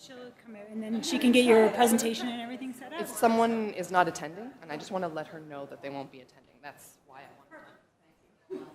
She'll come out and then she can get your presentation and everything set up. If someone is not attending, and I just want to let her know that they won't be attending, that's why I want her. Thank you.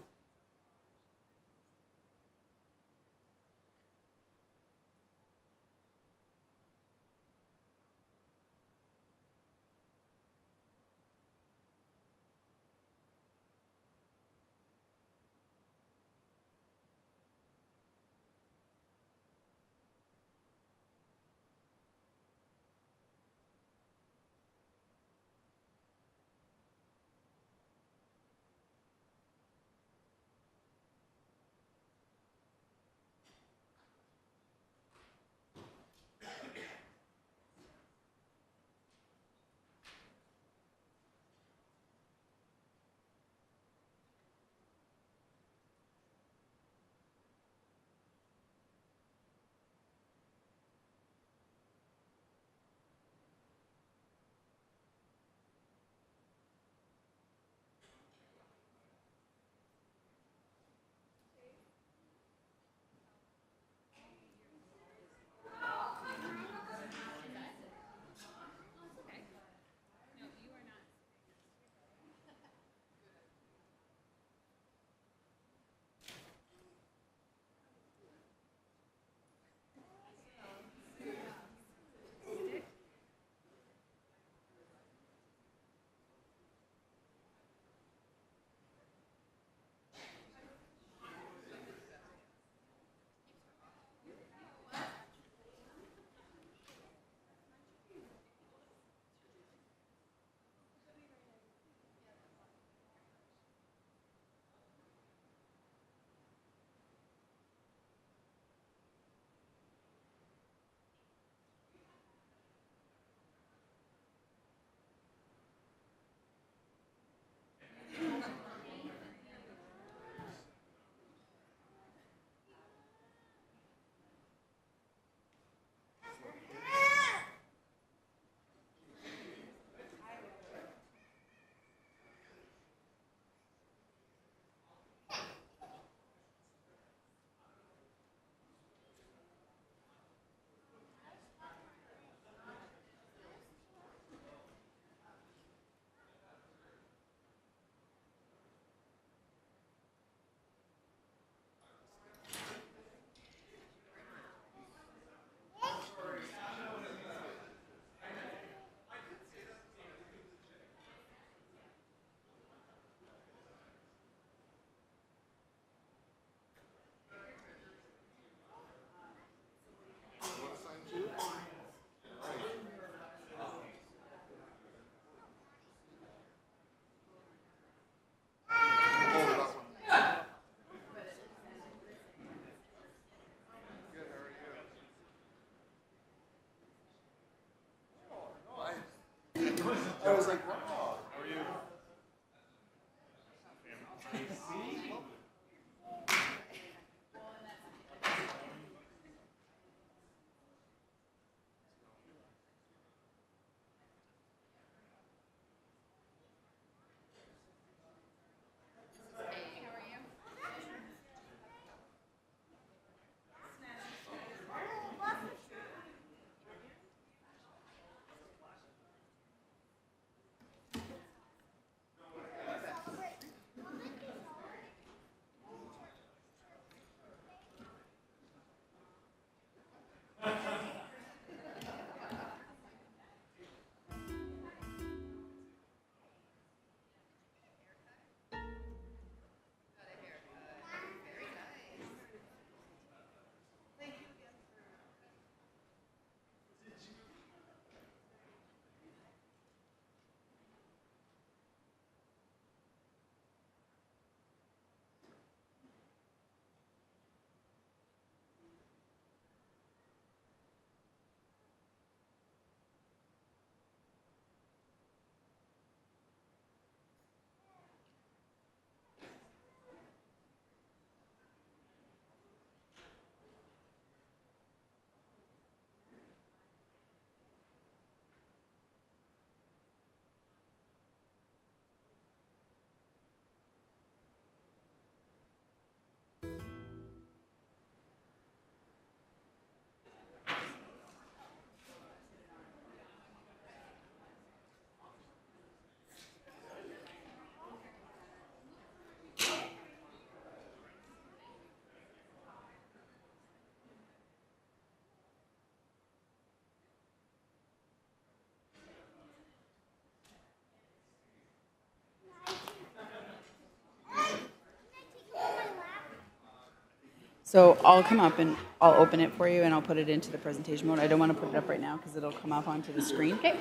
So I'll come up and I'll open it for you and I'll put it into the presentation mode. I don't want to put it up right now because it'll come up onto the screen. Okay.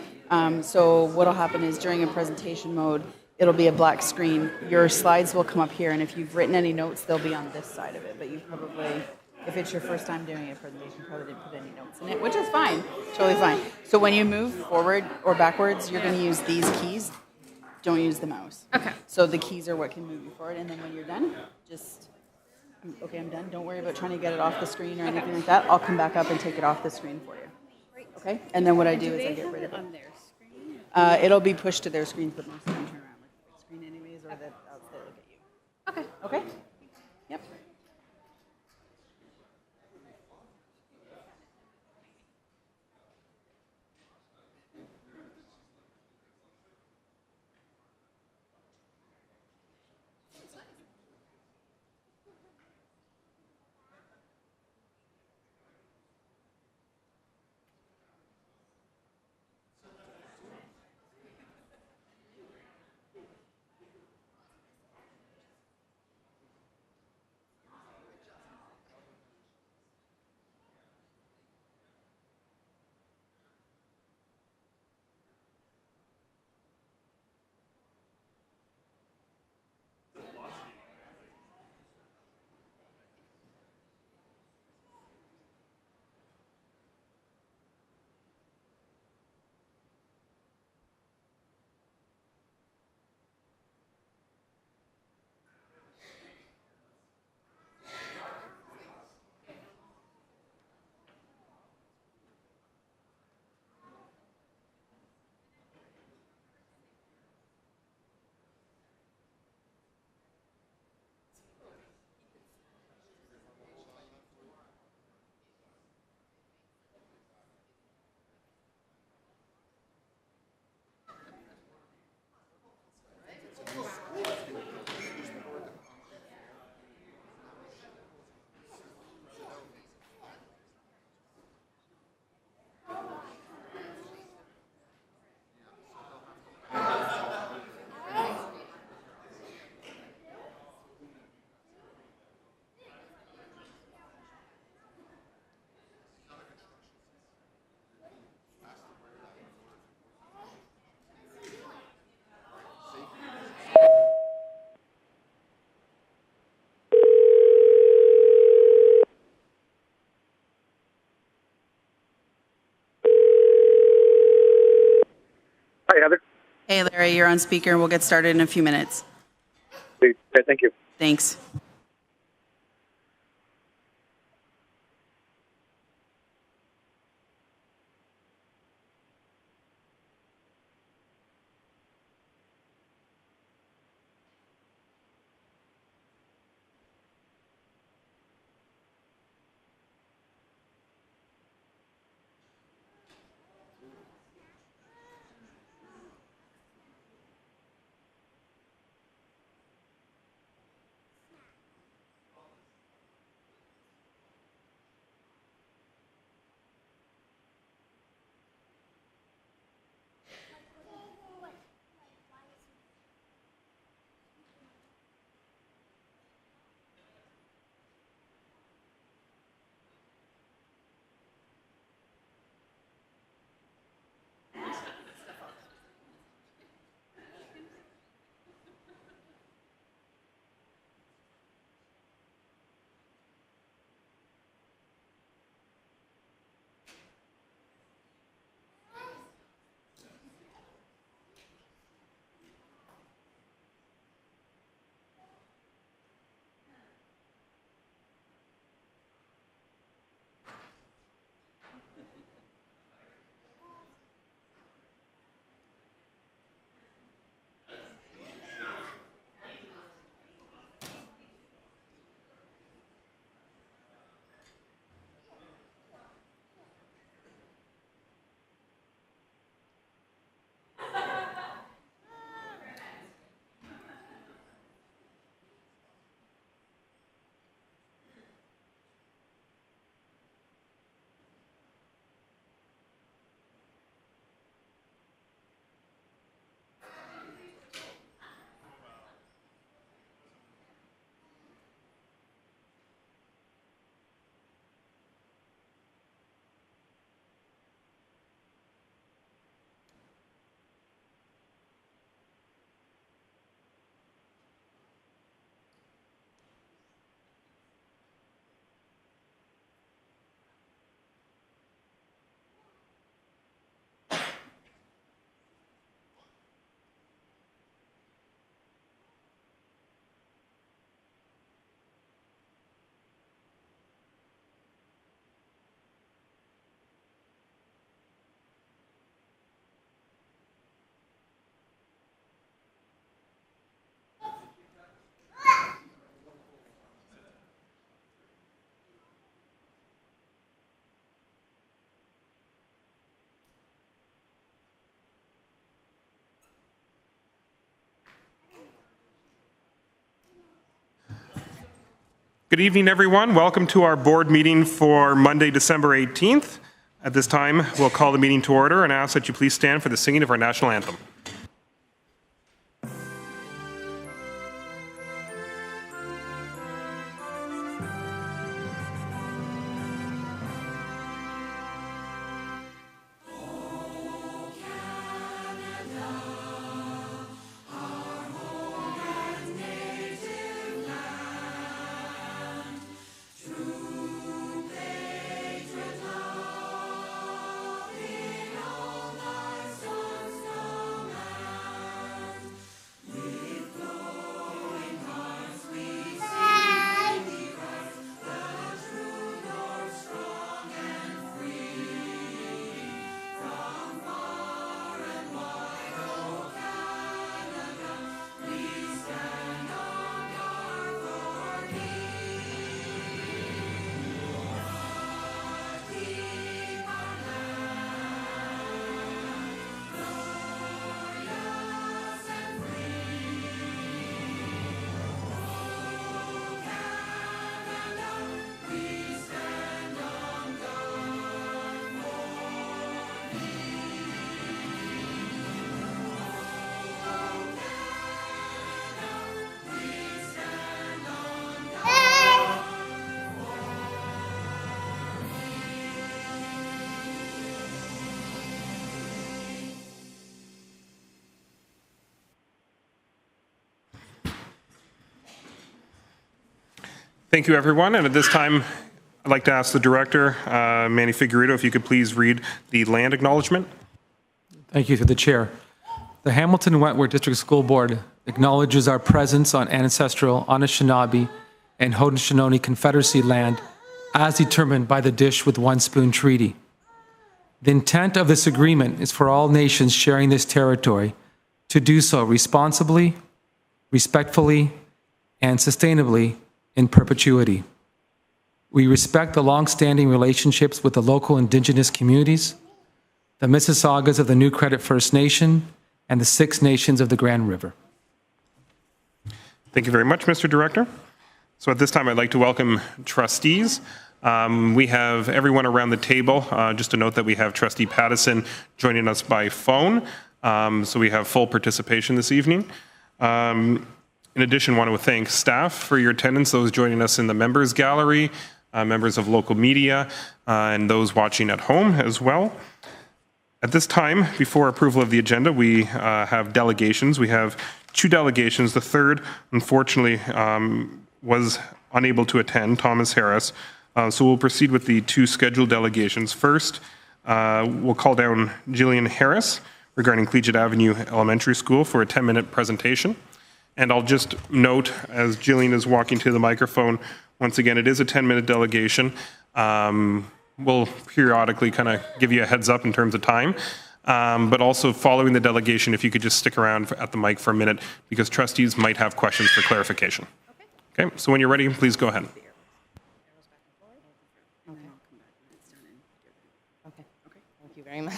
So what'll happen is during a presentation mode, it'll be a black screen. Your slides will come up here, and if you've written any notes, they'll be on this side of it. But you probably, if it's your first time doing a presentation, you probably didn't put any notes in it, which is fine, totally fine. So when you move forward or backwards, you're going to use these keys. Don't use the mouse. Okay. So the keys are what can move you forward, and then when you're done, just, okay, I'm done. Don't worry about trying to get it off the screen or anything like that. I'll come back up and take it off the screen for you. Okay? And then what I do is I get rid of it. On their screen? It'll be pushed to their screens, but most of them turn around like the screen anyways, or that else they look at you. Okay. Okay? Yep. Hi, Heather. Hey, Larry, you're on speaker. We'll get started in a few minutes. Okay, thank you. Thanks. Good evening, everyone. Welcome to our board meeting for Monday, December 18th. At this time, we'll call the meeting to order and ask that you please stand for the singing of our national anthem. Thank you, everyone. And at this time, I'd like to ask the director, Manny Figueredo, if you could please read the land acknowledgement. Thank you to the chair. The Hamilton Wentworth District School Board acknowledges our presence on ancestral Anishinaabe and Haudenosaunee Confederacy land as determined by the Dish with One Spoon Treaty. The intent of this agreement is for all nations sharing this territory to do so responsibly, respectfully, and sustainably in perpetuity. We respect the long-standing relationships with the local Indigenous communities, the Mississaugas of the New Credit First Nation, and the Six Nations of the Grand River. Thank you very much, Mr. Director. So at this time, I'd like to welcome trustees. We have everyone around the table. Just to note that we have Trustee Pattison joining us by phone. So we have full participation this evening. In addition, I want to thank staff for your attendance, those joining us in the members gallery, members of local media, and those watching at home as well. At this time, before approval of the agenda, we have delegations. We have 2 delegations. The third, unfortunately, was unable to attend, Thomas Harris. So we'll proceed with the 2 scheduled delegations. First, we'll call down Jillian Harris regarding Collegiate Avenue Elementary School for a 10-minute presentation. And I'll just note, as Jillian is walking to the microphone, once again, it is a 10-minute delegation. We'll periodically kind of give you a heads up in terms of time. But also following the delegation, if you could just stick around at the mic for a minute, because trustees might have questions for clarification. Okay, so when you're ready, please go ahead. Okay, thank you very much.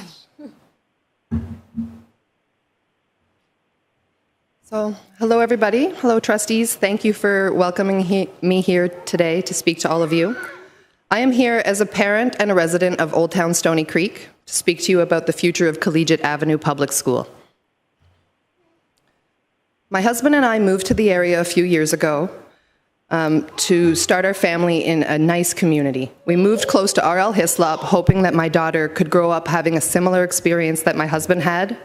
So, hello everybody. Hello trustees. Thank you for welcoming me here today to speak to all of you. I am here as a parent and a resident of Old Town Stoney Creek to speak to you about the future of Collegiate Avenue Public School. My husband and I moved to the area a few years ago to start our family in a nice community. We moved close to R.L. Hislop, hoping that my daughter could grow up having a similar experience that my husband had,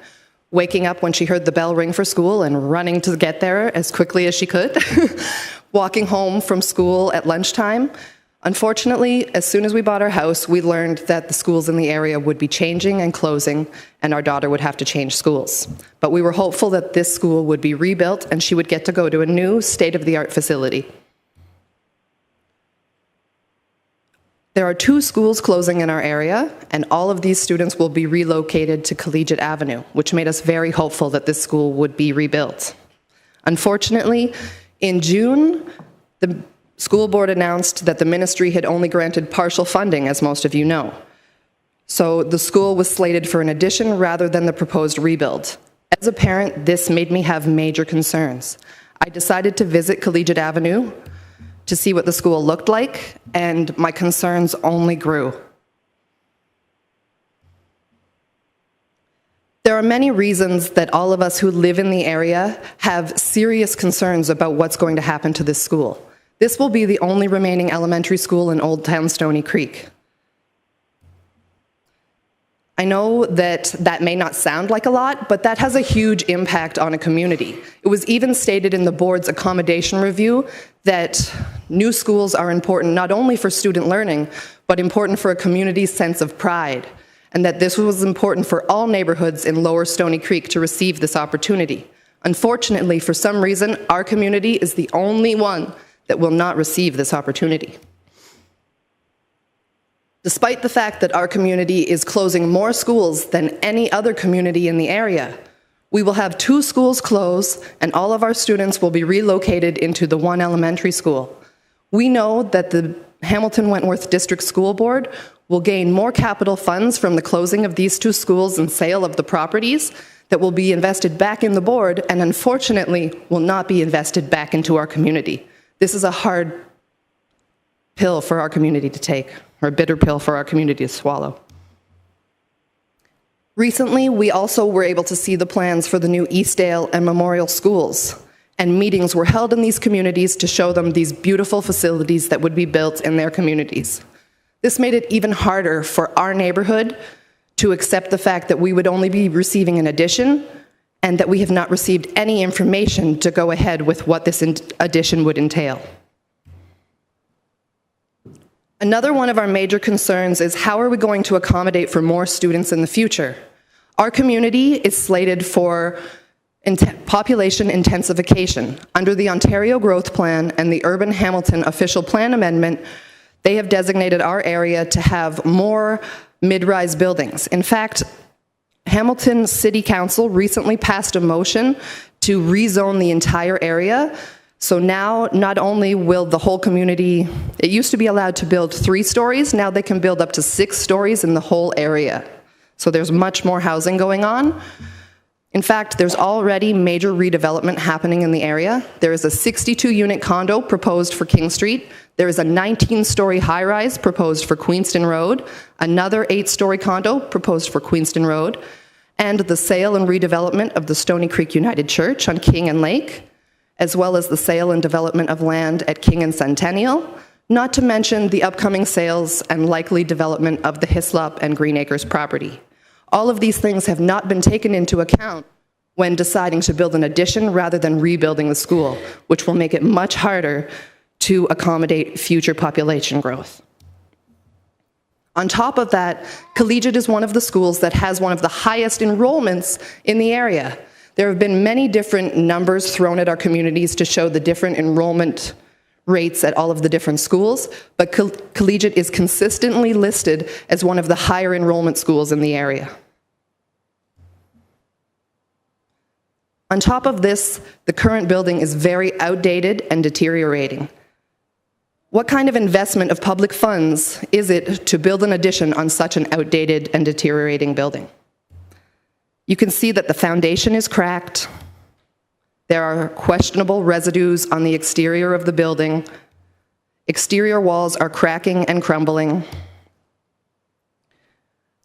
waking up when she heard the bell ring for school and running to get there as quickly as she could, walking home from school at lunchtime. Unfortunately, as soon as we bought our house, we learned that the schools in the area would be changing and closing, and our daughter would have to change schools. But we were hopeful that this school would be rebuilt and she would get to go to a new state-of-the-art facility. There are 2 schools closing in our area, and all of these students will be relocated to Collegiate Avenue, which made us very hopeful that this school would be rebuilt. Unfortunately, in June, the school board announced that the ministry had only granted partial funding, as most of you know. So the school was slated for an addition rather than the proposed rebuild. As a parent, this made me have major concerns. I decided to visit Collegiate Avenue to see what the school looked like, and my concerns only grew. There are many reasons that all of us who live in the area have serious concerns about what's going to happen to this school. This will be the only remaining elementary school in Old Town Stoney Creek. I know that that may not sound like a lot, but that has a huge impact on a community. It was even stated in the board's accommodation review that new schools are important not only for student learning, but important for a community's sense of pride, and that this was important for all neighborhoods in Lower Stoney Creek to receive this opportunity. Unfortunately, for some reason, our community is the only one that will not receive this opportunity. Despite the fact that our community is closing more schools than any other community in the area, we will have 2 schools close and all of our students will be relocated into the one elementary school. We know that the Hamilton Wentworth District School Board will gain more capital funds from the closing of these 2 schools and sale of the properties that will be invested back in the board and unfortunately will not be invested back into our community. This is a hard pill for our community to take, or a bitter pill for our community to swallow. Recently, we also were able to see the plans for the new Eastdale and Memorial schools, and meetings were held in these communities to show them these beautiful facilities that would be built in their communities. This made it even harder for our neighborhood to accept the fact that we would only be receiving an addition and that we have not received any information to go ahead with what this addition would entail. Another one of our major concerns is how are we going to accommodate for more students in the future? Our community is slated for population intensification. Under the Ontario Growth Plan and the Urban Hamilton Official Plan Amendment, they have designated our area to have more mid-rise buildings. In fact, Hamilton City Council recently passed a motion to rezone the entire area. So now, not only will the whole community, it used to be allowed to build 3 stories, now they can build up to 6 stories in the whole area. So there's much more housing going on. In fact, there's already major redevelopment happening in the area. There is a 62-unit condo proposed for King Street. There is a 19-story high-rise proposed for Queenston Road, another 8-story condo proposed for Queenston Road, and the sale and redevelopment of the Stoney Creek United Church on King and Lake, as well as the sale and development of land at King and Centennial, not to mention the upcoming sales and likely development of the Hislop and Green Acres property. All of these things have not been taken into account when deciding to build an addition rather than rebuilding the school, which will make it much harder to accommodate future population growth. On top of that, Collegiate is one of the schools that has one of the highest enrollments in the area. There have been many different numbers thrown at our communities to show the different enrollment rates at all of the different schools, but Collegiate is consistently listed as one of the higher enrollment schools in the area. On top of this, the current building is very outdated and deteriorating. What kind of investment of public funds is it to build an addition on such an outdated and deteriorating building? You can see that the foundation is cracked. There are questionable residues on the exterior of the building. Exterior walls are cracking and crumbling.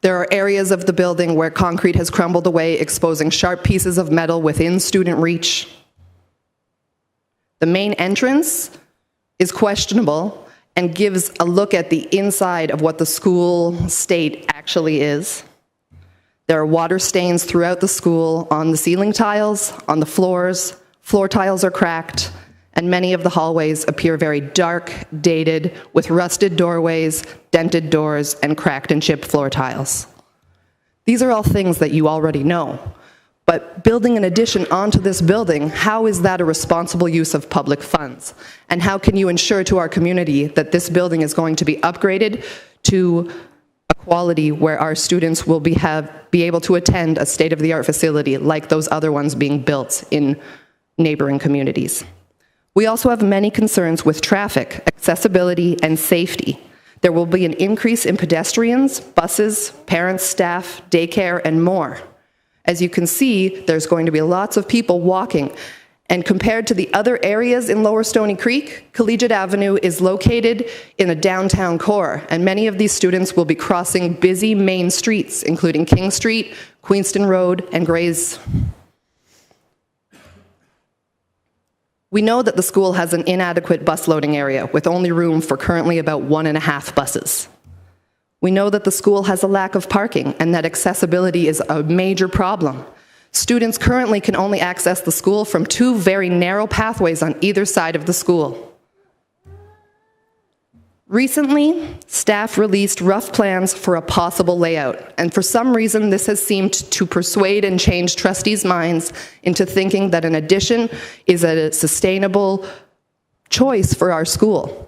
There are areas of the building where concrete has crumbled away, exposing sharp pieces of metal within student reach. The main entrance is questionable and gives a look at the inside of what the school state actually is. There are water stains throughout the school on the ceiling tiles, on the floors. Floor tiles are cracked, and many of the hallways appear very dark, dated, with rusted doorways, dented doors, and cracked and chipped floor tiles. These are all things that you already know, but building an addition onto this building, how is that a responsible use of public funds? And how can you ensure to our community that this building is going to be upgraded to a quality where our students will be able to attend a state-of-the-art facility like those other ones being built in neighboring communities? We also have many concerns with traffic, accessibility, and safety. There will be an increase in pedestrians, buses, parents, staff, daycare, and more. As you can see, there's going to be lots of people walking, And compared to the other areas in Lower Stoney Creek, Collegiate Avenue is located in a downtown core, and many of these students will be crossing busy main streets, including King Street, Queenston Road, and Grays. We know that the school has an inadequate bus loading area with only room for currently about 1.5 buses. We know that the school has a lack of parking and that accessibility is a major problem. Students currently can only access the school from 2 very narrow pathways on either side of the school. Recently, staff released rough plans for a possible layout, and for some reason this has seemed to persuade and change trustees' minds into thinking that an addition is a sustainable choice for our school.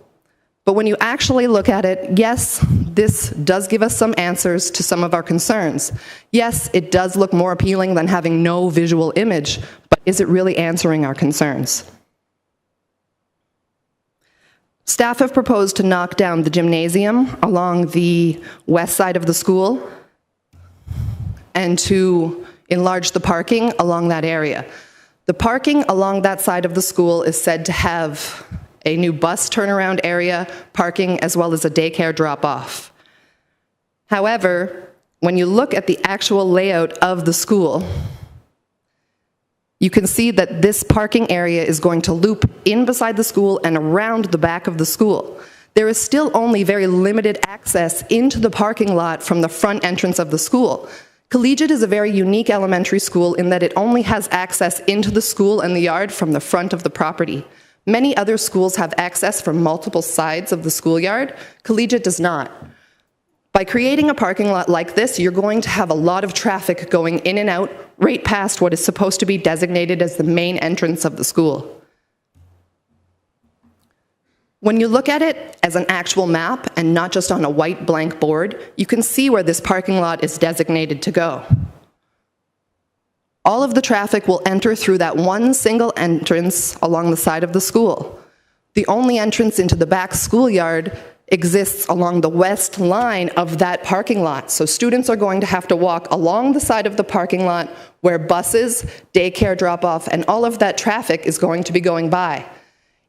But when you actually look at it, yes, this does give us some answers to some of our concerns. Yes, it does look more appealing than having no visual image, but is it really answering our concerns? Staff have proposed to knock down the gymnasium along the west side of the school and to enlarge the parking along that area. The parking along that side of the school is said to have a new bus turnaround area, parking, as well as a daycare drop-off. However, when you look at the actual layout of the school, you can see that this parking area is going to loop in beside the school and around the back of the school. There is still only very limited access into the parking lot from the front entrance of the school. Collegiate is a very unique elementary school in that it only has access into the school and the yard from the front of the property. Many other schools have access from multiple sides of the schoolyard. Collegiate does not. By creating a parking lot like this, you're going to have a lot of traffic going in and out right past what is supposed to be designated as the main entrance of the school. When you look at it as an actual map and not just on a white blank board, you can see where this parking lot is designated to go. All of the traffic will enter through that one single entrance along the side of the school. The only entrance into the back schoolyard exists along the west line of that parking lot. So students are going to have to walk along the side of the parking lot where buses, daycare drop-off, and all of that traffic is going to be going by.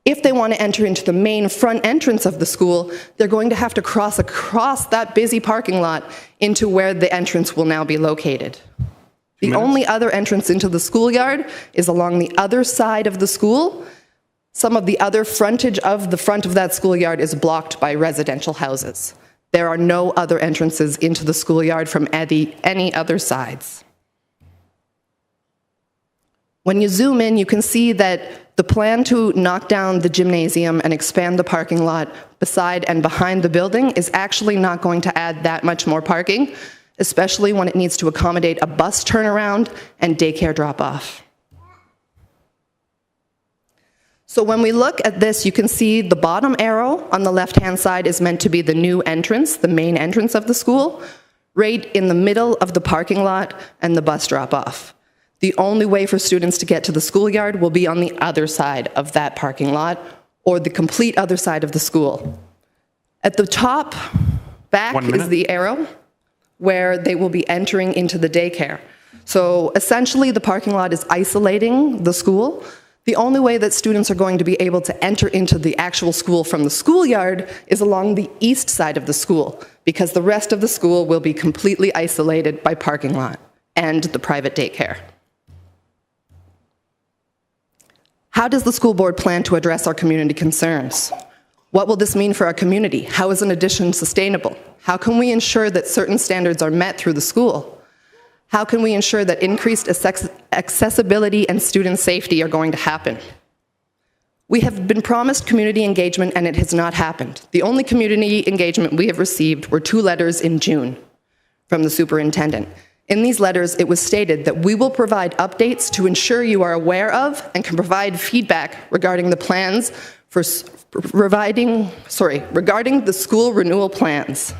If they want to enter into the main front entrance of the school, they're going to have to cross across that busy parking lot into where the entrance will now be located. The only other entrance into the schoolyard is along the other side of the school. Some of the other frontage of the front of that schoolyard is blocked by residential houses. There are no other entrances into the schoolyard from any other sides. When you zoom in, you can see that the plan to knock down the gymnasium and expand the parking lot beside and behind the building is actually not going to add that much more parking, especially when it needs to accommodate a bus turnaround and daycare drop-off. So when we look at this, you can see the bottom arrow on the left-hand side is meant to be the new entrance, the main entrance of the school, right in the middle of the parking lot and the bus drop-off. The only way for students to get to the schoolyard will be on the other side of that parking lot or the complete other side of the school. At the top back is the arrow where they will be entering into the daycare. So essentially the parking lot is isolating the school. The only way that students are going to be able to enter into the actual school from the schoolyard is along the east side of the school, because the rest of the school will be completely isolated by parking lot and the private daycare. How does the school board plan to address our community concerns? What will this mean for our community? How is an addition sustainable? How can we ensure that certain standards are met through the school? How can we ensure that increased accessibility and student safety are going to happen? We have been promised community engagement and it has not happened. The only community engagement we have received were 2 letters in June from the superintendent. In these letters, it was stated that we will provide updates to ensure you are aware of and can provide feedback regarding the plans for regarding the school renewal plans.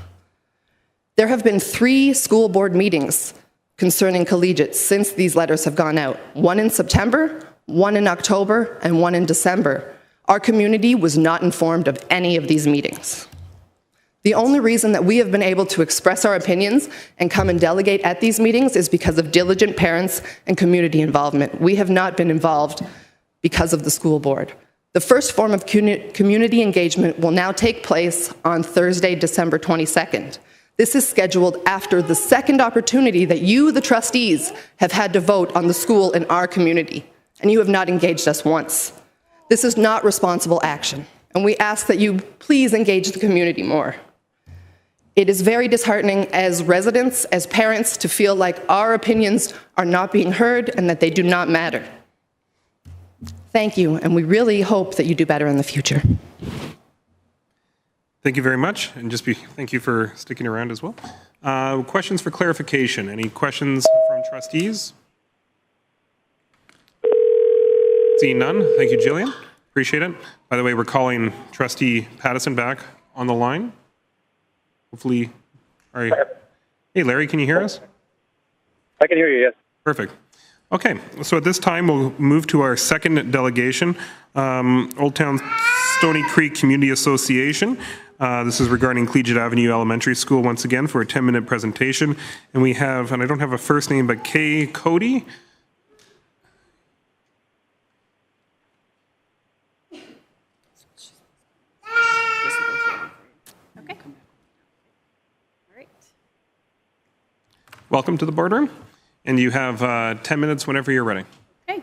There have been 3 school board meetings concerning Collegiate since these letters have gone out. 1 in September, 1 in October, and 1 in December. Our community was not informed of any of these meetings. The only reason that we have been able to express our opinions and come and delegate at these meetings is because of diligent parents and community involvement. We have not been involved because of the school board. The first form of community engagement will now take place on Thursday, December 22nd. This is scheduled after the second opportunity that you, the trustees, have had to vote on the school in our community, and you have not engaged us once. This is not responsible action, and we ask that you please engage the community more. It is very disheartening as residents, as parents, to feel like our opinions are not being heard and that they do not matter. Thank you, and we really hope that you do better in the future. Thank you very much, and thank you for sticking around as well. Questions for clarification? Any questions from trustees? Seeing none, thank you, Jillian. Appreciate it. By the way, we're calling Trustee Pattison back on the line. Hopefully, all right. Hey, Larry, can you hear us? I can hear you, yes. Perfect. Okay, so at this time, we'll move to our second delegation, Old Town Stoney Creek Community Association. This is regarding Collegiate Ave Elementary School once again for a 10-minute presentation. And we have, and I don't have a first name, but Kay Cody. Okay. All right. Welcome to the boardroom. And you have 10 minutes whenever you're ready. Okay.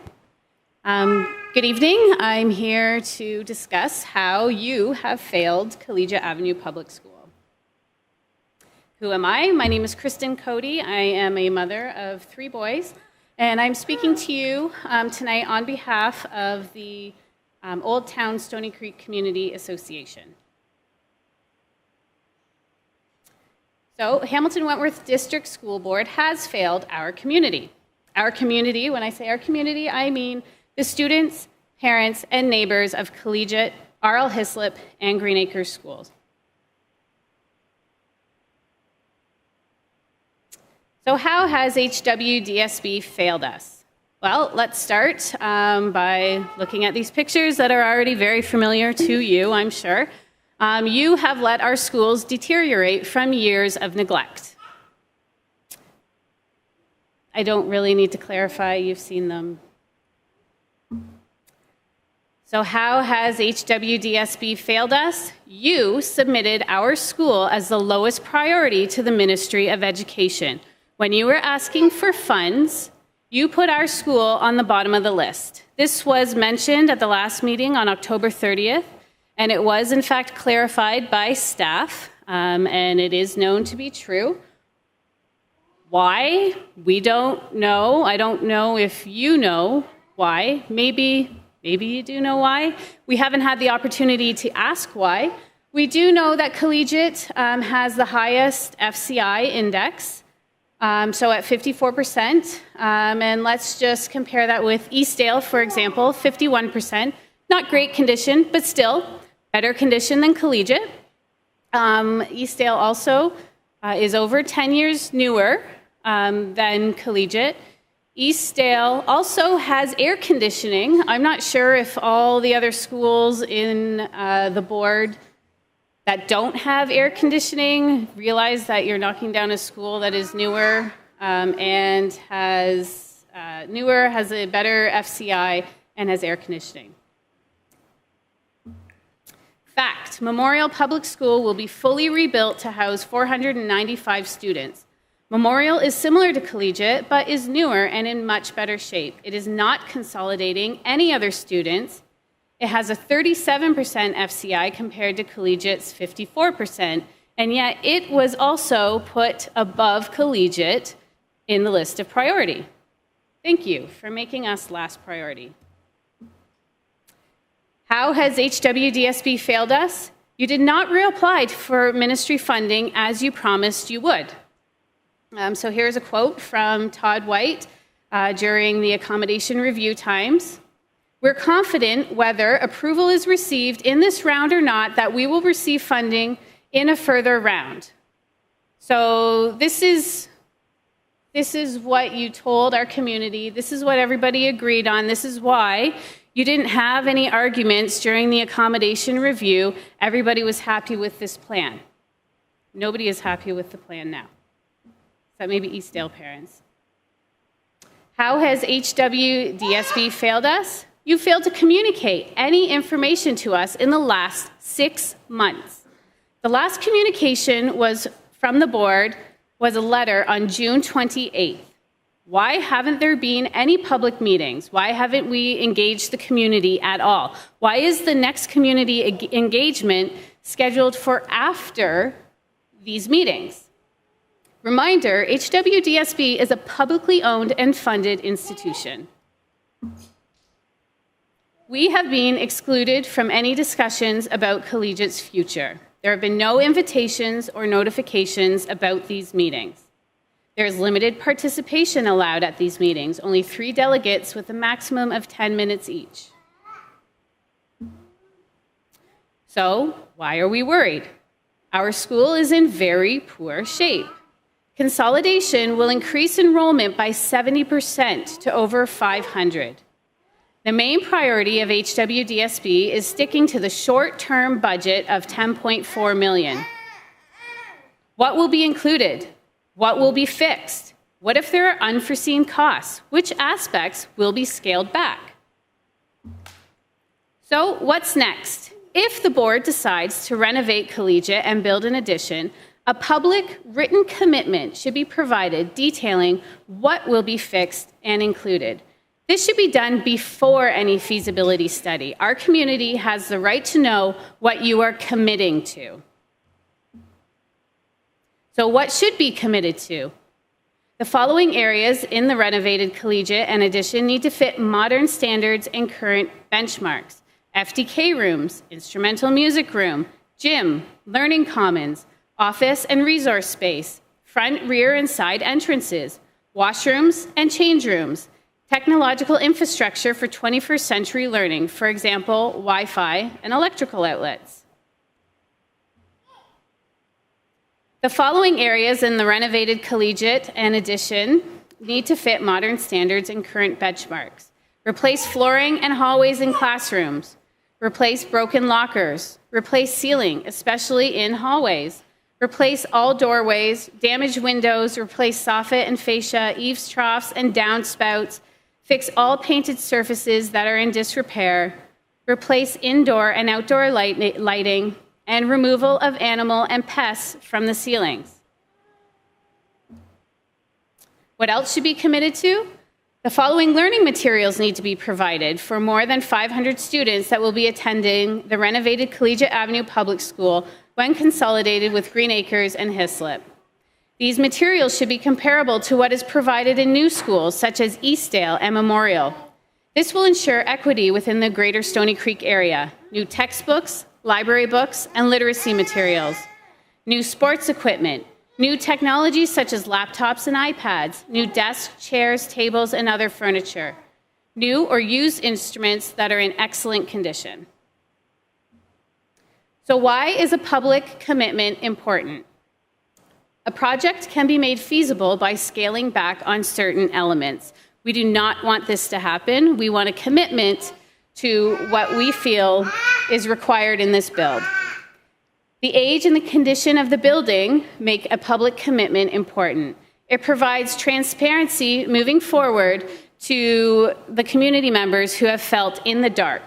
Good evening. I'm here to discuss how you have failed Collegiate Avenue Public School. Who am I? My name is Kristen Cody. I am a mother of 3 boys, and I'm speaking to you tonight on behalf of the Old Town Stoney Creek Community Association. So, Hamilton Wentworth District School Board has failed our community. Our community, when I say our community, I mean the students, parents, and neighbors of Collegiate, R.L. Hislop, and Green Acres schools. So how has HWDSB failed us? Well, let's start by looking at these pictures that are already very familiar to you, I'm sure. You have let our schools deteriorate from years of neglect. I don't really need to clarify, you've seen them. So how has HWDSB failed us? You submitted our school as the lowest priority to the Ministry of Education. When you were asking for funds, you put our school on the bottom of the list. This was mentioned at the last meeting on October 30th, and it was in fact clarified by staff, and it is known to be true. Why? We don't know. I don't know if you know why. Maybe you do know why. We haven't had the opportunity to ask why. We do know that Collegiate has the highest FCI index, so at 54%. And let's just compare that with Eastdale, for example, 51%. Not great condition, but still better condition than Collegiate. Eastdale also is over 10 years newer than Collegiate. Eastdale also has air conditioning. I'm not sure if all the other schools in the board that don't have air conditioning realize that you're knocking down a school that is newer and has a better FCI and has air conditioning. Fact, Memorial Public School will be fully rebuilt to house 495 students. Memorial is similar to Collegiate, but is newer and in much better shape. It is not consolidating any other students. It has a 37% FCI compared to Collegiate's 54%, and yet it was also put above Collegiate in the list of priority. Thank you for making us last priority. How has HWDSB failed us? You did not reapply for ministry funding as you promised you would. So here's a quote from Todd White during the accommodation review times. We're confident whether approval is received in this round or not that we will receive funding in a further round. So this is what you told our community. This is what everybody agreed on. This is why you didn't have any arguments during the accommodation review. Everybody was happy with this plan. Nobody is happy with the plan now. That may be Eastdale parents. How has HWDSB failed us? You failed to communicate any information to us in the last 6 months. The last communication was from the board was a letter on June 28th. Why haven't there been any public meetings? Why haven't we engaged the community at all? Why is the next community engagement scheduled for after these meetings? Reminder, HWDSB is a publicly owned and funded institution. We have been excluded from any discussions about Collegiate's future. There have been no invitations or notifications about these meetings. There is limited participation allowed at these meetings, only 3 delegates with a maximum of 10 minutes each. So, why are we worried? Our school is in very poor shape. Consolidation will increase enrollment by 70% to over 500. The main priority of HWDSB is sticking to the short-term budget of $10.4 million. What will be included? What will be fixed? What if there are unforeseen costs? Which aspects will be scaled back? So, what's next? If the board decides to renovate Collegiate and build an addition, a public written commitment should be provided detailing what will be fixed and included. This should be done before any feasibility study. Our community has the right to know what you are committing to. So what should be committed to? The following areas in the renovated Collegiate and addition need to fit modern standards and current benchmarks. FDK rooms, instrumental music room, gym, learning commons, office and resource space, front, rear, and side entrances, washrooms and change rooms, technological infrastructure for 21st century learning, for example, Wi-Fi and electrical outlets. The following areas in the renovated Collegiate and addition need to fit modern standards and current benchmarks. Replace flooring and hallways in classrooms. Replace broken lockers. Replace ceiling, especially in hallways. Replace all doorways, damaged windows, replace soffit and fascia, eaves troughs and downspouts. Fix all painted surfaces that are in disrepair. Replace indoor and outdoor lighting, and removal of animal and pests from the ceilings. What else should be committed to? The following learning materials need to be provided for more than 500 students that will be attending the renovated Collegiate Avenue Public School when consolidated with Green Acres and Hislop. These materials should be comparable to what is provided in new schools such as Eastdale and Memorial. This will ensure equity within the greater Stoney Creek area. New textbooks, library books, and literacy materials. New sports equipment. New technologies such as laptops and iPads. New desks, chairs, tables, and other furniture. New or used instruments that are in excellent condition. So why is a public commitment important? A project can be made feasible by scaling back on certain elements. We do not want this to happen. We want a commitment to what we feel is required in this build. The age and the condition of the building make a public commitment important. It provides transparency moving forward to the community members who have felt in the dark.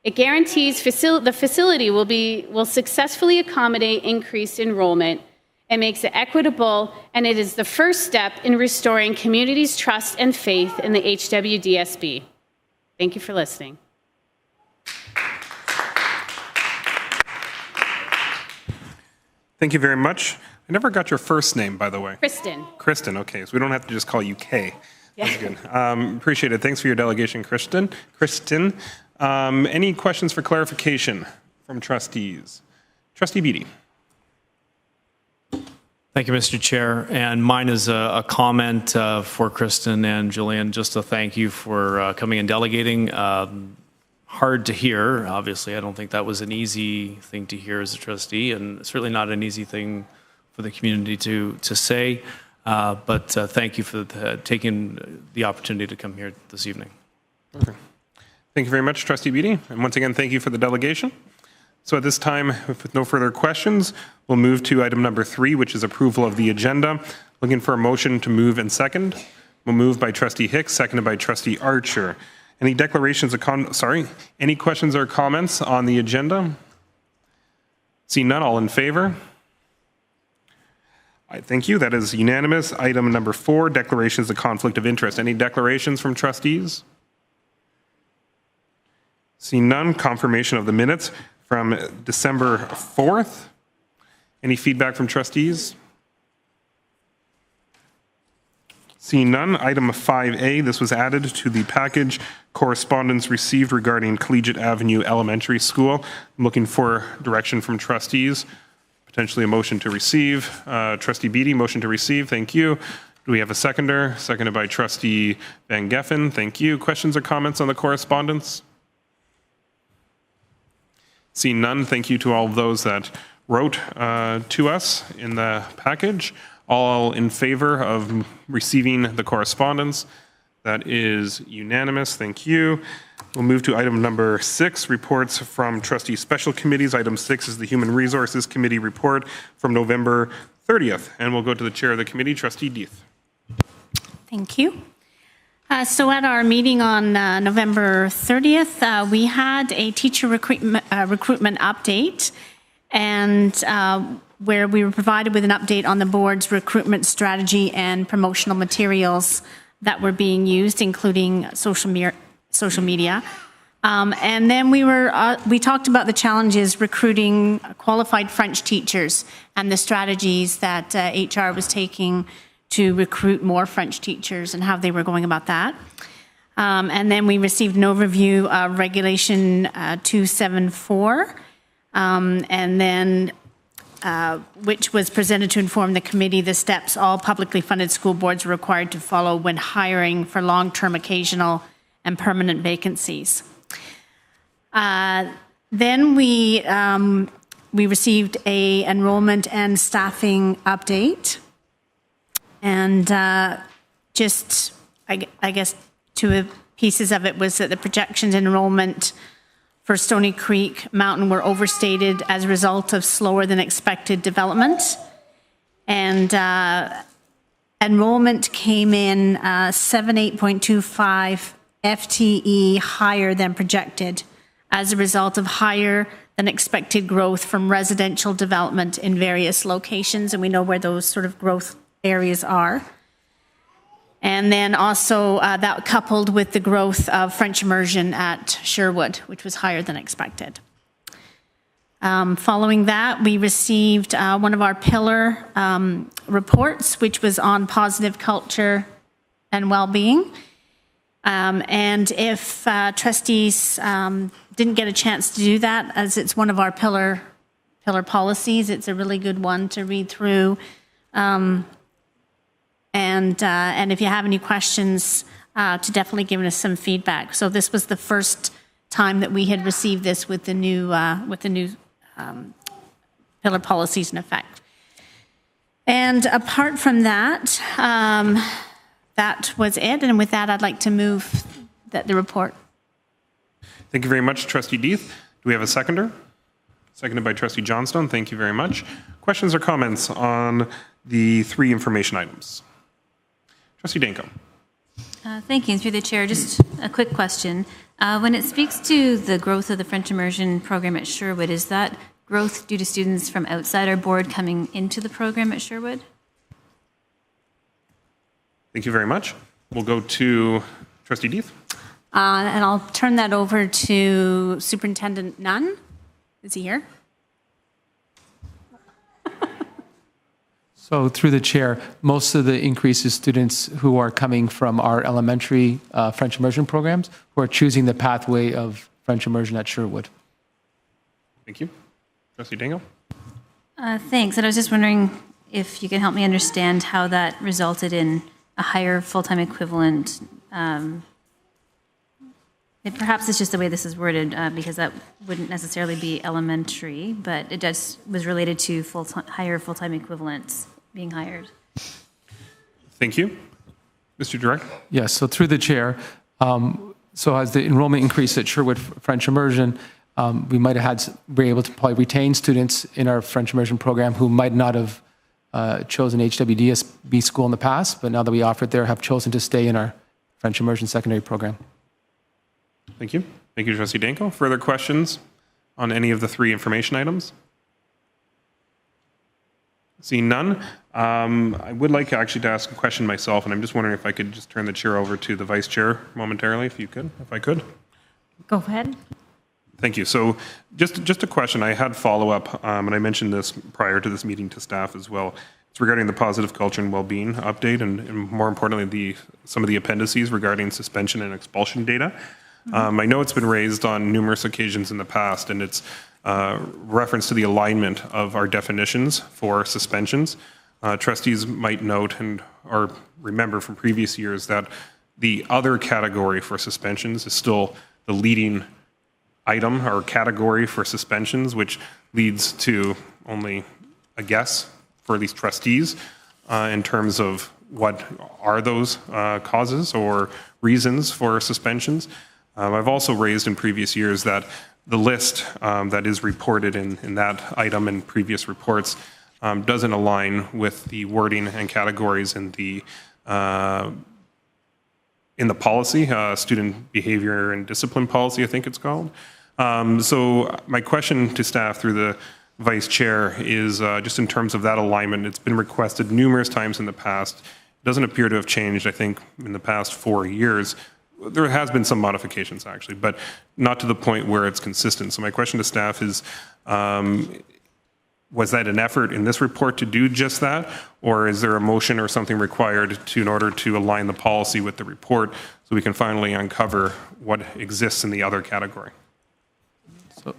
It guarantees the facility will successfully accommodate increased enrollment. It makes it equitable, and it is the first step in restoring communities' trust and faith in the HWDSB. Thank you for listening. Thank you very much. I never got your first name, by the way. Kristen. Kristen, okay, so we don't have to just call you Kay. Yeah. That's good. Appreciate it. Thanks for your delegation, Kristen. Any questions for clarification from trustees? Trustee Beatty. Thank you, Mr. Chair. And mine is a comment for Kristen and Jillian, just to thank you for coming and delegating. Hard to hear, obviously. I don't think that was an easy thing to hear as a trustee, and certainly not an easy thing for the community to say. But thank you for taking the opportunity to come here this evening. Okay. Thank you very much, Trustee Beatty. And once again, thank you for the delegation. So at this time, with no further questions, we'll move to item number 3, which is approval of the agenda. Looking for a motion to move and second. We'll move by Trustee Hicks, seconded by Trustee Archer. Any declarations of any questions or comments on the agenda? See none, all in favor? Thank you. That is unanimous. Item number 4, declarations of conflict of interest. Any declarations from trustees? See none. Confirmation of the minutes from December 4th. Any feedback from trustees? Seeing none, item 5A, this was added to the package, correspondence received regarding Collegiate Avenue Elementary School. I'm looking for direction from trustees, potentially a motion to receive. Trustee Beatty, motion to receive, thank you. Do we have a seconder? Seconded by Trustee Van Geffen, thank you. Questions or comments on the correspondence? Seeing none, thank you to all of those that wrote to us in the package. All in favor of receiving the correspondence? That is unanimous. Thank you. We'll move to item number 6, reports from trustee special committees. Item 6 is the Human Resources Committee report from November 30th. And we'll go to the chair of the committee, Trustee Deeth. Thank you. So at our meeting on November 30th, we had a teacher recruitment update, and where we were provided with an update on the board's recruitment strategy and promotional materials that were being used, including social media. And then we talked about the challenges recruiting qualified French teachers and the strategies that HR was taking to recruit more French teachers and how they were going about that. And then we received an overview of Regulation 274, and then which was presented to inform the committee the steps all publicly funded school boards are required to follow when hiring for long-term, occasional, and permanent vacancies. Then we received a enrollment and staffing update, and just I guess two pieces of it was that the projections in enrollment for Stoney Creek Mountain were overstated as a result of slower than expected development. And enrollment came in 78.25 FTE higher than projected as a result of higher than expected growth from residential development in various locations. And we know where those sort of growth areas are. And then also that coupled with the growth of French immersion at Sherwood, which was higher than expected. Following that, we received one of our pillar reports, which was on positive culture and well-being. And if trustees didn't get a chance to do that, as it's one of our pillar policies, it's a really good one to read through. And if you have any questions, to definitely give us some feedback. So this was the first time that we had received this with the new pillar policies in effect. And apart from that, that was it. And with that, I'd like to move the report. Thank you very much, Trustee Deeth. Do we have a seconder? Seconded by Trustee Johnstone. Thank you very much. Questions or comments on the 3 information items? Trustee Danko. Thank you. Through the chair, just a quick question. When it speaks to the growth of the French immersion program at Sherwood, is that growth due to students from outside our board coming into the program at Sherwood? Thank you very much. We'll go to Trustee Deeth. And I'll turn that over to Superintendent Nunn. Is he here? So through the chair, most of the increase is students who are coming from our elementary French immersion programs who are choosing the pathway of French immersion at Sherwood. Thank you. Trustee Dangle. Thanks. And I was just wondering if you can help me understand how that resulted in a higher full-time equivalent. Perhaps it's just the way this is worded, because that wouldn't necessarily be elementary, but it just was related to higher full-time equivalents being hired. Thank you. Mr. Director? Yes, so through the chair, so as the enrollment increased at Sherwood French immersion, we might have been able to probably retain students in our French immersion program who might not have chosen HWDSB school in the past, but now that we offer it there, have chosen to stay in our French immersion secondary program. Thank you. Thank you, Trustee Danko. Further questions on any of the 3 information items? Seeing none, I would like actually to ask a question myself, and I'm just wondering if I could just turn the chair over to the vice chair momentarily, if I could. Go ahead. Thank you. So just a question. I had follow-up, and I mentioned this prior to this meeting to staff as well. It's regarding the positive culture and well-being update, and more importantly, some of the appendices regarding suspension and expulsion data. I know it's been raised on numerous occasions in the past, and it's reference to the alignment of our definitions for suspensions. Trustees might note or remember from previous years that the other category for suspensions is still the leading item or category for suspensions, which leads to only a guess for these trustees in terms of what are those causes or reasons for suspensions. I've also raised in previous years that the list that is reported in that item in previous reports doesn't align with the wording and categories in the policy, student behavior and discipline policy, I think it's called. So my question to staff through the vice chair is just in terms of that alignment. It's been requested numerous times in the past. It doesn't appear to have changed, I think, in the past 4 years. There has been some modifications, actually, but not to the point where it's consistent. So my question to staff is, was that an effort in this report to do just that? Or is there a motion or something required in order to align the policy with the report so we can finally uncover what exists in the other category? So,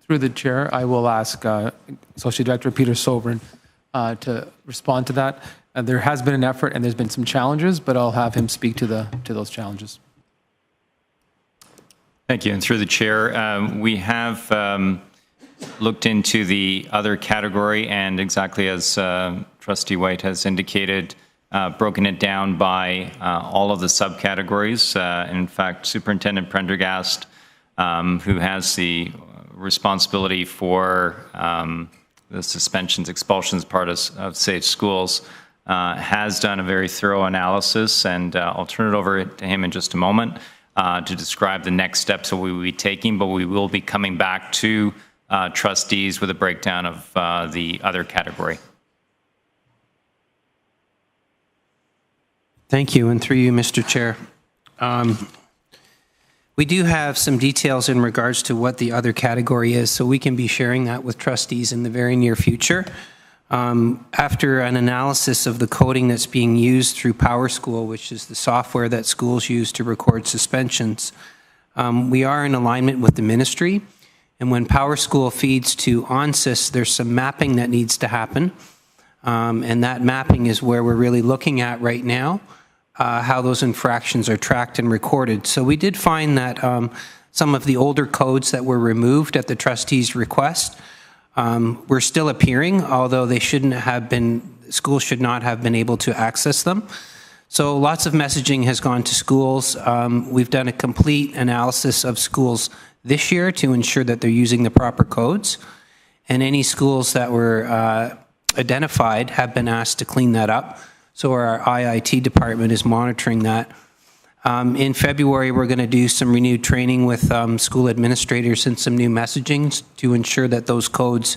through the chair, I will ask Associate Director Peter Sovereign to respond to that. There has been an effort and there's been some challenges, but I'll have him speak to those challenges. Thank you. And through the chair, we have looked into the other category, and exactly as Trustee White has indicated, broken it down by all of the subcategories. In fact, Superintendent Prendergast, who has the responsibility for the suspensions, expulsions part of Safe Schools, has done a very thorough analysis, and I'll turn it over to him in just a moment to describe the next steps that we will be taking, but we will be coming back to trustees with a breakdown of the other category. Thank you, and through you, Mr. Chair. We do have some details in regards to what the other category is, so we can be sharing that with trustees in the very near future. After an analysis of the coding that's being used through PowerSchool, which is the software that schools use to record suspensions, we are in alignment with the ministry. And when PowerSchool feeds to ONSYS, there's some mapping that needs to happen. And that mapping is where we're really looking at right now, how those infractions are tracked and recorded. So we did find that some of the older codes that were removed at the trustees' request were still appearing, although they shouldn't have been, schools should not have been able to access them. So lots of messaging has gone to schools. We've done a complete analysis of schools this year to ensure that they're using the proper codes. And any schools that were identified have been asked to clean that up. So our IIT department is monitoring that. In February, we're going to do some renewed training with school administrators and some new messaging to ensure that those codes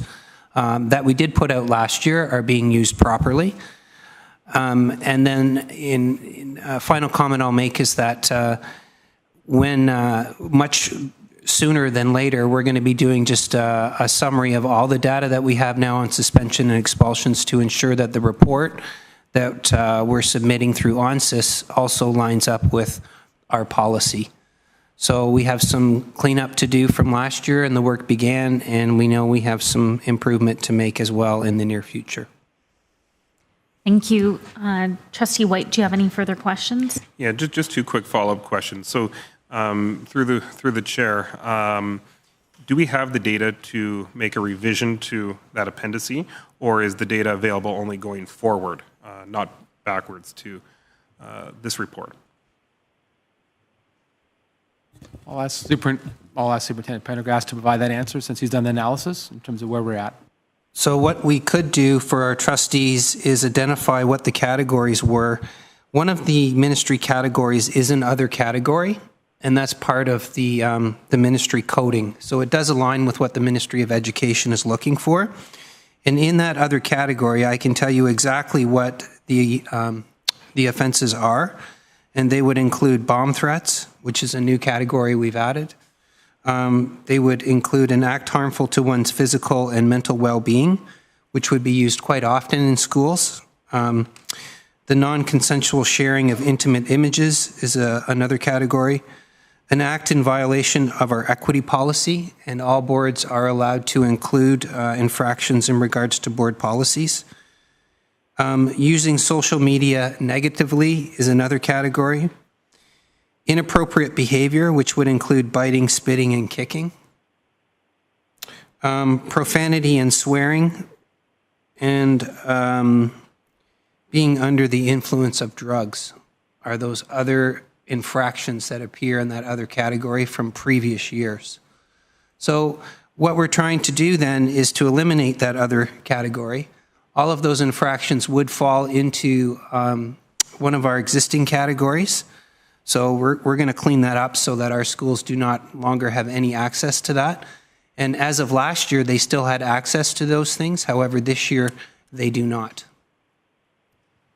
that we did put out last year are being used properly. And then in final comment I'll make is that when much sooner than later, we're going to be doing just a summary of all the data that we have now on suspension and expulsions to ensure that the report that we're submitting through ONSYS also lines up with our policy. So we have some cleanup to do from last year, and the work began, and we know we have some improvement to make as well in the near future. Thank you. Trustee White, do you have any further questions? Yeah, just 2 quick follow-up questions. So through the chair, do we have the data to make a revision to that appendice, or is the data available only going forward, not backwards to this report? I'll ask Superintendent Prendergast to provide that answer since he's done the analysis in terms of where we're at. So what we could do for our trustees is identify what the categories were. One of the ministry categories is an other category. and that's part of the ministry coding. So it does align with what the Ministry of Education is looking for. And in that other category, I can tell you exactly what the offenses are, and they would include bomb threats, which is a new category we've added. They would include an act harmful to one's physical and mental well-being, which would be used quite often in schools. The non-consensual sharing of intimate images is another category. An act in violation of our equity policy, and all boards are allowed to include infractions in regards to board policies. Using social media negatively is another category. Inappropriate behavior, which would include biting, spitting, and kicking. Profanity and swearing, and being under the influence of drugs are those other infractions that appear in that other category from previous years. So what we're trying to do then is to eliminate that other category. All of those infractions would fall into one of our existing categories. So we're going to clean that up so that our schools do not longer have any access to that. And as of last year, they still had access to those things. However, this year, they do not.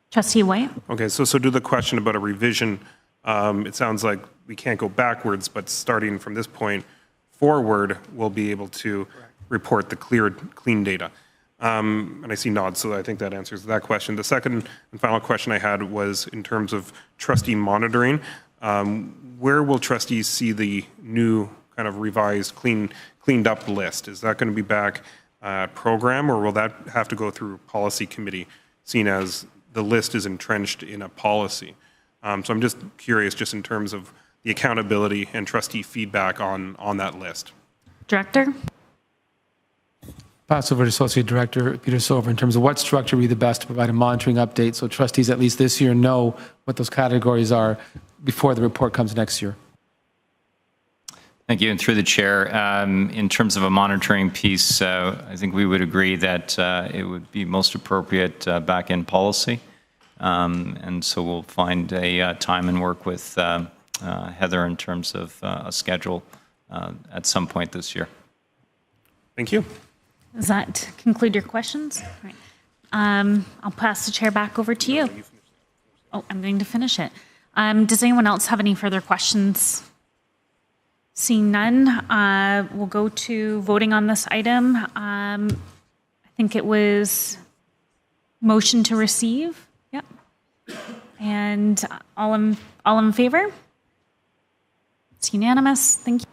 Trustee White? Okay, so to the question about a revision, it sounds like we can't go backwards, but starting from this point forward, we'll be able to report the clean data. And I see nods, so I think that answers that question. The second and final question I had was in terms of trustee monitoring. Where will trustees see the new kind of revised, cleaned up list? Is that going to be back at program, or will that have to go through policy committee, seen as the list is entrenched in a policy? So I'm just curious, just in terms of the accountability and trustee feedback on that list. Director? Pass over to Associate Director Peter Silver in terms of what structure would be the best to provide a monitoring update so trustees at least this year know what those categories are before the report comes next year. Thank you. And through the chair, in terms of a monitoring piece, I think we would agree that it would be most appropriate back in policy. And so we'll find a time and work with Heather in terms of a schedule at some point this year. Thank you. Does that conclude your questions? All right. I'll pass the chair back over to you. Oh, I'm going to finish it. Does anyone else have any further questions? Seeing none, we'll go to voting on this item. I think it was motion to receive. Yep. And all in favor? It's unanimous. Thank you.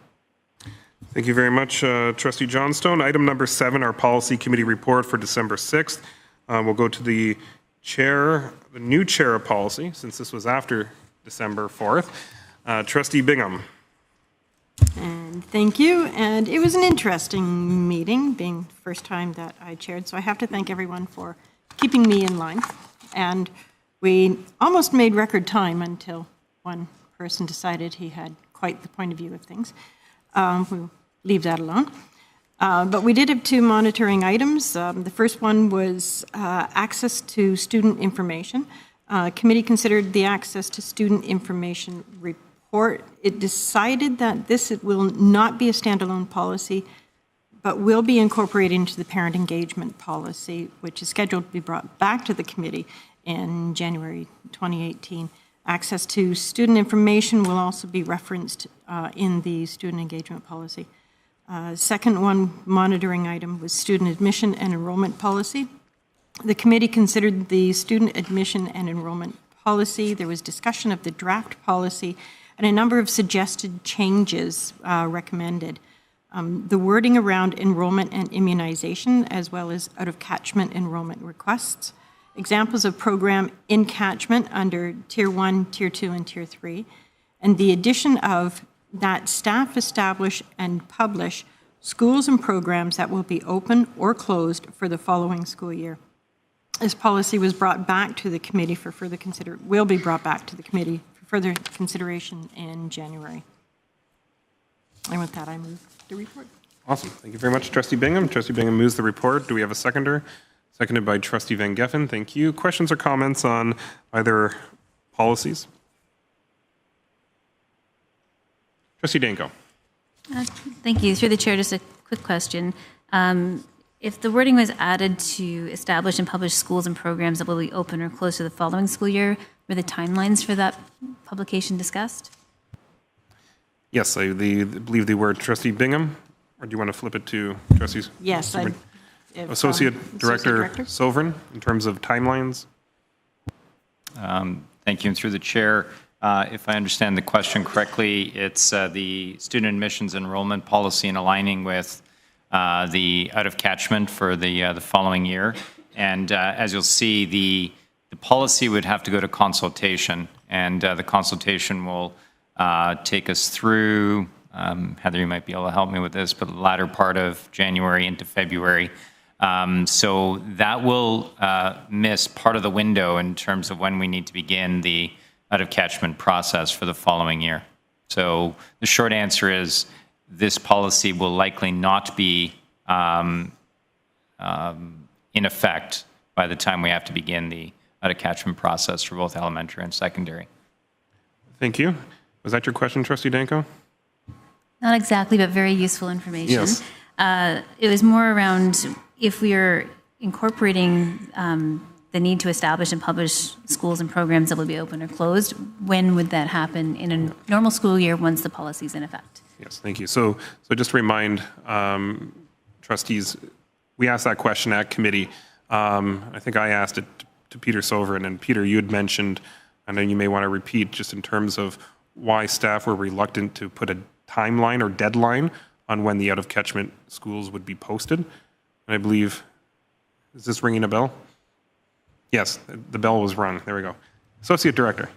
Thank you very much, Trustee Johnstone. Item number 7, our policy committee report for December 6th. We'll go to the chair, the new chair of policy, since this was after December 4th. Trustee Bingham. And thank you. And it was an interesting meeting, being the first time that I chaired. So I have to thank everyone for keeping me in line. And we almost made record time until one person decided he had quite the point of view of things. We'll leave that alone. But we did have 2 monitoring items. The first one was access to student information. Committee considered the access to student information report. It decided that this will not be a standalone policy, but will be incorporated into the parent engagement policy, which is scheduled to be brought back to the committee in January 2018. Access to student information will also be referenced in the student engagement policy. Second one monitoring item was student admission and enrollment policy. The committee considered the student admission and enrollment policy. There was discussion of the draft policy and a number of suggested changes recommended. The wording around enrollment and immunization, as well as out-of-catchment enrollment requests. Examples of program in catchment under Tier 1, Tier 2, and Tier 3, and the addition of that staff establish and publish schools and programs that will be open or closed for the following school year. This policy was brought back to the committee for further will be brought back to the committee for further consideration in January. And with that, I move the report. Awesome. Thank you very much, Trustee Bingham. Trustee Bingham moves the report. Do we have a seconder? Seconded by Trustee Van Geffen. Thank you. Questions or comments on either policies? Trustee Danko. Thank you. Through the chair, just a quick question. If the wording was added to establish and publish schools and programs that will be open or closed to the following school year, were the timelines for that publication discussed? Yes, I believe the word Trustee Bingham, or do you want to flip it to Trustees? Yes. Associate Director Sovern, in terms of timelines. Thank you. And through the chair, if I understand the question correctly, it's the student admissions enrollment policy and aligning with the out of catchment for the following year. And as you'll see, the policy would have to go to consultation, and the consultation will take us through, Heather, you might be able to help me with this, but the latter part of January into February. So that will miss part of the window in terms of when we need to begin the out of catchment process for the following year. So the short answer is this policy will likely not be in effect by the time we have to begin the out of catchment process for both elementary and secondary. Thank you. Was that your question, Trustee Danko? Not exactly, but very useful information. Yes. It was more around if we are incorporating the need to establish and publish schools and programs that will be open or closed, when would that happen in a normal school year once the policy is in effect? Yes, thank you. So just to remind trustees, we asked that question at committee. I think I asked it to Peter Sovern, and Peter, you had mentioned, I know you may want to repeat, just in terms of why staff were reluctant to put a timeline or deadline on when the out-of-catchment schools would be posted. And I believe, is this ringing a bell? Yes, the bell was rung. There we go. Associate Director.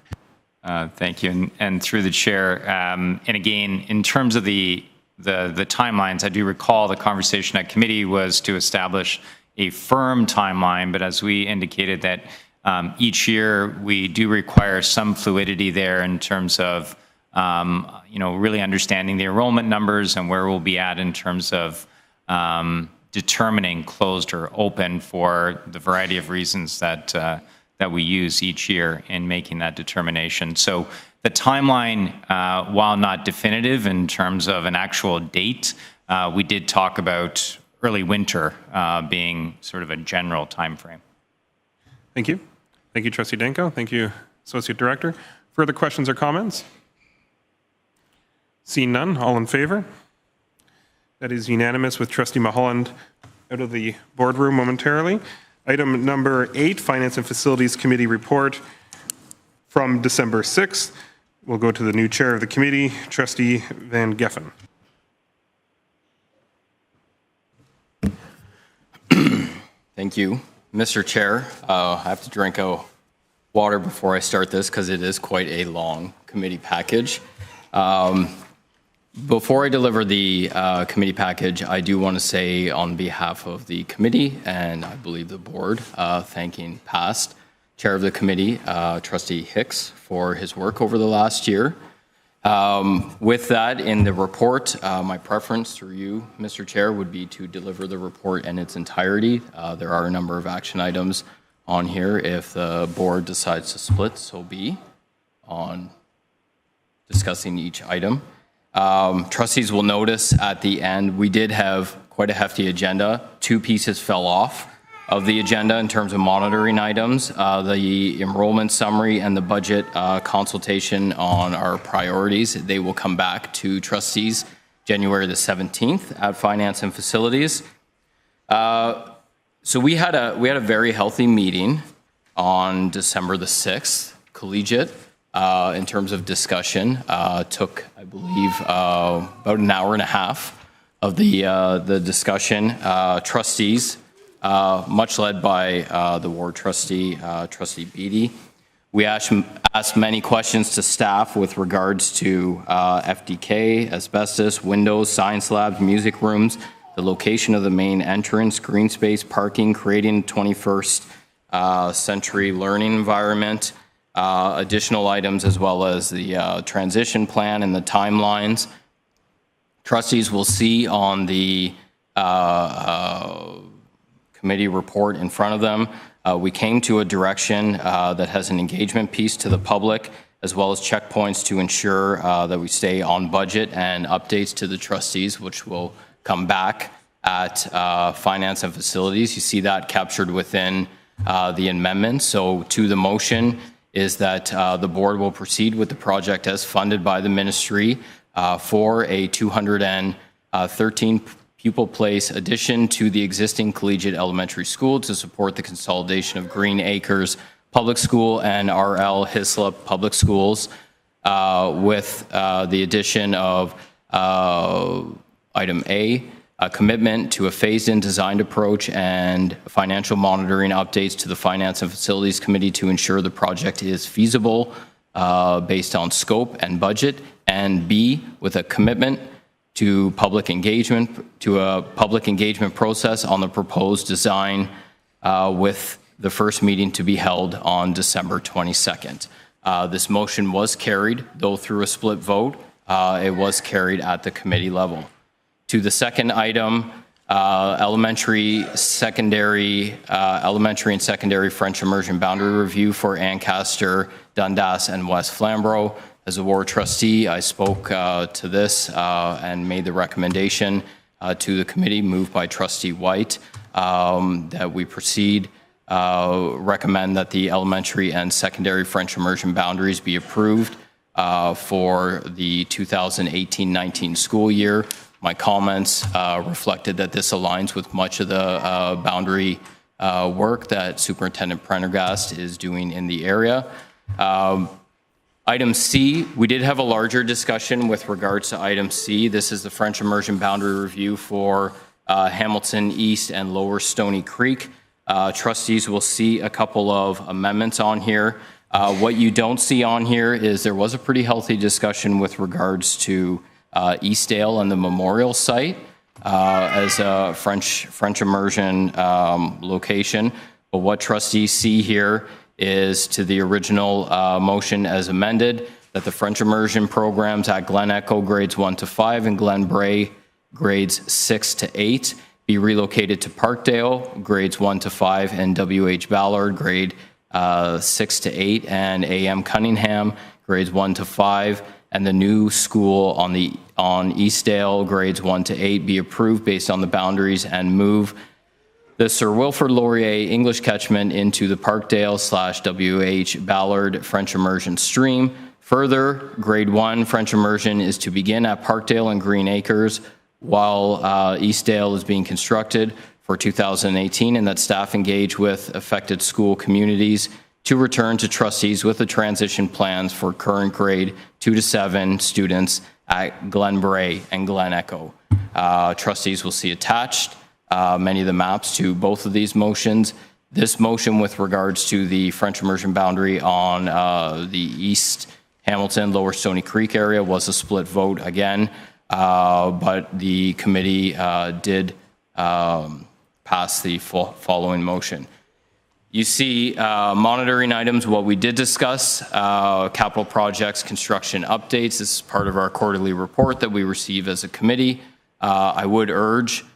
Thank you. And through the chair, and again, in terms of the timelines, I do recall the conversation at committee was to establish a firm timeline, but as we indicated that each year we do require some fluidity there in terms of really understanding the enrollment numbers and where we'll be at in terms of determining closed or open for the variety of reasons that we use each year in making that determination. So the timeline, while not definitive in terms of an actual date, we did talk about early winter being sort of a general time frame. Thank you. Thank you, Trustee Danko. Thank you, Associate Director. Further questions or comments? Seeing none, all in favor? That is unanimous with Trustee Mulholland out of the boardroom momentarily. Item number 8, Finance and Facilities Committee report from December 6th. We'll go to the new chair of the committee, Trustee Van Geffen. Thank you, Mr. Chair. I have to drink water before I start this because it is quite a long committee package. Before I deliver the committee package, I do want to say on behalf of the committee and I believe the board, thanking past chair of the committee, Trustee Hicks, for his work over the last year. With that, in the report, my preference through you, Mr. Chair, would be to deliver the report in its entirety. There are a number of action items on here. If the board decides to split, so be on discussing each item. Trustees will notice at the end, we did have quite a hefty agenda. 2 pieces fell off of the agenda in terms of monitoring items, the enrollment summary and the budget consultation on our priorities. They will come back to trustees January the 17th at Finance and Facilities. So we had a very healthy meeting on December the 6th, Collegiate. In terms of discussion, took, I believe, about an hour and a half of the discussion. Trustees, much led by the ward trustee, Trustee Beatty. We asked many questions to staff with regards to FDK, asbestos, windows, science labs, music rooms, the location of the main entrance, green space, parking, creating a 21st century learning environment, additional items as well as the transition plan and the timelines. Trustees will see on the committee report in front of them. We came to a direction that has an engagement piece to the public, as well as checkpoints to ensure that we stay on budget, and updates to the trustees, which will come back at Finance and Facilities. You see that captured within the amendment. So to the motion is that the board will proceed with the project as funded by the ministry for a 213 pupil place addition to the existing Collegiate Elementary School to support the consolidation of Green Acres Public School and RL Hislop Public Schools, with the addition of item A, a commitment to a phased-in designed approach and financial monitoring updates to the Finance and Facilities Committee to ensure the project is feasible based on scope and budget, and B, with a commitment to a public engagement process on the proposed design with the first meeting to be held on December 22nd. This motion was carried, though through a split vote. It was carried at the committee level. To the second item, elementary and secondary French immersion boundary review for Ancaster, Dundas, and West Flamborough. As a ward trustee, I spoke to this and made the recommendation to the committee, moved by Trustee White, that we proceed, recommend that the elementary and secondary French immersion boundaries be approved for the 2018-19 school year. My comments reflected that this aligns with much of the boundary work that Superintendent Prendergast is doing in the area. Item C, we did have a larger discussion with regards to item C. This is the French immersion boundary review for Hamilton East and Lower Stoney Creek. Trustees will see a couple of amendments on here. What you don't see on here is there was a pretty healthy discussion with regards to Eastdale and the memorial site as a French immersion location. But what trustees see here is to the original motion as amended, that the French immersion programs at Glen Echo grades 1 to 5 and Glen Bray grades 6 to 8 be relocated to Parkdale grades 1 to 5 and WH Ballard grade 6 to 8 and AM Cunningham grades 1 to 5, and the new school on Eastdale grades 1 to 8 be approved based on the boundaries, and move the Sir Wilfrid Laurier English catchment into the Parkdale/WH Ballard French immersion stream. Further, grade 1 French immersion is to begin at Parkdale and Green Acres while Eastdale is being constructed for 2018, and that staff engage with affected school communities to return to trustees with the transition plans for current grade 2 to 7 students at Glen Bray and Glen Echo. Trustees will see attached many of the maps to both of these motions. This motion with regards to the French immersion boundary on the East Hamilton, Lower Stoney Creek area was a split vote again, but the committee did pass the following motion. You see monitoring items, what we did discuss, capital projects, construction updates. This is part of our quarterly report that we receive as a committee. I would urge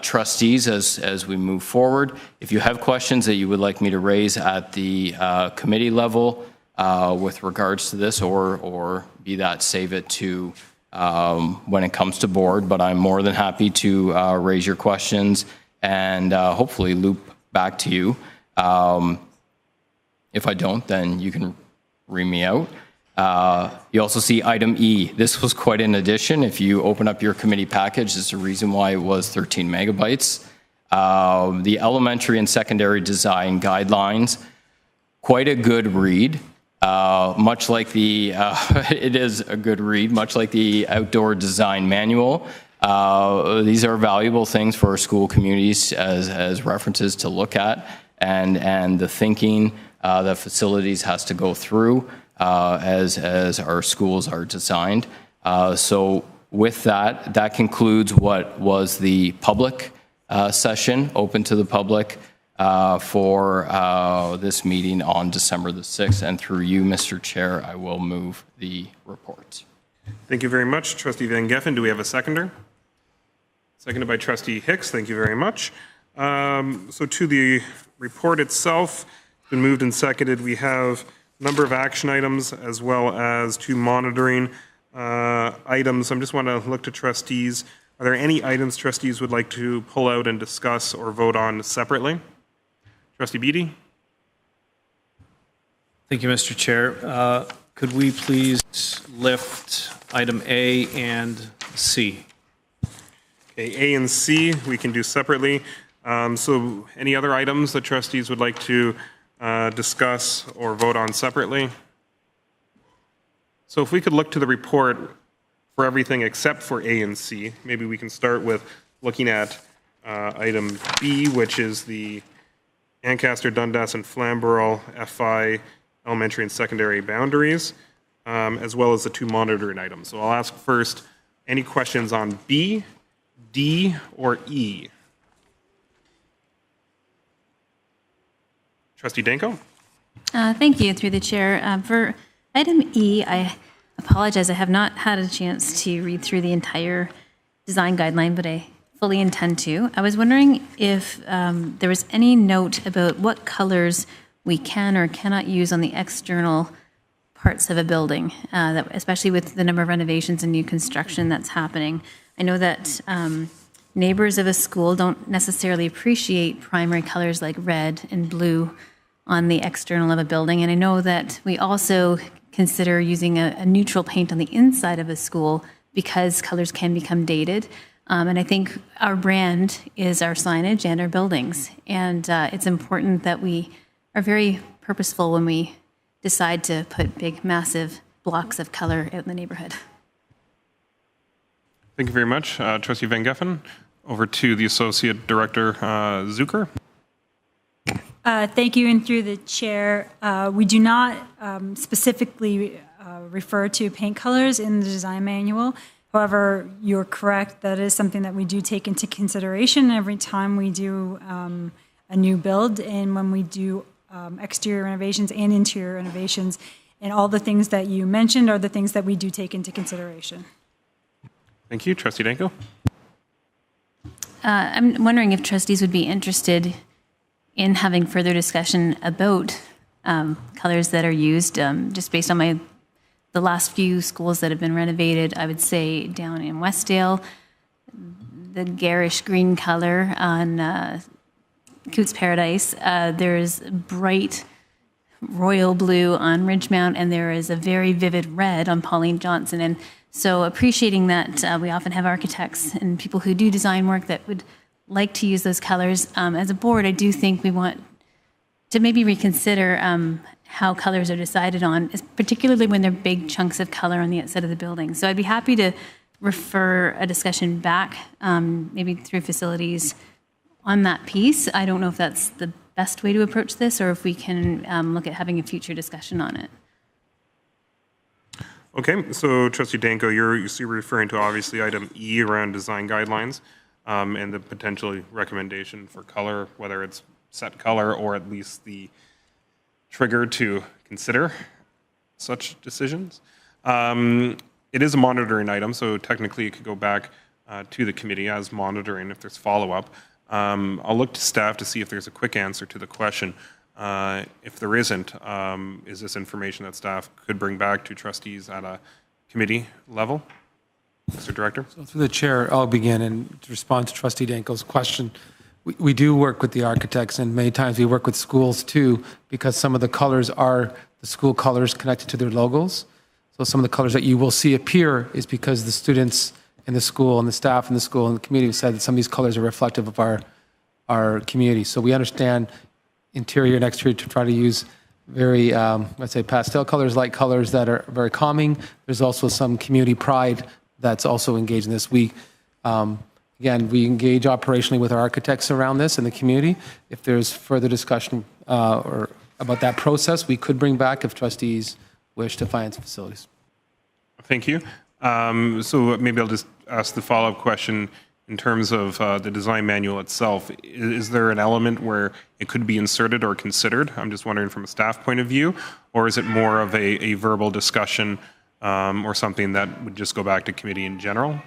trustees as we move forward, if you have questions that you would like me to raise at the committee level with regards to this, or be that save it to when it comes to board, but I'm more than happy to raise your questions and hopefully loop back to you. If I don't, then you can read me out. You also see item E. This was quite an addition. If you open up your committee package, there's a reason why it was 13 megabytes. The elementary and secondary design guidelines, quite a good read. Much like the, it is a good read, much like the outdoor design manual. These are valuable things for our school communities as references to look at, and the thinking that facilities has to go through as our schools are designed. So with that, that concludes what was the public session, open to the public for this meeting on December the 6th. And through you, Mr. Chair, I will move the report. Thank you very much, Trustee Van Geffen. Do we have a seconder? Seconded by Trustee Hicks. Thank you very much. So to the report itself, it's been moved and seconded. We have a number of action items as well as two monitoring items. I just want to look to trustees. Are there any items trustees would like to pull out and discuss or vote on separately? Trustee Beatty? Thank you, Mr. Chair. Could we please lift item A and C? Okay, A and C we can do separately. So any other items that trustees would like to discuss or vote on separately? So if we could look to the report for everything except for A and C, maybe we can start with looking at item B, which is the Ancaster, Dundas, and Flamborough FI elementary and secondary boundaries, as well as the two monitoring items. So I'll ask first, any questions on B, D, or E? Trustee Danko? Thank you, through the chair. For item E, I apologize, I have not had a chance to read through the entire design guideline, but I fully intend to. I was wondering if there was any note about what colors we can or cannot use on the external parts of a building, especially with the number of renovations and new construction that's happening. I know that neighbors of a school don't necessarily appreciate primary colors like red and blue on the external of a building. And I know that we also consider using a neutral paint on the inside of a school because colors can become dated. And I think our brand is our signage and our buildings. And it's important that we are very purposeful when we decide to put big, massive blocks of color out in the neighborhood. Thank you very much. Trustee Van Geffen, over to the Associate Director Zucker. Thank you, and through the chair, we do not specifically refer to paint colors in the design manual. However, you're correct, that is something that we do take into consideration every time we do a new build and when we do exterior renovations and interior renovations. And all the things that you mentioned are the things that we do take into consideration. Thank you. Trustee Danko? I'm wondering if trustees would be interested in having further discussion about colors that are used. Just based on the last few schools that have been renovated, I would say down in Westdale, the garish green color on Coots Paradise. There's bright royal blue on Ridgemount, and there is a very vivid red on Pauline Johnson. And so appreciating that we often have architects and people who do design work that would like to use those colors. As a board, I do think we want to maybe reconsider how colors are decided on, particularly when they're big chunks of color on the outside of the building. So I'd be happy to refer a discussion back, maybe through facilities on that piece. I don't know if that's the best way to approach this or if we can look at having a future discussion on it. Okay, so Trustee Danko, you're referring to obviously item E around design guidelines and the potential recommendation for color, whether it's set color or at least the trigger to consider such decisions. It is a monitoring item, so technically it could go back to the committee as monitoring if there's follow-up. I'll look to staff to see if there's a quick answer to the question. If there isn't, is this information that staff could bring back to trustees at a committee level? Mr. Director? So through the chair, I'll begin and to respond to Trustee Danko's question. We do work with the architects, and many times we work with schools too, because some of the colors are the school colors connected to their logos. So some of the colors that you will see appear is because the students in the school and the staff in the school and the community have said that some of these colors are reflective of our community. So we understand interior and exterior to try to use very, let's say, pastel colors, light colors that are very calming. There's also some community pride that's also engaged in this. Again, we engage operationally with our architects around this in the community. If there's further discussion or about that process, we could bring back if trustees wish to finance facilities. Thank you. So maybe I'll just ask the follow-up question in terms of the design manual itself. Is there an element where it could be inserted or considered? I'm just wondering from a staff point of view, or is it more of a verbal discussion or something that would just go back to committee in general?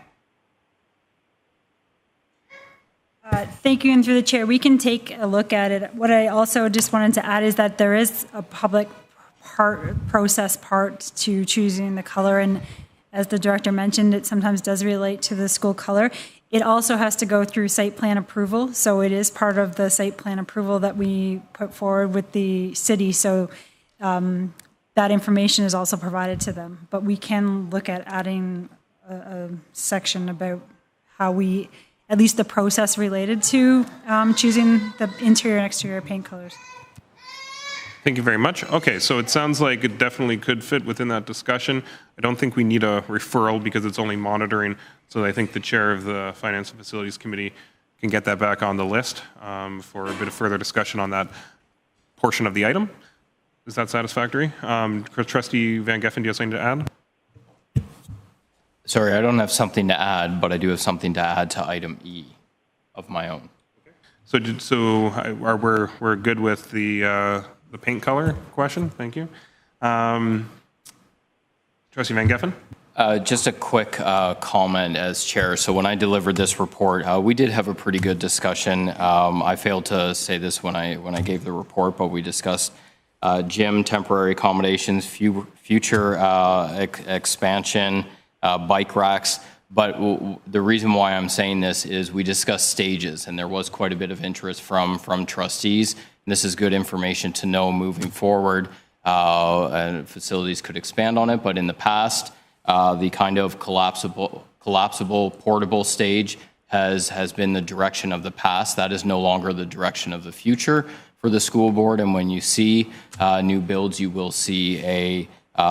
Thank you, and through the chair, we can take a look at it. What I also just wanted to add is that there is a public process part to choosing the color, and as the director mentioned, it sometimes does relate to the school color. It also has to go through site plan approval, so it is part of the site plan approval that we put forward with the city, so that information is also provided to them. But we can look at adding a section about how we, at least the process related to choosing the interior and exterior paint colors. Thank you very much. Okay, so it sounds like it definitely could fit within that discussion. I don't think we need a referral because it's only monitoring, so I think the chair of the Finance and Facilities Committee can get that back on the list for a bit of further discussion on that portion of the item. Is that satisfactory? Trustee Van Geffen, do you have something to add? Sorry, I don't have something to add, but I do have something to add to item E of my own. So we're good with the paint color question? Thank you. Trustee Van Geffen? Just a quick comment as chair. So when I delivered this report, we did have a pretty good discussion. I failed to say this when I gave the report, but we discussed gym, temporary accommodations, future expansion, bike racks. But the reason why I'm saying this is we discussed stages, and there was quite a bit of interest from trustees. And this is good information to know moving forward. And facilities could expand on it, but in the past, the kind of collapsible portable stage has been the direction of the past. That is no longer the direction of the future for the school board. And when you see new builds, you will see a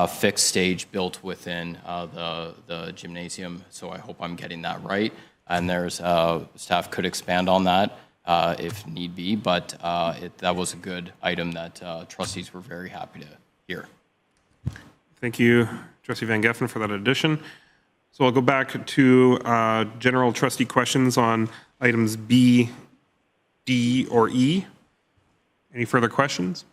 fixed stage built within the gymnasium. So I hope I'm getting that right. And there's staff could expand on that if need be, but that was a good item that trustees were very happy to hear. Thank you, Trustee Van Geffen, for that addition. So I'll go back to general trustee questions on items B, D, or E. Any further questions?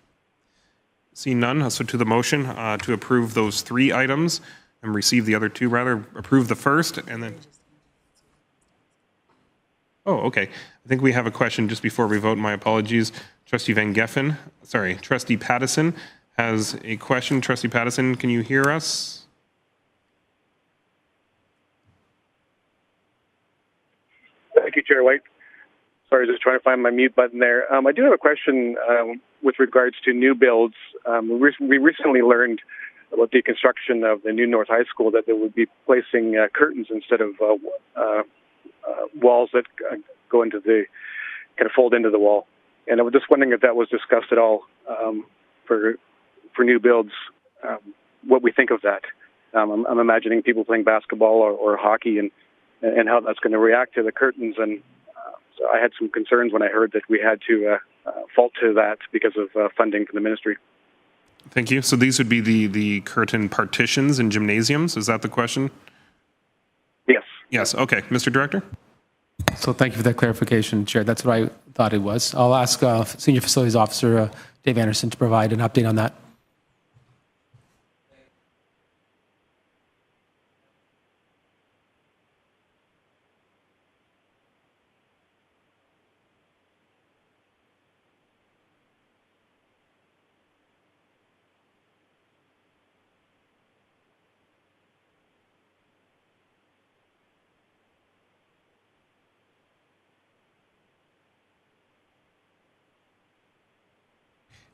Seeing none, so to the motion to approve those three items and receive the other two, rather. Approve the first and then... Oh, okay. I think we have a question just before we vote. My apologies. Trustee Van Geffen, sorry, Trustee Pattison has a question. Trustee Pattison, can you hear us? Thank you, Chair White. Sorry, just trying to find my mute button there. I do have a question with regards to new builds. We recently learned about the construction of the new North High School that they would be placing curtains instead of walls that go into the kind of fold into the wall. And I was just wondering if that was discussed at all for new builds. What we think of that. I'm imagining people playing basketball or hockey and how that's going to react to the curtains. And so I had some concerns when I heard that we had to fault to that because of funding from the ministry. Thank you. So these would be the curtain partitions in gymnasiums. Is that the question? Yes. Yes. Okay. Mr. Director? So thank you for that clarification, Chair. That's what I thought it was. I'll ask Senior Facilities Officer Dave Anderson to provide an update on that.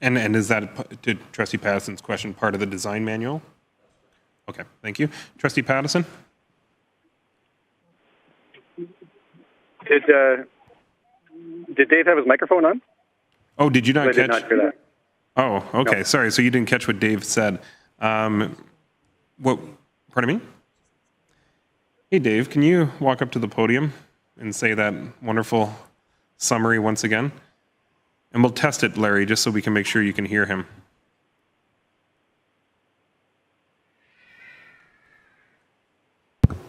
And is that, to Trustee Pattison's question, part of the design manual? Okay, thank you. Trustee Pattison? Did Dave have his microphone on? Oh, did you not catch? I did not hear that. Oh, okay. No. Sorry. So you didn't catch what Dave said. What? Pardon me? Hey, Dave, can you walk up to the podium and say that wonderful summary once again? And we'll test it, Larry, just so we can make sure you can hear him.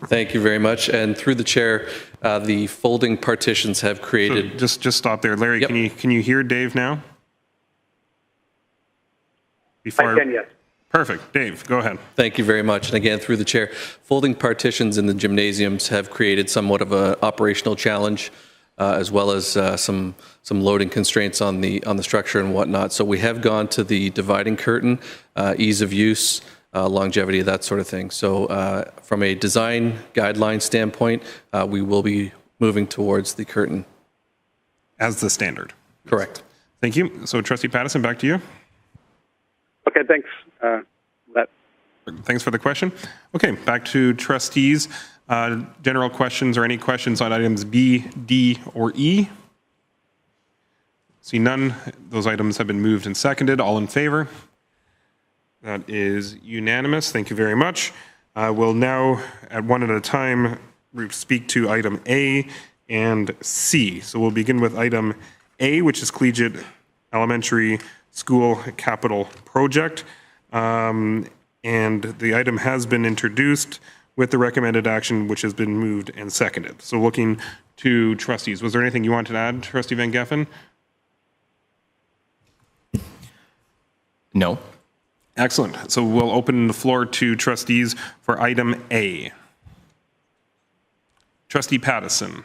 Thank you very much. And through the chair, the folding partitions have created... So just stop there. Larry, yep. Can you hear Dave now? I can, yes. Perfect. Dave, go ahead. Thank you very much. And again, through the chair, folding partitions in the gymnasiums have created somewhat of an operational challenge as well as some loading constraints on the structure and whatnot. So we have gone to the dividing curtain, ease of use, longevity, that sort of thing. So from a design guideline standpoint, we will be moving towards the curtain. As the standard. Correct. Thank you. So Trustee Pattison, back to you. Okay, thanks. Thanks for the question. Okay, back to trustees. General questions or any questions on items B, D, or E? See none. Those items have been moved and seconded. All in favor? That is unanimous. Thank you very much. We'll now, at one at a time, speak to item A and C. So we'll begin with item A, which is Collegiate Elementary School Capital Project. And the item has been introduced with the recommended action, which has been moved and seconded. So looking to trustees, was there anything you wanted to add, Trustee Van Geffen? No. Excellent. So we'll open the floor to trustees for item A. Trustee Pattison.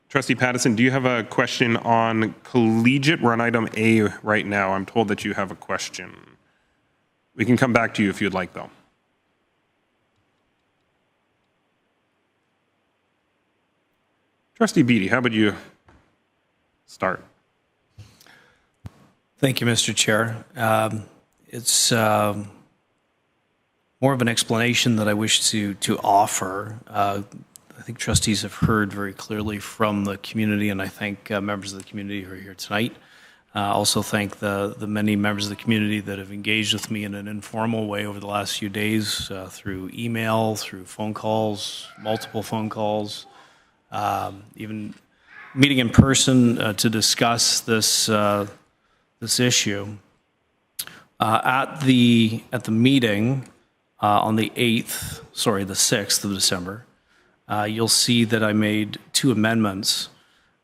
Trustee Pattison, do you have a question on collegiate? We're on item A right now. I'm told that you have a question. We can come back to you if you'd like, though. Trustee Beatty, how about you start? Thank you, Mr. Chair. It's more of an explanation that I wish to offer. I think trustees have heard very clearly from the community, and I thank members of the community who are here tonight. Also thank the many members of the community that have engaged with me in an informal way over the last few days through email, through phone calls, multiple phone calls, even meeting in person to discuss this issue. At the meeting on the 6th of December, you'll see that I made 2 amendments,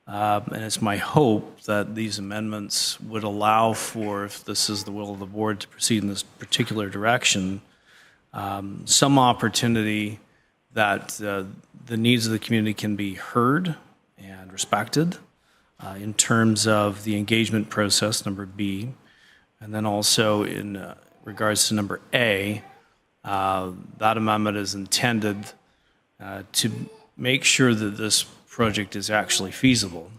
and it's my hope that these amendments would allow for, if this is the will of the board, to proceed in this particular direction, some opportunity that the needs of the community can be heard and respected in terms of the engagement process, number B, and then also in regards to number A, that amendment is intended to make sure that this project is actually feasible,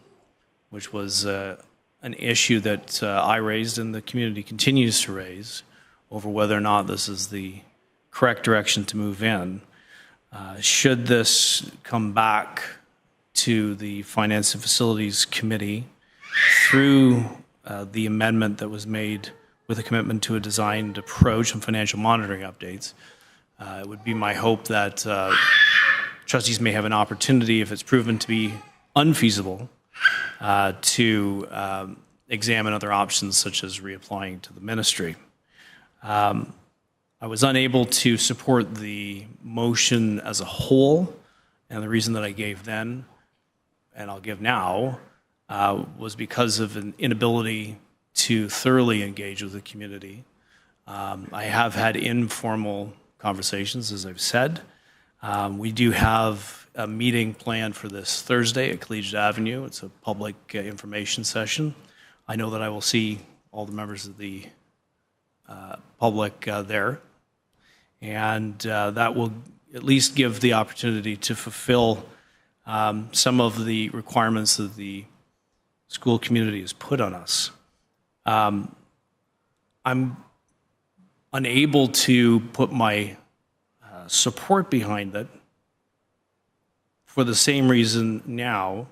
which was an issue that I raised and the community continues to raise over whether or not this is the correct direction to move in. Should this come back to the Finance and Facilities Committee through the amendment that was made with a commitment to a designed approach and financial monitoring updates, it would be my hope that trustees may have an opportunity, if it's proven to be unfeasible, to examine other options such as reapplying to the ministry. I was unable to support the motion as a whole, and the reason that I gave then, and I'll give now, was because of an inability to thoroughly engage with the community. I have had informal conversations, as I've said. We do have a meeting planned for this Thursday at Collegiate Avenue. It's a public information session. I know that I will see all the members of the public there, and that will at least give the opportunity to fulfill some of the requirements that the school community has put on us. I'm unable to put my support behind it for the same reason now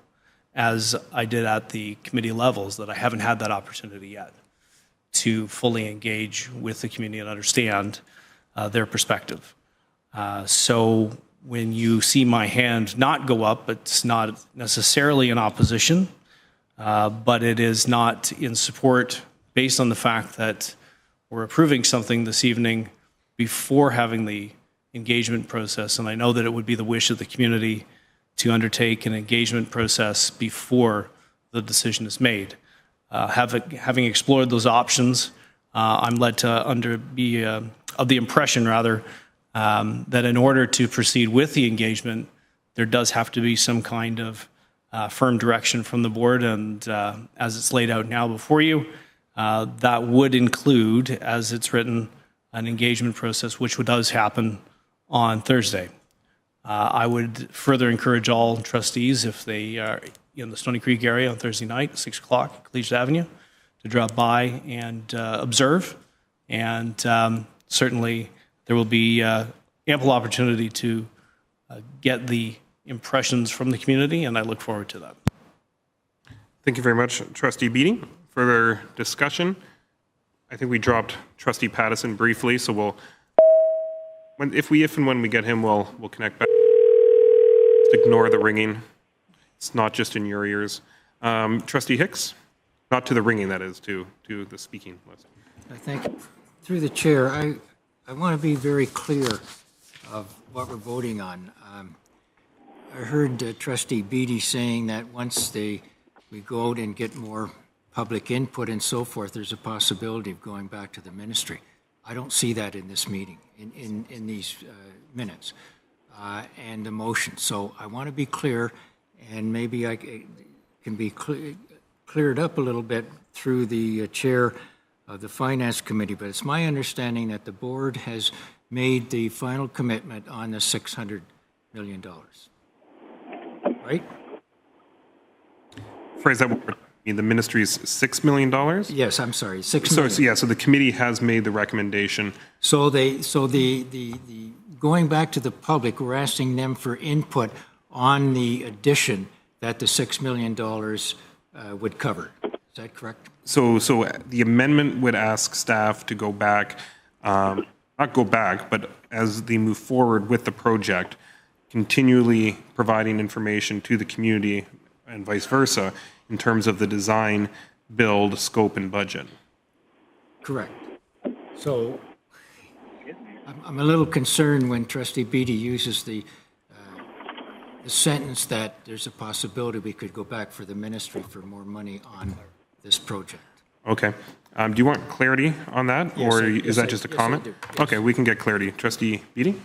as I did at the committee levels, that I haven't had that opportunity yet to fully engage with the community and understand their perspective. So when you see my hand not go up, it's not necessarily in opposition, but it is not in support based on the fact that we're approving something this evening before having the engagement process, and I know that it would be the wish of the community to undertake an engagement process before the decision is made. having explored those options, I'm led to be of the impression, rather, that in order to proceed with the engagement, there does have to be some kind of firm direction from the board, and as it's laid out now before you, that would include, as it's written, an engagement process, which does happen on Thursday. I would further encourage all trustees, if they are in the Stoney Creek area on Thursday night, 6 o'clock, Collegiate Avenue, to drop by and observe. And certainly there will be ample opportunity to get the impressions from the community, and I look forward to that. Thank you very much, Trustee Beatty. Further discussion? I think we dropped Trustee Pattison briefly, so we'll, if and when we get him, we'll connect back. Just ignore the ringing. It's not just in your ears. Trustee Hicks? Not to the ringing, that is, to the speaking list. I think, through the chair, I want to be very clear of what we're voting on. I heard Trustee Beatty saying that once we go out and get more public input and so forth, there's a possibility of going back to the ministry. I don't see that in this meeting, in these minutes and the motion. So I want to be clear, and maybe I can be cleared up a little bit through the chair of the Finance Committee, but it's my understanding that the board has made the final commitment on the $600 million. Right? Phrase that word. The ministry's $6 million? Yes, I'm sorry, $6 million. So yeah, so the committee has made the recommendation. So the going back to the public, we're asking them for input on the addition that the $6 million would cover. Is that correct? So the amendment would ask staff to go back, not go back, but as they move forward with the project, continually providing information to the community and vice versa in terms of the design, build, scope, and budget. Correct. So I'm a little concerned when Trustee Beatty uses the sentence that there's a possibility we could go back for the ministry for more money on this project. Okay. Do you want clarity on that, Yes, or is that just a comment? Yes. Okay, we can get clarity. Trustee Beatty?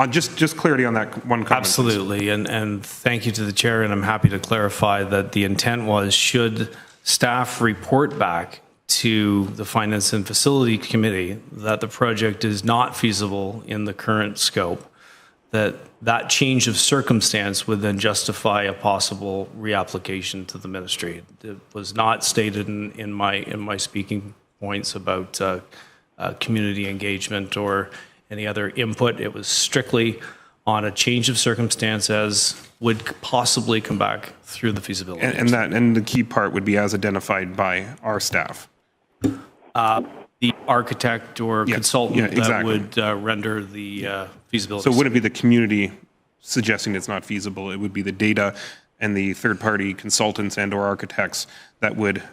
Just clarity on that one comment. Absolutely, and thank you to the chair, and I'm happy to clarify that the intent was, should staff report back to the Finance and Facility Committee that the project is not feasible in the current scope, that change of circumstance would then justify a possible reapplication to the ministry. It was not stated in my speaking points about community engagement or any other input. It was strictly on a change of circumstance as would possibly come back through the feasibility. And the key part would be as identified by our staff. The architect or consultant that would render the feasibility. So it wouldn't be the community suggesting it's not feasible. It would be the data and the third-party consultants and or architects that would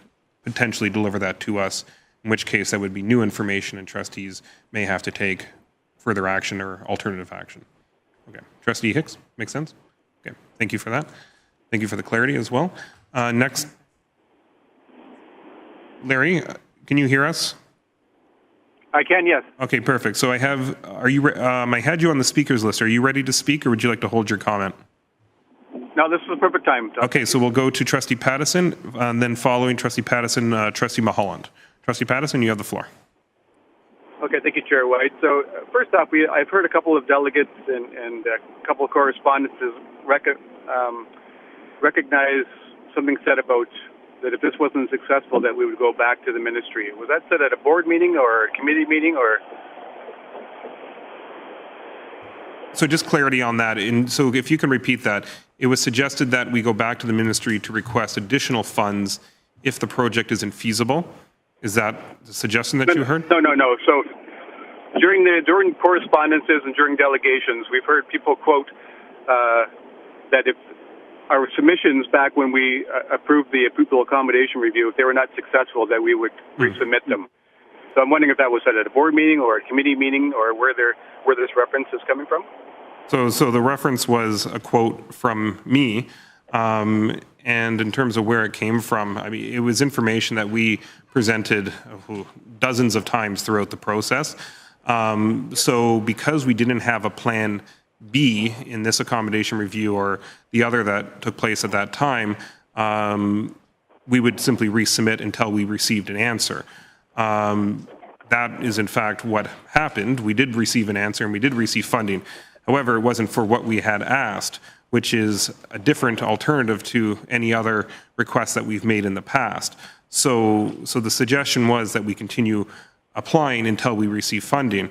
potentially deliver that to us, in which case that would be new information and trustees may have to take further action or alternative action. Okay. Trustee Hicks, makes sense? Okay. Thank you for that. Thank you for the clarity as well. Next, Larry, can you hear us? I can, yes. Okay, perfect. So I had you on the speakers list. Are you ready to speak, or would you like to hold your comment? No, this is the perfect time. Okay, so we'll go to Trustee Pattison, and then following Trustee Pattison, Trustee Mulholland. Trustee Pattison, you have the floor. Okay, thank you, Chair White. So first off, I've heard a couple of delegates and a couple of correspondences recognize something said about that if this wasn't successful, that we would go back to the ministry. Was that said at a board meeting or a committee meeting, or? So just clarity on that. So if you can repeat that, it was suggested that we go back to the ministry to request additional funds if the project isn't feasible. Is that the suggestion that you heard? No. So during correspondences and during delegations, we've heard people quote that if our submissions back when we approved the pupil accommodation review, if they were not successful, that we would resubmit them. So I'm wondering if that was said at a board meeting or a committee meeting, or where this reference is coming from. So the reference was a quote from me And in terms of where it came from, I mean, it was information that we presented dozens of times throughout the process. So because we didn't have a plan B in this accommodation review or the other that took place at that time, we would simply resubmit until we received an answer. That is in fact what happened. We did receive an answer and we did receive funding. However, it wasn't for what we had asked, which is a different alternative to any other requests that we've made in the past. So the suggestion was that we continue applying until we receive funding.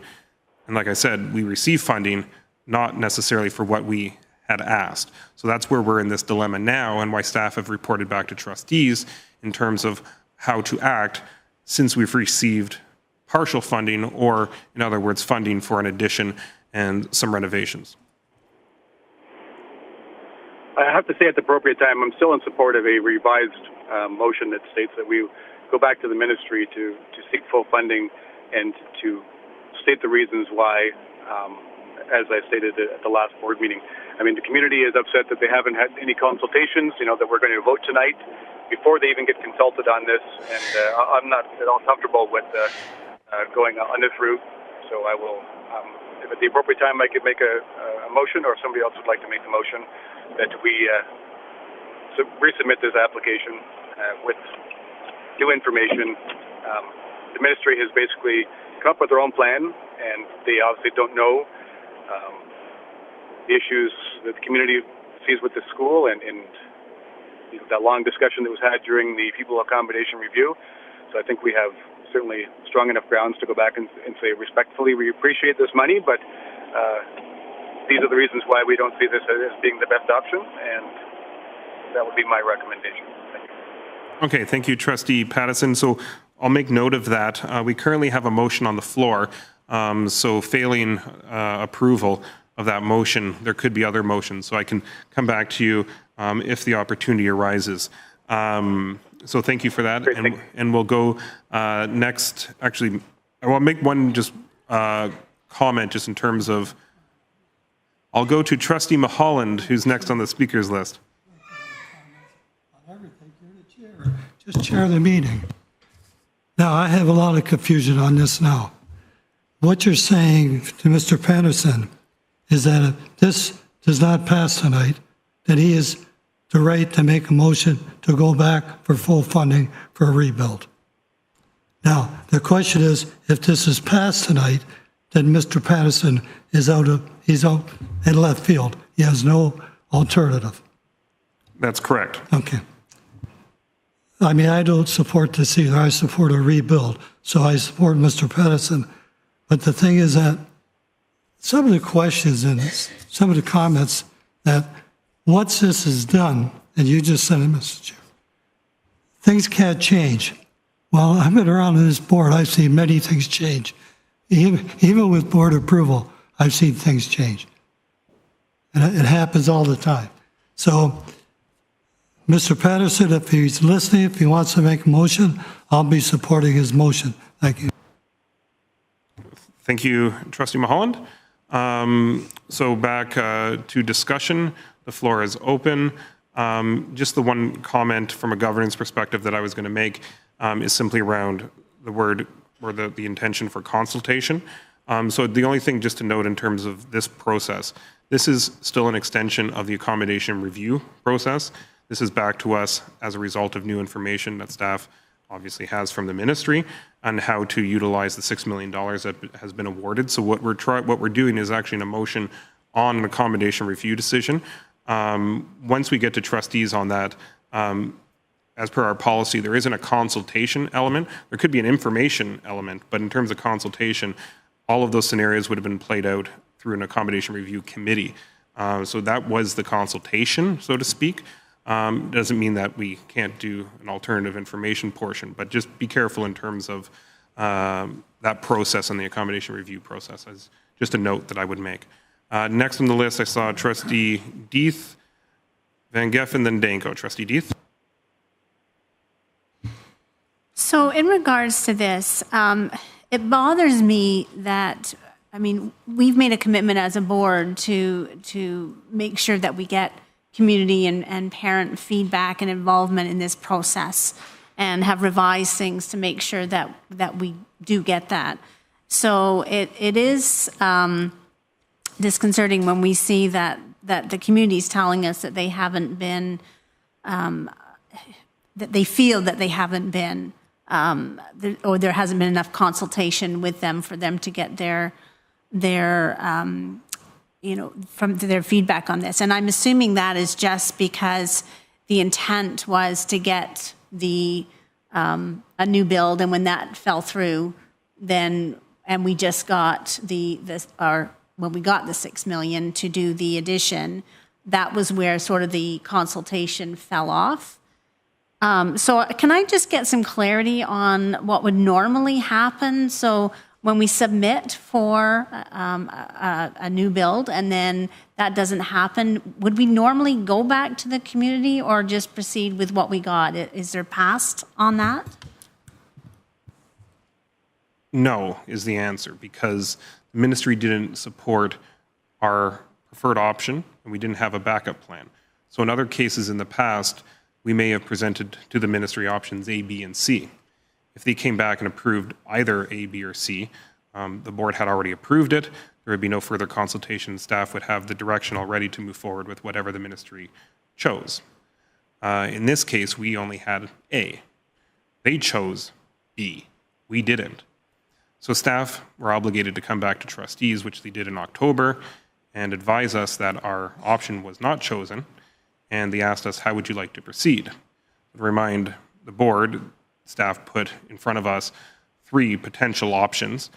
And like I said, we receive funding, not necessarily for what we had asked. So that's where we're in this dilemma now and why staff have reported back to trustees in terms of how to act since we've received partial funding or, in other words, funding for an addition and some renovations. I have to say at the appropriate time, I'm still in support of a revised motion that states that we go back to the ministry to seek full funding and to state the reasons why, as I stated at the last board meeting. I mean, the community is upset that they haven't had any consultations, that we're going to vote tonight before they even get consulted on this. And I'm not at all comfortable with going on this route. So I will, if at the appropriate time I could make a motion, or if somebody else would like to make the motion, that we resubmit this application with new information. The ministry has basically come up with their own plan, and they obviously don't know the issues that the community sees with the school and that long discussion that was had during the people accommodation review. So I think we have certainly strong enough grounds to go back and say respectfully, we appreciate this money, but these are the reasons why we don't see this as being the best option, and that would be my recommendation. Thank you. Okay, thank you, Trustee Pattison. So I'll make note of that. We currently have a motion on the floor, so failing approval of that motion, there could be other motions. So I can come back to you if the opportunity arises. So thank you for that. Great, and we'll go next. Actually, I want to make one just comment just in terms of, I'll go to Trustee Mulholland, who's next on the speakers list. Just chair the meeting. Now, I have a lot of confusion on this now. What you're saying to Mr. Patterson is that if this does not pass tonight, that he has the right to make a motion to go back for full funding for a rebuild. Now, the question is, if this is passed tonight, then Mr. Patterson is he's out in left field. He has no alternative. That's correct. Okay. I mean, I don't support this either. I support a rebuild. So I support Mr. Patterson. But the thing is that some of the questions and some of the comments that once this is done, and you just sent a message, things can't change. Well, I've been around on this board. I've seen many things change. Even with board approval, I've seen things change. And it happens all the time. So, Mr. Patterson, if he's listening, if he wants to make a motion, I'll be supporting his motion. Thank you. Thank you, Trustee Mulholland. So back to discussion. The floor is open. Just the one comment from a governance perspective that I was going to make is simply around the word or the intention for consultation. So the only thing just to note in terms of this process, this is still an extension of the accommodation review process. This is back to us as a result of new information that staff obviously has from the ministry on how to utilize the $6 million that has been awarded. So what we're doing is actually a motion on an accommodation review decision. Once we get to trustees on that, as per our policy, there isn't a consultation element. There could be an information element, but in terms of consultation, all of those scenarios would have been played out through an accommodation review committee. So that was the consultation, so to speak. Doesn't mean that we can't do an alternative information portion, but just be careful in terms of that process and the accommodation review process, as just a note that I would make. Next on the list, I saw Trustee Deeth, Van Geffen, then Danko. Trustee Deeth. So in regards to this, it bothers me that, I mean, we've made a commitment as a board to make sure that we get community and parent feedback and involvement in this process, and have revised things to make sure that we do get that. So it is disconcerting when we see that the community is telling us that they haven't been, that they feel that they haven't been, or there hasn't been enough consultation with them for them to get their from their feedback on this. And I'm assuming that is just because the intent was to get a new build, and when that fell through, then, and we just got when we got the $6 million to do the addition, that was where sort of the consultation fell off. So can I just get some clarity on what would normally happen? So when we submit for a new build and then that doesn't happen, would we normally go back to the community or just proceed with what we got? Is there past on that? No is the answer, because the ministry didn't support our preferred option and we didn't have a backup plan. So in other cases in the past, we may have presented to the ministry options A, B, and C. If they came back and approved either A, B, or C, the board had already approved it, there would be no further consultation. Staff would have the direction already to move forward with whatever the ministry chose. In this case, we only had A. They chose B. We didn't. So staff were obligated to come back to trustees, which they did in October, and advise us that our option was not chosen, and they asked us, how would you like to proceed? To remind the board, staff put in front of us 3 potential options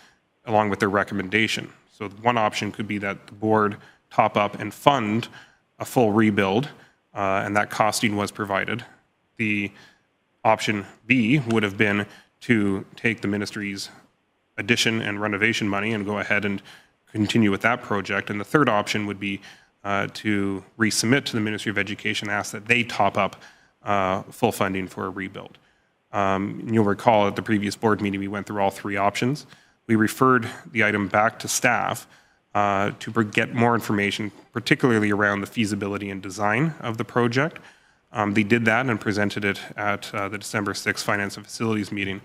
along with their recommendation. So one option could be that the board top up and fund a full rebuild, and that costing was provided. The option B would have been to take the ministry's addition and renovation money and go ahead and continue with that project. And the third option would be to resubmit to the Ministry of Education, ask that they top up full funding for a rebuild. You'll recall at the previous board meeting, we went through all 3 options. We referred the item back to staff to get more information, particularly around the feasibility and design of the project. They did that and presented it at the December 6th Finance and Facilities meeting.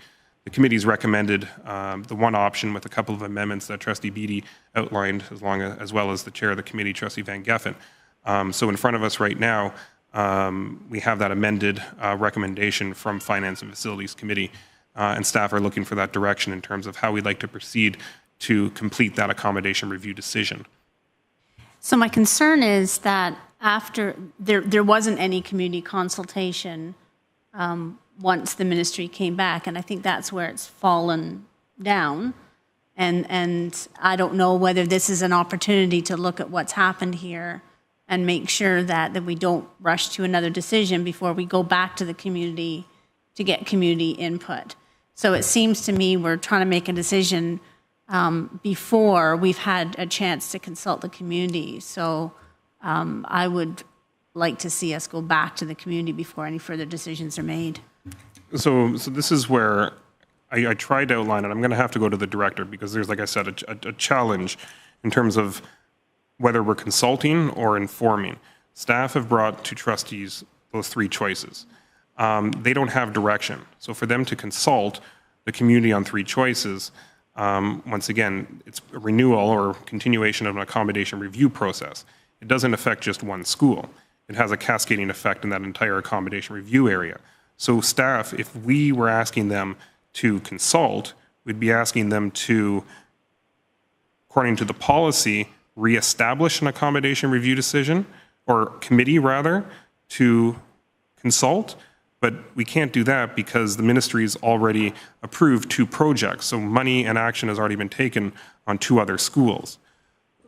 The committees recommended the one option with a couple of amendments that Trustee Beattie outlined, as well as the chair of the committee, Trustee Van Geffen. So in front of us right now, we have that amended recommendation from Finance and Facilities Committee, and staff are looking for that direction in terms of how we'd like to proceed to complete that accommodation review decision. So my concern is that after there wasn't any community consultation once the ministry came back, and I think that's where it's fallen down. And I don't know whether this is an opportunity to look at what's happened here and make sure that we don't rush to another decision before we go back to the community to get community input. So it seems to me we're trying to make a decision before we've had a chance to consult the community. So I would like to see us go back to the community before any further decisions are made. So this is where I tried to outline it. I'm going to have to go to the director because there's, like I said, a challenge in terms of whether we're consulting or informing. Staff have brought to trustees those 3 choices. They don't have direction. So for them to consult the community on 3 choices, once again, it's a renewal or continuation of an accommodation review process. It doesn't affect just one school. It has a cascading effect in that entire accommodation review area. So staff, if we were asking them to consult, we'd be asking them to, according to the policy, reestablish an accommodation review decision, or committee rather, to consult. But we can't do that because the ministry's already approved 2 projects. So money and action has already been taken on 2 other schools.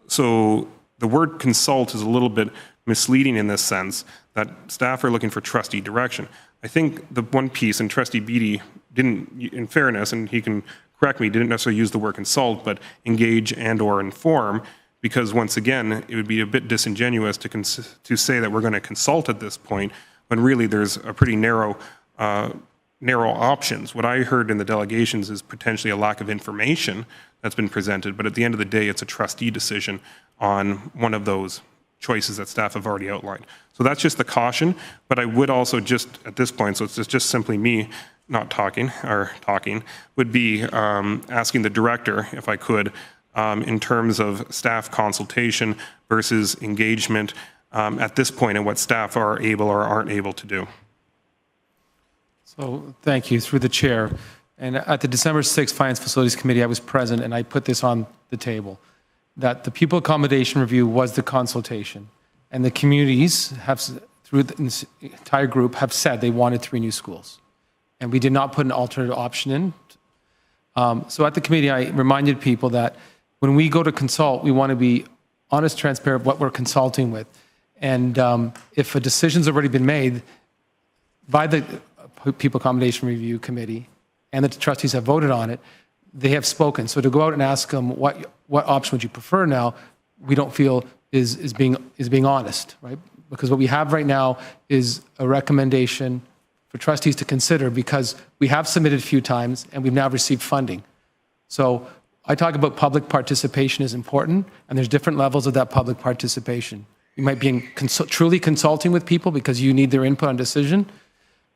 So the word consult is a little bit misleading in this sense that staff are looking for trustee direction. I think the one piece, and Trustee Beattie didn't, in fairness, and he can correct me, didn't necessarily use the word consult, but engage and or inform, because once again, it would be a bit disingenuous to say that we're going to consult at this point, when really there's a pretty narrow options. What I heard in the delegations is potentially a lack of information that's been presented, but at the end of the day, it's a trustee decision on one of those choices that staff have already outlined. So that's just the caution, but I would also just, at this point, so it's just simply me not talking, would be asking the director, if I could, in terms of staff consultation versus engagement at this point and what staff are able or aren't able to do. So thank you, through the chair. And at the December 6th Finance Facilities Committee, I was present and I put this on the table, that the pupil accommodation review was the consultation. And the communities have, through the entire group, have said they wanted 3 new schools. And we did not put an alternate option in. So at the committee, I reminded people that when we go to consult, we want to be honest, transparent, what we're consulting with. And if a decision's already been made by the Pupil Accommodation Review Committee and the trustees have voted on it, they have spoken. So to go out and ask them what option would you prefer now, we don't feel is being honest, right? Because what we have right now is a recommendation for trustees to consider, because we have submitted a few times and we've now received funding. So I talk about public participation is important, and there's different levels of that public participation. You might be truly consulting with people because you need their input on decision,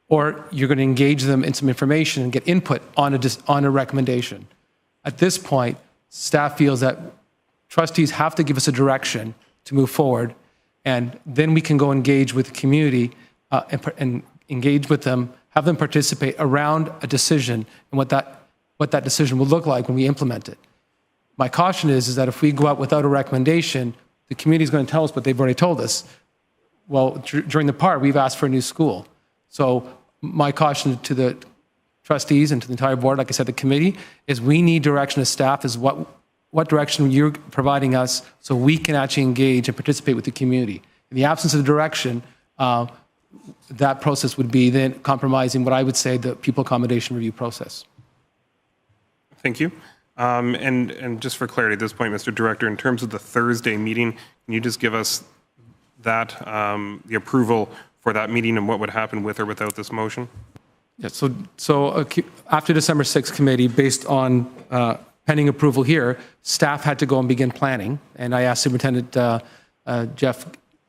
or you're going to engage them in some information and get input on a recommendation. At this point, staff feels that trustees have to give us a direction to move forward, and then we can go engage with the community and engage with them, have them participate around a decision and what that decision will look like when we implement it. My caution is that if we go out without a recommendation, the community is going to tell us what they've already told us. Well, during the part, we've asked for a new school. So my caution to the trustees and to the entire board, like I said, the committee, is we need direction as staff, is what direction you're providing us so we can actually engage and participate with the community. In the absence of direction, that process would be then compromising what I would say the pupil accommodation review process. Thank you. And just for clarity at this point, Mr. Director, in terms of the Thursday meeting, can you just give us that, the approval for that meeting and what would happen with or without this motion? Yeah, so after December 6th committee, based on pending approval here, staff had to go and begin planning. And I asked Superintendent Jeff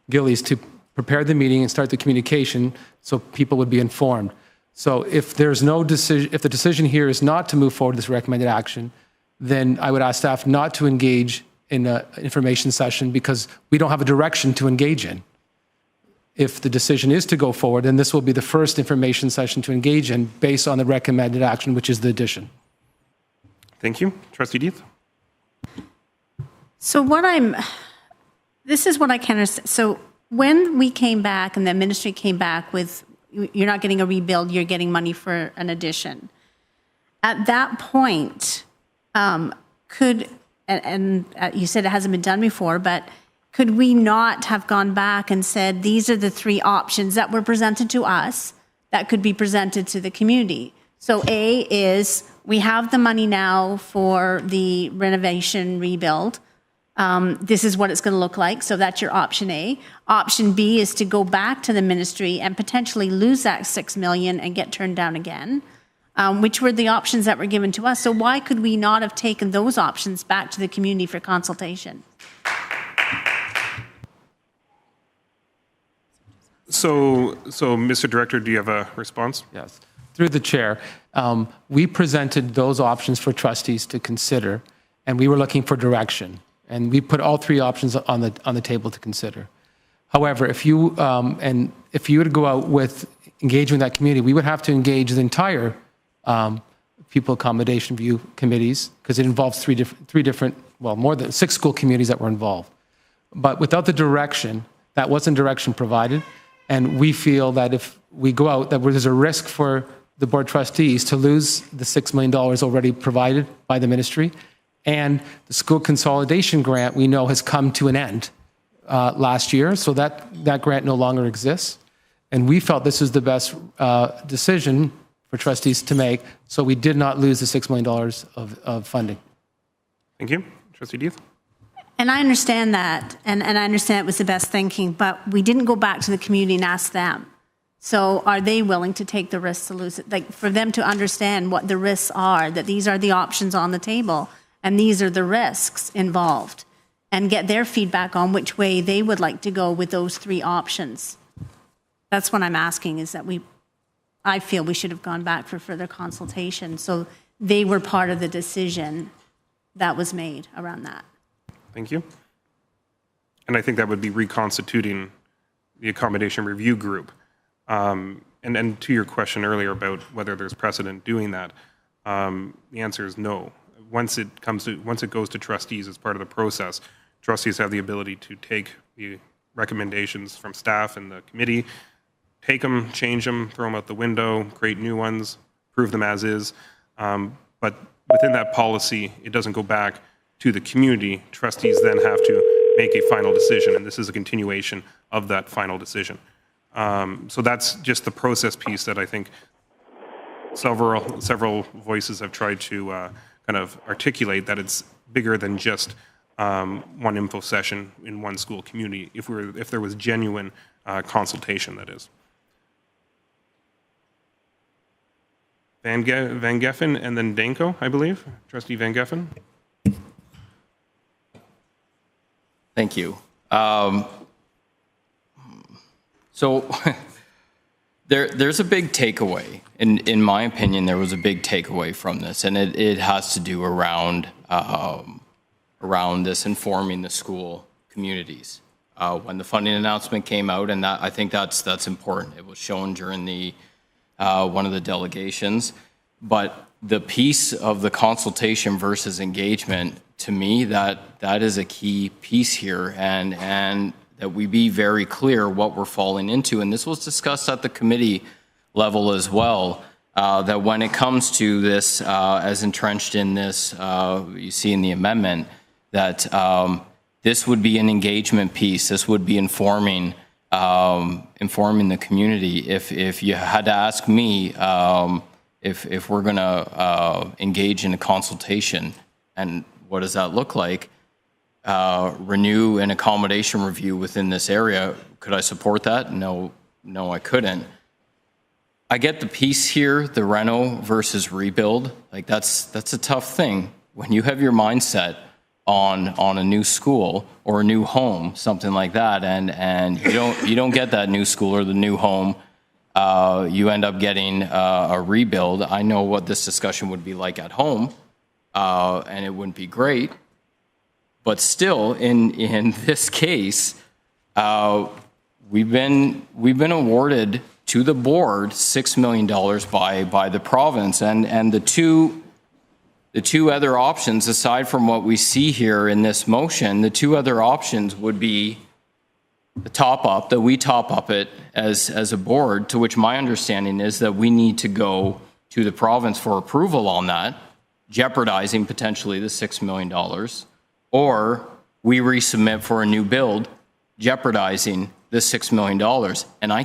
Gillies to prepare the meeting and start the communication so people would be informed. So if there's no decision, if the decision here is not to move forward this recommended action, then I would ask staff not to engage in an information session because we don't have a direction to engage in. If the decision is to go forward, then this will be the first information session to engage in based on the recommended action, which is the addition. Thank you. Trustee Deeth? So this is what I can understand. So when we came back and the ministry came back with, you're not getting a rebuild, you're getting money for an addition. At that point, you said it hasn't been done before, but could we not have gone back and said, these are the 3 options that were presented to us that could be presented to the community? So A is, we have the money now for the renovation rebuild. This is what it's going to look like. So that's your option A. Option B is to go back to the ministry and potentially lose that $6 million and get turned down again, which were the options that were given to us. So why could we not have taken those options back to the community for consultation? So Mr. Director, do you have a response? Yes. Through the chair, we presented those options for trustees to consider, and we were looking for direction. And we put all 3 options on the table to consider. However, if you were to go out with engaging that community, we would have to engage the entire pupil accommodation review committees because it involves three different, more than 6 school communities that were involved. But without the direction, that wasn't direction provided. And we feel that if we go out, that there's a risk for the board trustees to lose the $6 million already provided by the ministry. And the school consolidation grant, we know, has come to an end last year, so that grant no longer exists. And we felt this is the best decision for trustees to make, so we did not lose the $6 million of funding. Thank you. Trustee Deeth? And I understand that, and I understand it was the best thinking, but we didn't go back to the community and ask them. So are they willing to take the risk to lose it? Like, for them to understand what the risks are, that these are the options on the table, and these are the risks involved. and get their feedback on which way they would like to go with those 3 options. That's what I'm asking, is that I feel we should have gone back for further consultation, so they were part of the decision that was made around that. Thank you. And I think that would be reconstituting the accommodation review group. And to your question earlier about whether there's precedent doing that, the answer is no. Once it goes to trustees as part of the process, trustees have the ability to take the recommendations from staff and the committee, take them, change them, throw them out the window, create new ones, approve them as is. But within that policy, it doesn't go back to the community. Trustees then have to make a final decision, and this is a continuation of that final decision. So that's just the process piece that I think several voices have tried to kind of articulate, that it's bigger than just one info session in one school community, if there was genuine consultation, that is. Van Geffen and then Danko, I believe. Trustee Van Geffen. Thank you. So there's a big takeaway. In my opinion, there was a big takeaway from this, and it has to do around this informing the school communities. When the funding announcement came out, and I think that's important. It was shown during the one of the delegations, but the piece of the consultation versus engagement, to me, that is a key piece here, and that we be very clear what we're falling into. And this was discussed at the committee level as well, that when it comes to this, as entrenched in this, you see in the amendment, that this would be an engagement piece. This would be informing the community. If you had to ask me if we're going to engage in a consultation, and what does that look like? Renew an accommodation review within this area. Could I support that? No, I couldn't. I get the piece here, the reno versus rebuild. Like that's a tough thing when you have your mindset on a new school or a new home, something like that, and you don't get that new school or the new home. You end up getting a rebuild. I know what this discussion would be like at home, and it wouldn't be great. But still, in this case, we've been awarded to the board $6 million by the province, and the two other options, aside from what we see here in this motion, the 2 other options would be the top up, that we top up it as a board, to which my understanding is that we need to go to the province for approval on that, jeopardizing potentially the $6 million. Or we resubmit for a new build, jeopardizing the $6 million. And I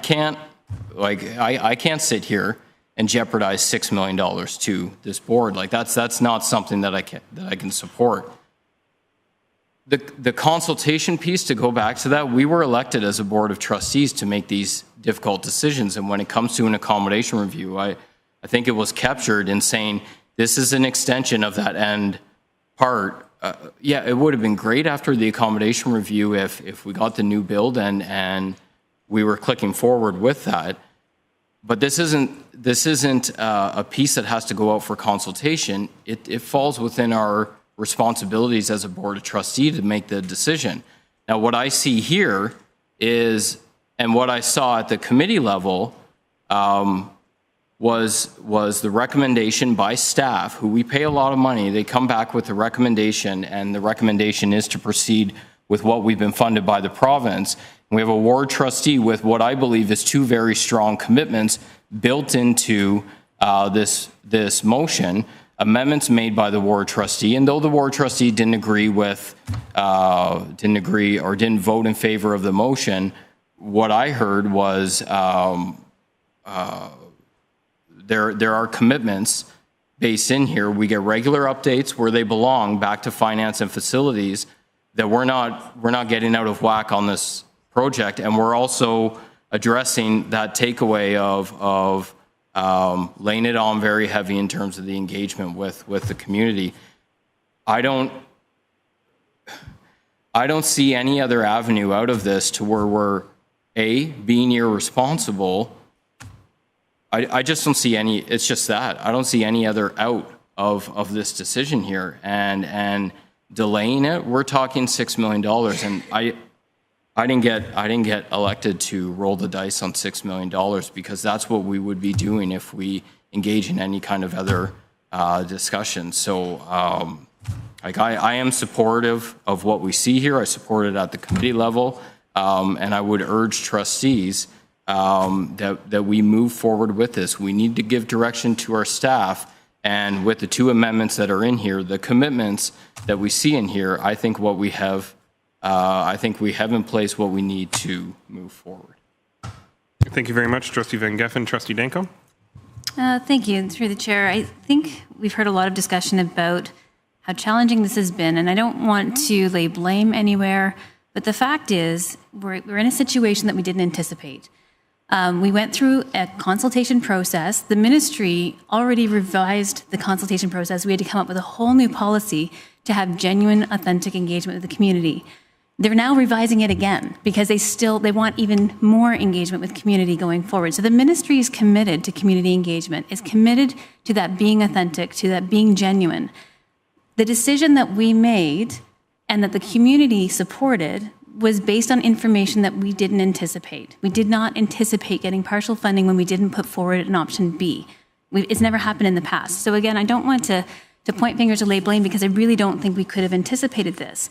can't sit here and jeopardize $6 million to this board. Like that's not something that I can support. The consultation piece, to go back to that, we were elected as a board of trustees to make these difficult decisions. And when it comes to an accommodation review, I think it was captured in saying this is an extension of that end part. Yeah, it would have been great after the accommodation review if we got the new build and we were clicking forward with that. But this isn't a piece that has to go out for consultation. It falls within our responsibilities as a board of trustee to make the decision. Now, what I see here is, and what I saw at the committee level, was the recommendation by staff, who we pay a lot of money. They come back with a recommendation, and the recommendation is to proceed with what we've been funded by the province. And we have a ward trustee with what I believe is 2 very strong commitments built into this motion, amendments made by the ward trustee. And though the ward trustee didn't agree or didn't vote in favor of the motion, what I heard was there are commitments based in here. We get regular updates where they belong back to finance and facilities, that we're not getting out of whack on this project, and we're also addressing that takeaway of laying it on very heavy in terms of the engagement with the community. I don't see any other avenue out of this to where we're, A, being irresponsible. I just don't see any, it's just that. I don't see any other out of this decision here. And delaying it, we're talking $6 million. And I didn't get elected to roll the dice on $6 million because that's what we would be doing if we engage in any kind of other discussion. So I am supportive of what we see here. I support it at the committee level. And I would urge trustees that we move forward with this. We need to give direction to our staff. And with the 2 amendments that are in here, the commitments that we see in here, I think we have in place what we need to move forward. Thank you very much, Trustee Van Geffen. Trustee Danko? Thank you. Through the chair, I think we've heard a lot of discussion about how challenging this has been, and I don't want to lay blame anywhere, but the fact is we're in a situation that we didn't anticipate. We went through a consultation process. The ministry already revised the consultation process. We had to come up with a whole new policy to have genuine, authentic engagement with the community. They're now revising it again because they want even more engagement with community going forward. So the ministry is committed to community engagement, is committed to that being authentic, to that being genuine. The decision that we made and that the community supported was based on information that we didn't anticipate. We did not anticipate getting partial funding when we didn't put forward an option B. It's never happened in the past. So again, I don't want to point fingers or lay blame because I really don't think we could have anticipated this.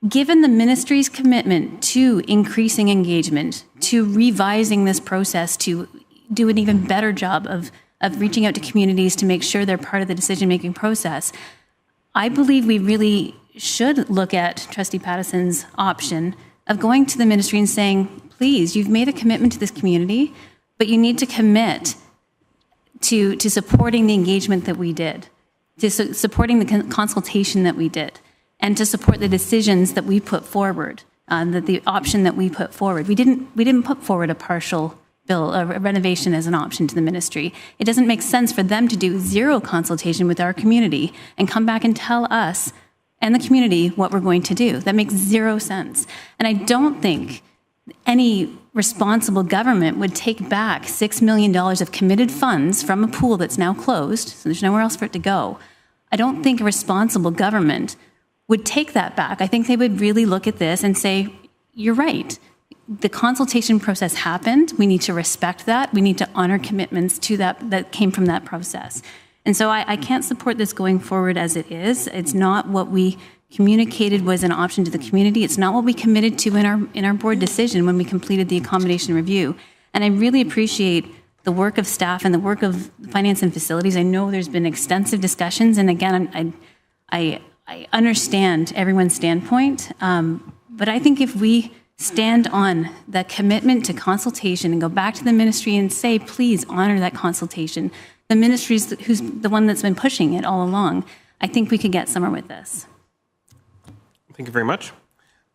Given the ministry's commitment to increasing engagement, to revising this process, to do an even better job of reaching out to communities to make sure they're part of the decision-making process, I believe we really should look at Trustee Patterson's option of going to the ministry and saying, please, you've made a commitment to this community, but you need to commit to supporting the engagement that we did, to supporting the consultation that we did, and to support the decisions that we put forward, the option that we put forward. We didn't put forward a partial bill, a renovation as an option to the ministry. It doesn't make sense for them to do zero consultation with our community and come back and tell us and the community what we're going to do. That makes zero sense. And I don't think any responsible government would take back $6 million of committed funds from a pool that's now closed, so there's nowhere else for it to go. I don't think a responsible government would take that back. I think they would really look at this and say, you're right. The consultation process happened. We need to respect that. We need to honor commitments to that came from that process. And so I can't support this going forward as it is. It's not what we communicated was an option to the community. It's not what we committed to in our board decision when we completed the accommodation review. And I really appreciate the work of staff and the work of finance and facilities. I know there's been extensive discussions, and again, I understand everyone's standpoint, but I think if we stand on the commitment to consultation and go back to the ministry and say, please honor that consultation. The ministry who's the one that's been pushing it all along. I think we could get somewhere with this. Thank you very much.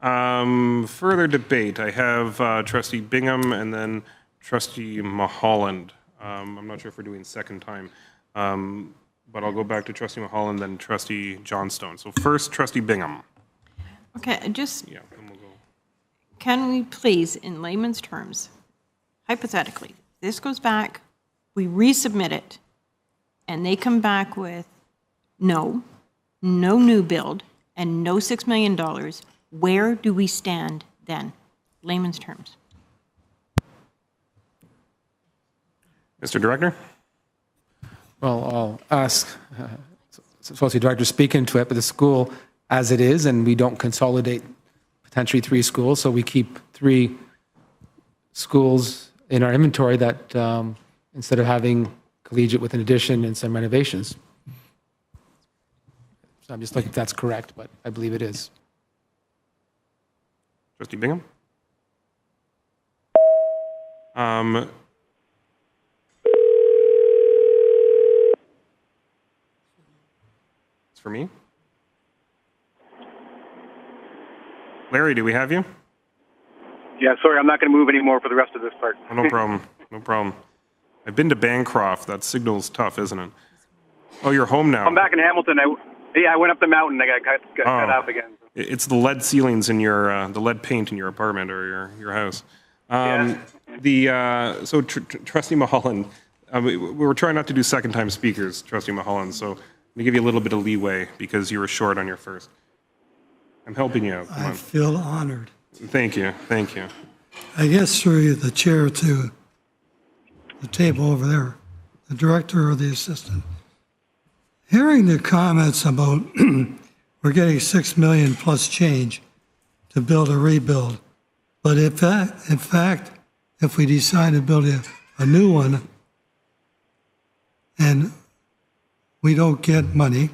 Further debate. I have Trustee Bingham and then Trustee Mulholland. I'm not sure if we're doing second time, but I'll go back to Trustee Mulholland, then Trustee Johnstone. So first, Trustee Bingham. Okay, Yeah, then we'll go. Can we please, in layman's terms, hypothetically, this goes back, we resubmit it, and they come back with no new build, and no $6 million, where do we stand then? Layman's terms. Mr. Director? Well, I'll ask Associate Director to speak into it, but the school as it is, and we don't consolidate potentially 3 schools, so we keep 3 schools in our inventory that instead of having collegiate with an addition and some renovations. So I'm just looking if that's correct, but I believe it is. Trustee Bingham? It's for me. Larry, do we have you? Yeah, sorry, I'm not going to move anymore for the rest of this part. Oh, no problem. No problem. I've been to Bancroft. That signal's tough, isn't it? Oh, you're home now. I'm back in Hamilton. I went up the mountain. I got cut off again. It's the lead ceilings in your, the lead paint in your apartment or your house. So Trustee Mulholland, we were trying not to do second-time speakers, Trustee Mulholland, so I'm going to give you a little bit of leeway because you were short on your first. I'm helping you out. Come I on. feel honored. Thank you. Thank you. I guess through the chair to the table over there, the director or the assistant. Hearing the comments about we're getting $6 million plus change to build a rebuild, but in fact, if we decide to build a new one and we don't get money,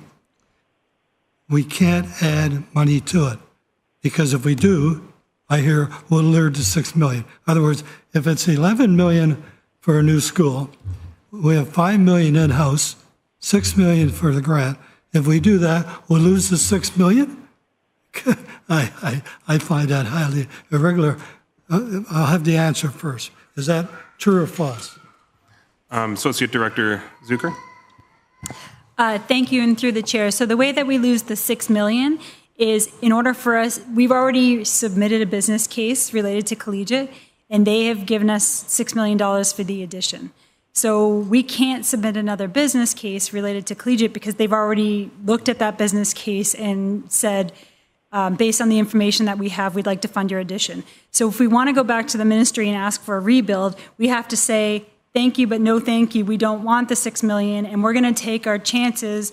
we can't add money to it. Because if we do, I hear we'll lure to $6 million. In other words, if it's $11 million for a new school, we have $5 million in-house, $6 million for the grant. If we do that, we'll lose the $6 million? I find that highly irregular. I'll have the answer first. Is that true or false? Associate Director Zucker. Thank you, and through the chair. So the way that we lose the $6 million is in order for us, we've already submitted a business case related to Collegiate, and they have given us $6 million for the addition. So we can't submit another business case related to Collegiate because they've already looked at that business case and said, based on the information that we have, we'd like to fund your addition. So if we want to go back to the ministry and ask for a rebuild, we have to say, thank you, but no thank you. We don't want the $6 million, and we're going to take our chances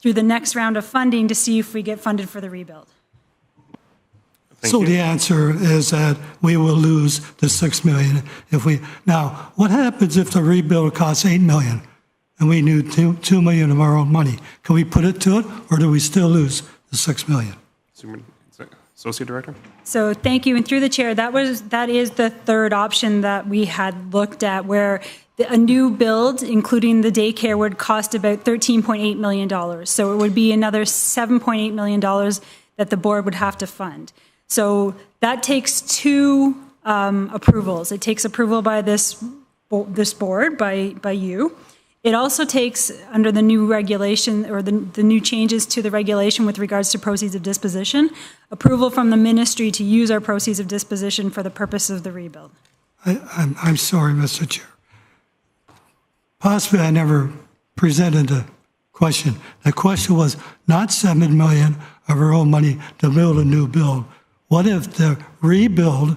through the next round of funding to see if we get funded for the rebuild. So the answer is that we will lose the $6 million if we. Now, what happens if the rebuild costs $8 million and we need $2 million of our own money? Can we put it to it, or do we still lose the $6 million? Associate Director. So thank you, and through the chair, that is the third option that we had looked at, where a new build, including the daycare, would cost about $13.8 million. So it would be another $7.8 million that the board would have to fund. So that takes two approvals. It takes approval by this board, by you. It also takes, under the new regulation or the new changes to the regulation with regards to proceeds of disposition, approval from the ministry to use our proceeds of disposition for the purpose of the rebuild. I'm sorry, Mr. Chair. Possibly I never presented a question. The question was not $7 million of our own money to build a new build. What if the rebuild,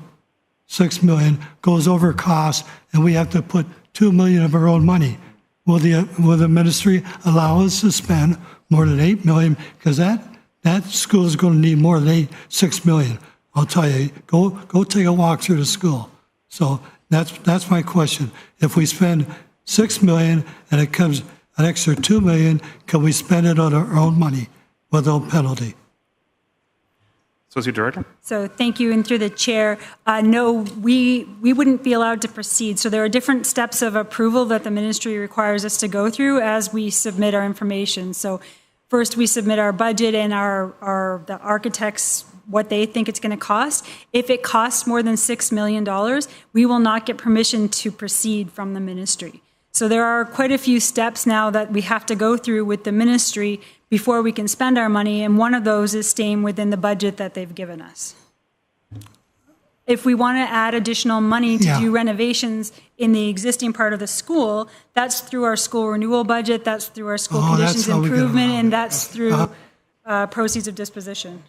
$6 million, goes over cost and we have to put $2 million of our own money? Will the ministry allow us to spend more than $8 million? Because that school is going to need more than $6 million. I'll tell you, go take a walk through the school. So that's my question. If we spend $6 million and it comes an extra $2 million, can we spend it on our own money without penalty? Associate Director. So thank you, and through the chair, no, we wouldn't be allowed to proceed. So there are different steps of approval that the ministry requires us to go through as we submit our information. So first we submit our budget and the architects what they think it's going to cost. If it costs more than $6 million, we will not get permission to proceed from the ministry. So there are quite a few steps now that we have to go through with the ministry before we can spend our money, and one of those is staying within the budget that they've given us. If we want to add additional money to do renovations in the existing part of the school, that's through our school renewal budget, that's through our school conditions improvement, and that's through proceeds of disposition.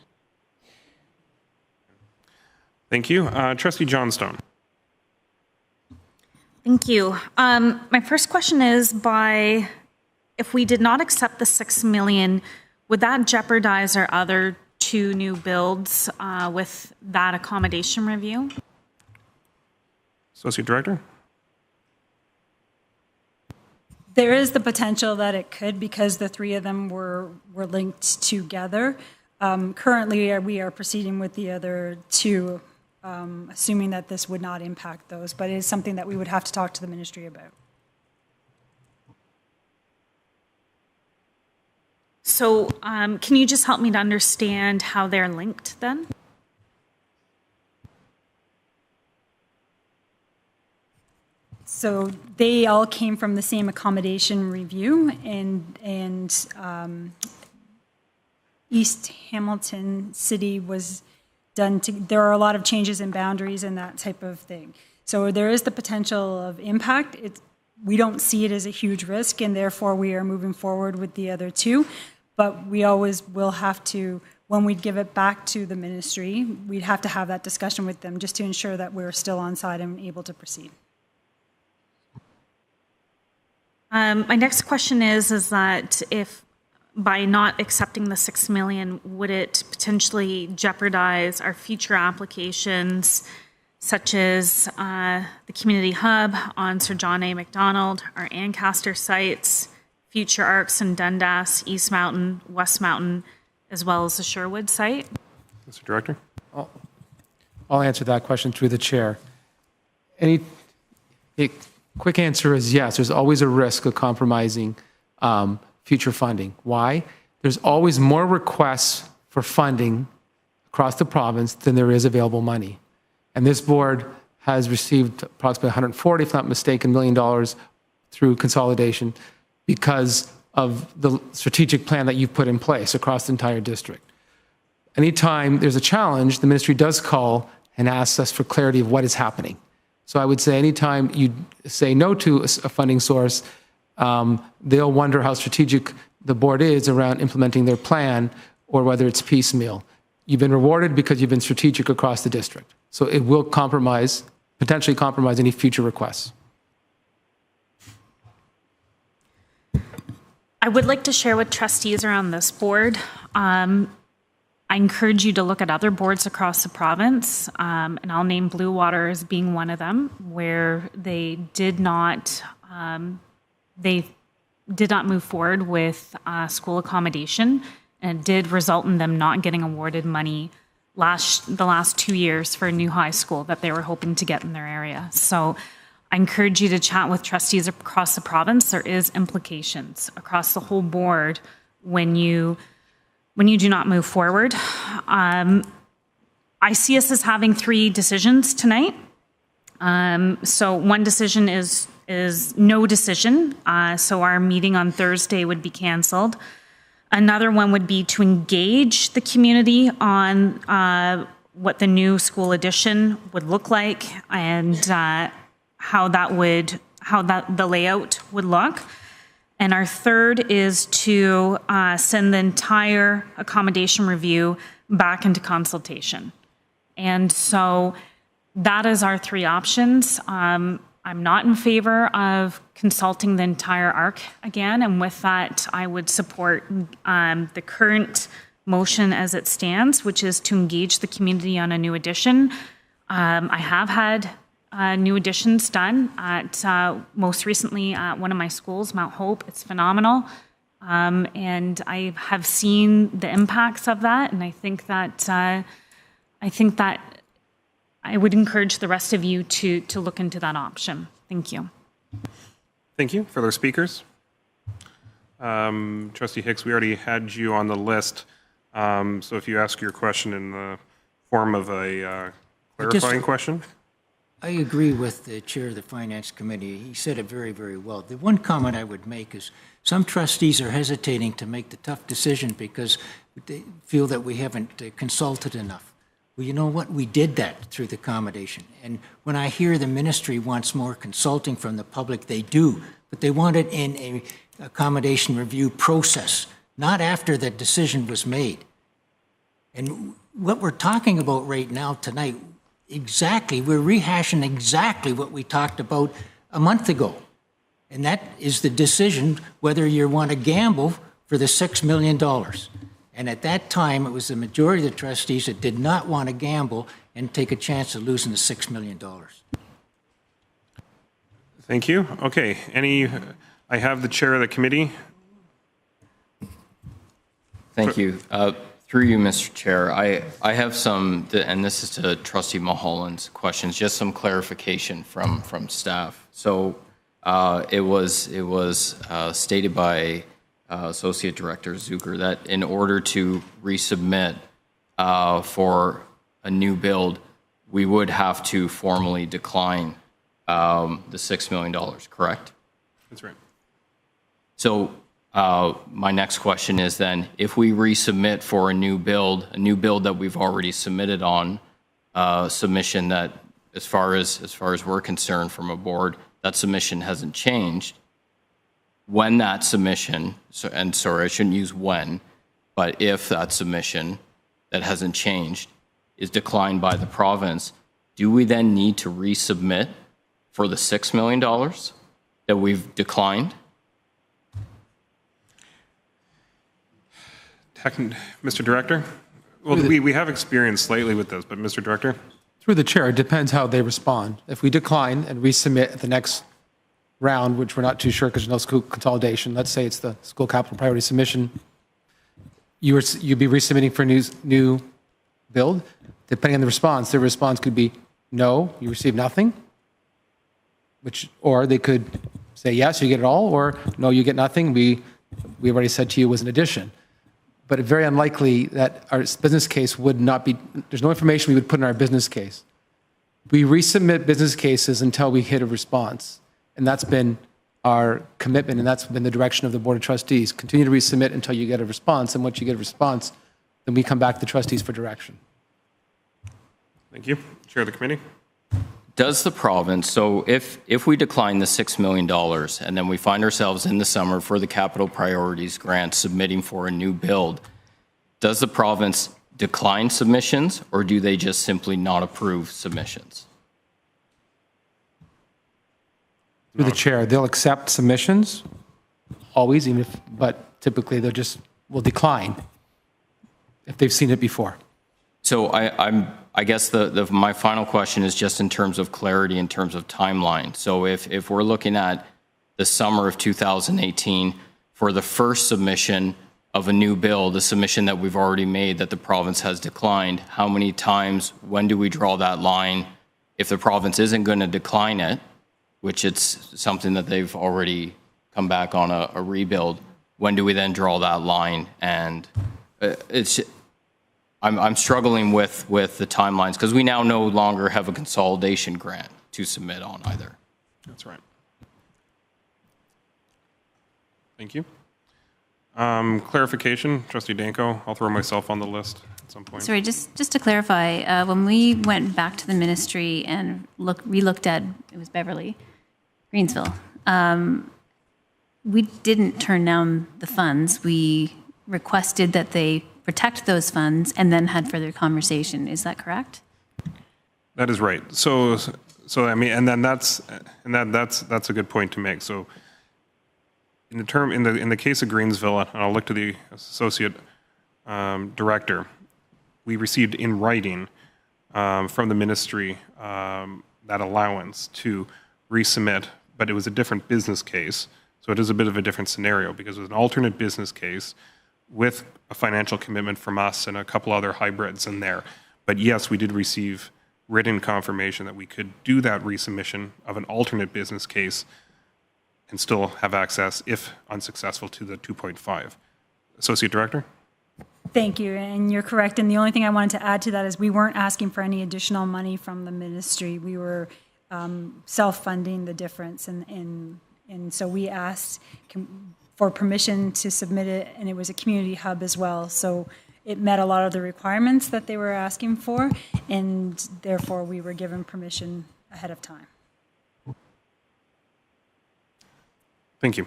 Thank you. Trustee Johnstone. Thank you. My first question is, if we did not accept the $6 million, would that jeopardize our other two new builds with that accommodation review? Associate Director. There is the potential that it could, because the three of them were linked together. Currently, we are proceeding with the other two, assuming that this would not impact those, but it is something that we would have to talk to the ministry about. So can you just help me to understand how they're linked then? So they all came from the same accommodation review, and East Hamilton City was done to, there are a lot of changes in boundaries and that type of thing. So there is the potential of impact. We don't see it as a huge risk, and therefore we are moving forward with the other two. But we always will have to, when we give it back to the ministry, we'd have to have that discussion with them just to ensure that we're still on side and able to proceed. My next question is that if by not accepting the $6 million, would it potentially jeopardize our future applications, such as the community hub on Sir John A. Macdonald, our Ancaster sites, future ARCs in Dundas, East Mountain, West Mountain, as well as the Sherwood site? Mr. Director? I'll answer that question through the chair. A quick answer is yes, there's always a risk of compromising future funding. Why? There's always more requests for funding across the province than there is available money. And this board has received approximately 140, if not mistaken, $1 million through consolidation because of the strategic plan that you've put in place across the entire district. Anytime there's a challenge, the ministry does call and asks us for clarity of what is happening. So I would say anytime you say no to a funding source, they'll wonder how strategic the board is around implementing their plan or whether it's piecemeal. You've been rewarded because you've been strategic across the district. So it will compromise, potentially compromise any future requests. I would like to share with trustees around this board. I encourage you to look at other boards across the province, and I'll name Blue Water as being one of them, where they did not move forward with school accommodation, and it did result in them not getting awarded money the last 2 years for a new high school that they were hoping to get in their area. So I encourage you to chat with trustees across the province. There is implications across the whole board when you do not move forward. I see us as having 3 decisions tonight. So one decision is no decision. So our meeting on Thursday would be canceled. Another one would be to engage the community on what the new school addition would look like and how the layout would look. And our third is to send the entire accommodation review back into consultation. And so that is our 3 options. I'm not in favor of consulting the entire ARC again, and with that, I would support the current motion as it stands, which is to engage the community on a new addition. I have had new additions done at most recently at one of my schools, Mount Hope. It's phenomenal, and I have seen the impacts of that, and I think that I would encourage the rest of you to look into that option. Thank you. Thank you. Further speakers? Trustee Hicks, we already had you on the list. So if you ask your question in the form of a clarifying question. I agree with the chair of the Finance Committee. He said it very, very well. The one comment I would make is some trustees are hesitating to make the tough decision because they feel that we haven't consulted enough. Well, you know what? We did that through the accommodation. And when I hear the ministry wants more consulting from the public, they do. But they want it in a accommodation review process, not after the decision was made. And what we're talking about right now tonight, we're rehashing exactly what we talked about a month ago. And that is the decision whether you want to gamble for the $6 million. And at that time, it was the majority of the trustees that did not want to gamble and take a chance of losing the $6 million. Thank you. Okay. I have the chair of the committee. Thank you. Through you, Mr. Chair, I have some, and this is to Trustee Mulholland's questions, just some clarification from staff. So it was stated by Associate Director Zucker that in order to resubmit for a new build, we would have to formally decline the $6 million, correct? That's right. So my next question is then, if we resubmit for a new build that we've already submitted on, submission that, as far as we're concerned from a board, that submission hasn't changed. When that submission, and sorry, I shouldn't use when, but if that submission that hasn't changed is declined by the province, do we then need to resubmit for the $6 million that we've declined? Mr. Director? Well, we have experience slightly with this, but Mr. Director? Through the chair, it depends how they respond. If we decline and resubmit at the next round, which we're not too sure because there's no school consolidation, let's say it's the school capital priority submission, you'd be resubmitting for a new build. Depending on the response, their response could be no, you receive nothing, or they could say yes, you get it all, or no, you get nothing. We already said to you it was an addition. But it's very unlikely that our business case would not be, there's no information we would put in our business case. We resubmit business cases until we hit a response. And that's been our commitment, and that's been the direction of the Board of Trustees. Continue to resubmit until you get a response, and once you get a response, then we come back to the trustees for direction. Thank you. Chair of the committee. Does the province, so if we decline the $6 million and then we find ourselves in the summer for the capital priorities grant submitting for a new build, does the province decline submissions, or do they just simply not approve submissions? Through the chair, they'll accept submissions, always, but typically will decline if they've seen it before. So I guess my final question is just in terms of clarity, in terms of timeline. So if we're looking at the summer of 2018 for the first submission of a new bill, the submission that we've already made that the province has declined, how many times, when do we draw that line? If the province isn't going to decline it, which it's something that they've already come back on a rebuild, when do we then draw that line? And I'm struggling with the timelines because we now no longer have a consolidation grant to submit on either. That's right. Thank you. Clarification, Trustee Danko. I'll throw myself on the list at some point. Sorry, just to clarify, when we went back to the ministry and re-looked at, it was Beverly, Greensville, we didn't turn down the funds. We requested that they protect those funds and then had further conversation. Is that correct? That is right. So I mean, and then that's a good point to make. So in the case of Greensville, and I'll look to the associate director, we received in writing from the ministry that allowance to resubmit, but it was a different business case. So it is a bit of a different scenario because it was an alternate business case with a financial commitment from us and a couple other hybrids in there. But yes, we did receive written confirmation that we could do that resubmission of an alternate business case and still have access, if unsuccessful, to the 2.5. Associate Director? Thank you, and you're correct. And the only thing I wanted to add to that is we weren't asking for any additional money from the ministry. We were self-funding the difference, and so we asked for permission to submit it, and it was a community hub as well. So it met a lot of the requirements that they were asking for, and therefore we were given permission ahead of time. Thank you.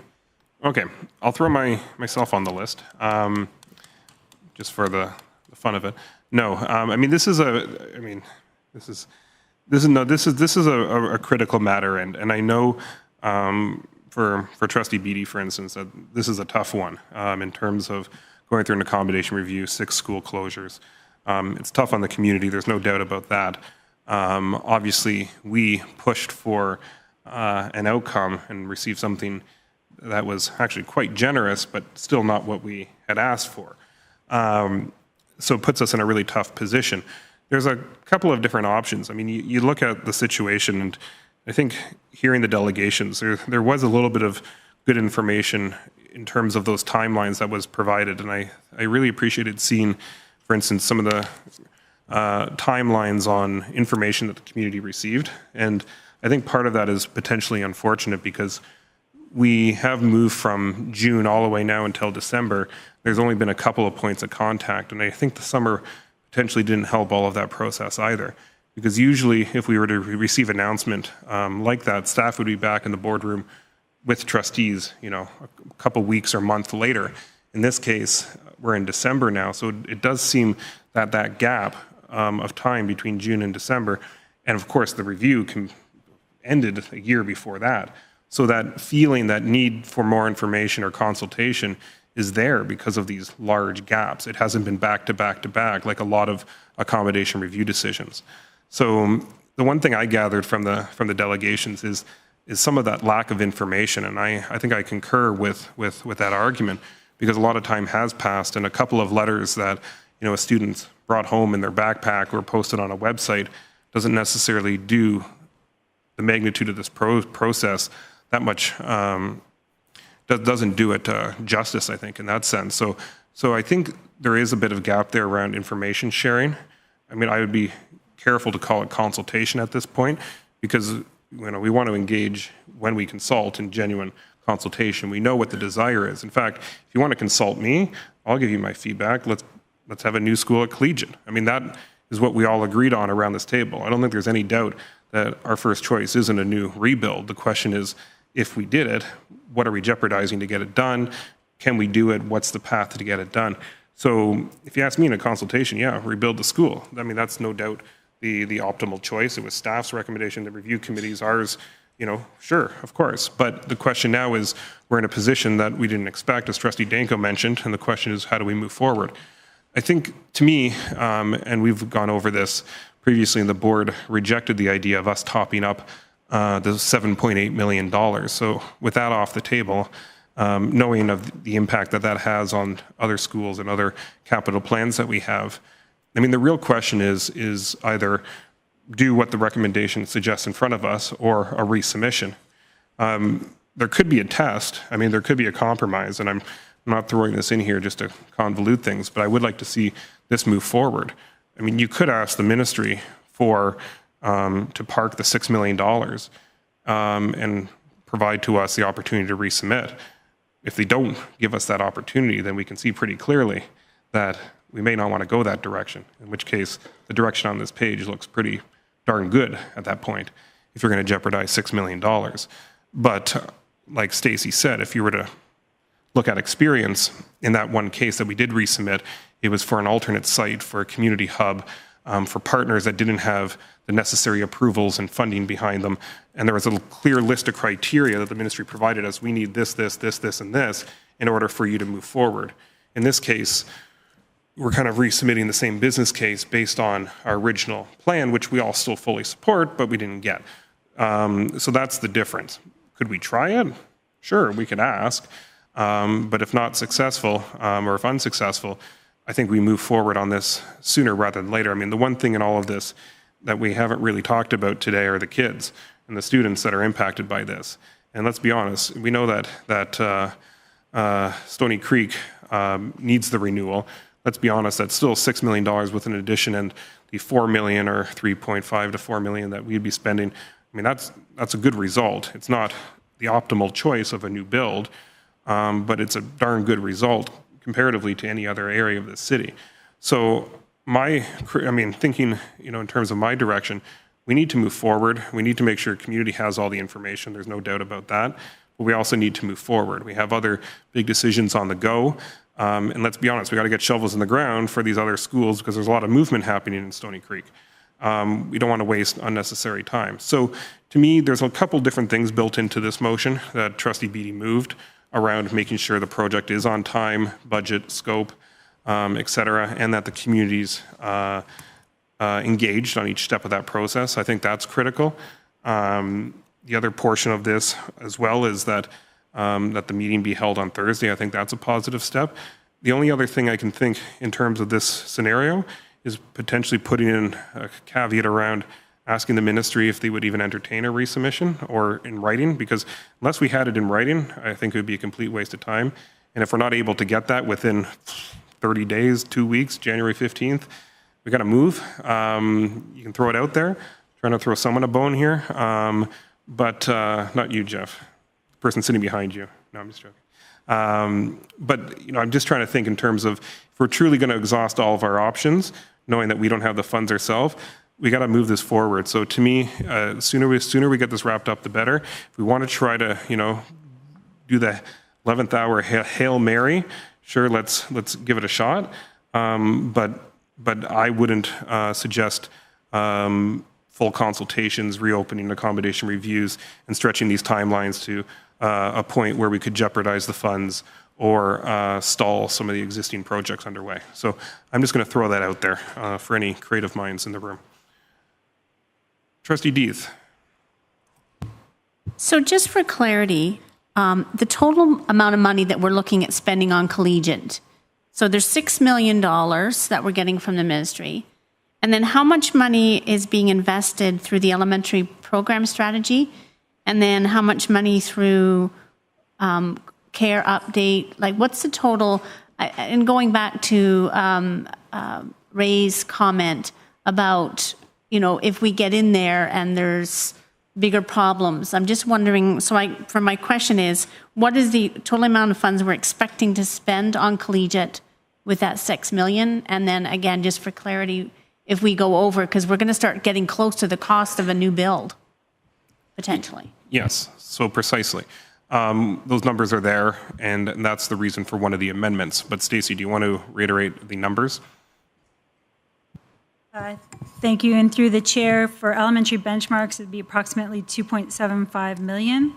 Okay, I'll throw myself on the list, just for the fun of it. No, I mean this is a critical matter, and I know for Trustee Beatty, for instance, that this is a tough one in terms of going through an accommodation review, 6 school closures. It's tough on the community. There's no doubt about that. Obviously, we pushed for an outcome and received something that was actually quite generous, but still not what we had asked for. So it puts us in a really tough position. There's a couple of different options. I mean, you look at the situation, and I think hearing the delegations, there was a little bit of good information in terms of those timelines that was provided, and I really appreciated seeing, for instance, some of the timelines on information that the community received. And I think part of that is potentially unfortunate because we have moved from June all the way now until December. There's only been a couple of points of contact, and I think the summer potentially didn't help all of that process either. Because usually if we were to receive an announcement like that, staff would be back in the boardroom with trustees, a couple weeks or month later. In this case, we're in December now, so it does seem that that gap of time between June and December, and of course the review ended a year before that. So that feeling, that need for more information or consultation is there because of these large gaps. It hasn't been back to back to back like a lot of accommodation review decisions. So the one thing I gathered from the delegations is some of that lack of information, and I think I concur with that argument, because a lot of time has passed, and a couple of letters that a student brought home in their backpack or posted on a website doesn't necessarily do the magnitude of this process that much, doesn't do it justice, I think, in that sense. So I think there is a bit of gap there around information sharing. I mean, I would be careful to call it consultation at this point, because we want to engage when we consult in genuine consultation. We know what the desire is. In fact, if you want to consult me, I'll give you my feedback. Let's have a new school at Collegiate. I mean, that is what we all agreed on around this table. I don't think there's any doubt that our first choice isn't a new rebuild. The question is, if we did it, what are we jeopardizing to get it done? Can we do it? What's the path to get it done? So if you ask me in a consultation, yeah, rebuild the school. I mean, that's no doubt the optimal choice. It was staff's recommendation, the review committees, ours, sure, of course. But the question now is, we're in a position that we didn't expect, as Trustee Danko mentioned, and the question is, how do we move forward? I think, to me, and we've gone over this previously, and the board rejected the idea of us topping up the $7.8 million. So with that off the table, knowing of the impact that has on other schools and other capital plans that we have, I mean, the real question is either do what the recommendation suggests in front of us or a resubmission. There could be a test. I mean, there could be a compromise, and I'm not throwing this in here just to convolute things, but I would like to see this move forward. I mean, you could ask the ministry to park the $6 million and provide to us the opportunity to resubmit. If they don't give us that opportunity, then we can see pretty clearly that we may not want to go that direction, in which case the direction on this page looks pretty darn good at that point if you're going to jeopardize $6 million. But like Stacy said, if you were to look at experience, in that one case that we did resubmit, it was for an alternate site for a community hub for partners that didn't have the necessary approvals and funding behind them. And there was a clear list of criteria that the ministry provided us. We need this, this, this, this, and this in order for you to move forward. In this case, we're kind of resubmitting the same business case based on our original plan, which we all still fully support, but we didn't get. So that's the difference. Could we try it? Sure, we could ask. But if not successful, or if unsuccessful, I think we move forward on this sooner rather than later. I mean, the one thing in all of this that we haven't really talked about today are the kids and the students that are impacted by this. And let's be honest, we know that Stoney Creek needs the renewal. Let's be honest, that's still $6 million with an addition, and the $4 million or $3.5 to $4 million that we'd be spending. I mean, that's a good result. It's not the optimal choice of a new build, but it's a darn good result comparatively to any other area of the city. So thinking, in terms of my direction, we need to move forward. We need to make sure community has all the information. There's no doubt about that. But we also need to move forward. We have other big decisions on the go. And let's be honest, we got to get shovels in the ground for these other schools because there's a lot of movement happening in Stoney Creek. We don't want to waste unnecessary time. So to me, there's a couple different things built into this motion that Trustee Beatty moved around making sure the project is on time, budget, scope, et cetera, and that the community's engaged on each step of that process. I think that's critical. The other portion of this as well is that the meeting be held on Thursday. I think that's a positive step. The only other thing I can think in terms of this scenario is potentially putting in a caveat around asking the ministry if they would even entertain a resubmission or in writing, because unless we had it in writing, I think it would be a complete waste of time. And if we're not able to get that within 30 days, 2 weeks, January 15th, we got to move. You can throw it out there, trying to throw someone a bone here, but not you, Jeff. person sitting behind you. No, I'm just joking. But I'm just trying to think in terms of if we're truly going to exhaust all of our options, knowing that we don't have the funds ourselves, we got to move this forward. So to me, sooner we get this wrapped up, the better. If we want to try to, do the 11th hour Hail Mary, sure, let's give it a shot. But I wouldn't suggest full consultations, reopening accommodation reviews, and stretching these timelines to a point where we could jeopardize the funds or stall some of the existing projects underway. So I'm just going to throw that out there for any creative minds in the room. Trustee Deeth. So just for clarity, the total amount of money that we're looking at spending on Collegiate, so there's $6 million that we're getting from the ministry. And then how much money is being invested through the elementary program strategy? And then how much money through care update? Like what's the total? And going back to Ray's comment about, if we get in there and there's bigger problems, I'm just wondering, for my question is, what is the total amount of funds we're expecting to spend on Collegiate with that $6 million? And then again, just for clarity, if we go over, because we're going to start getting close to the cost of a new build, potentially. Yes, so precisely. Those numbers are there, and that's the reason for one of the amendments. But Stacey, do you want to reiterate the numbers? Thank you. And through the chair, for elementary benchmarks, it would be approximately $2.75 million.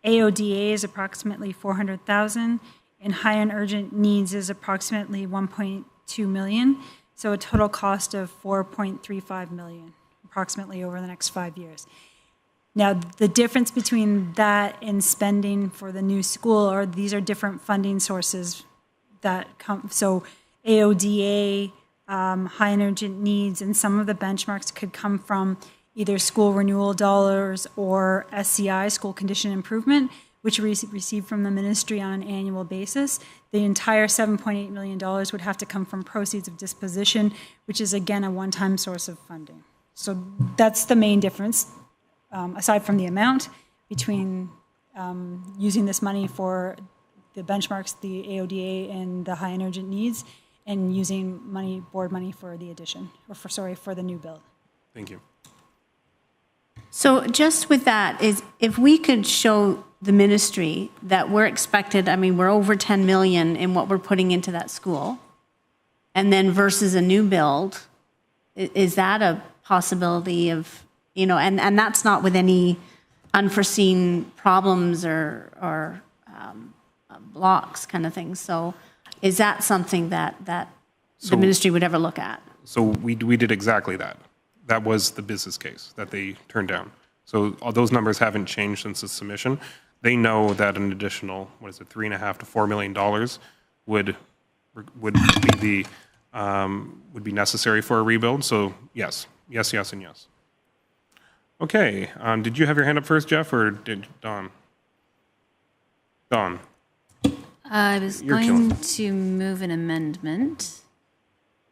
AODA is approximately $400,000, and high and urgent needs is approximately $1.2 million. So a total cost of $4.35 million, approximately over the next 5 years. Now, the difference between that and spending for the new school, these are different funding sources that come. So AODA, high and urgent needs, and some of the benchmarks could come from either school renewal dollars or SCI, school condition improvement, which we receive from the ministry on an annual basis. The entire $7.8 million would have to come from proceeds of disposition, which is, again, a one-time source of funding. So that's the main difference, aside from the amount, between using this money for the benchmarks, the AODA, and the high and urgent needs, and using board money for the addition, or for the new build. Thank you. So just with that, is if we could show the ministry that we're expected, we're over 10 million in what we're putting into that school, and then versus a new build, is that a possibility of, and that's not with any unforeseen problems or blocks kind of thing. So is that something that the ministry would ever look at? So we did exactly that. That was the business case that they turned down. So all those numbers haven't changed since the submission. They know that an additional, $3.5 to $4 million would be necessary for a rebuild. So yes, and yes. Okay. Did you have your hand up first, Jeff, or did Don? Don. I was going to move an amendment,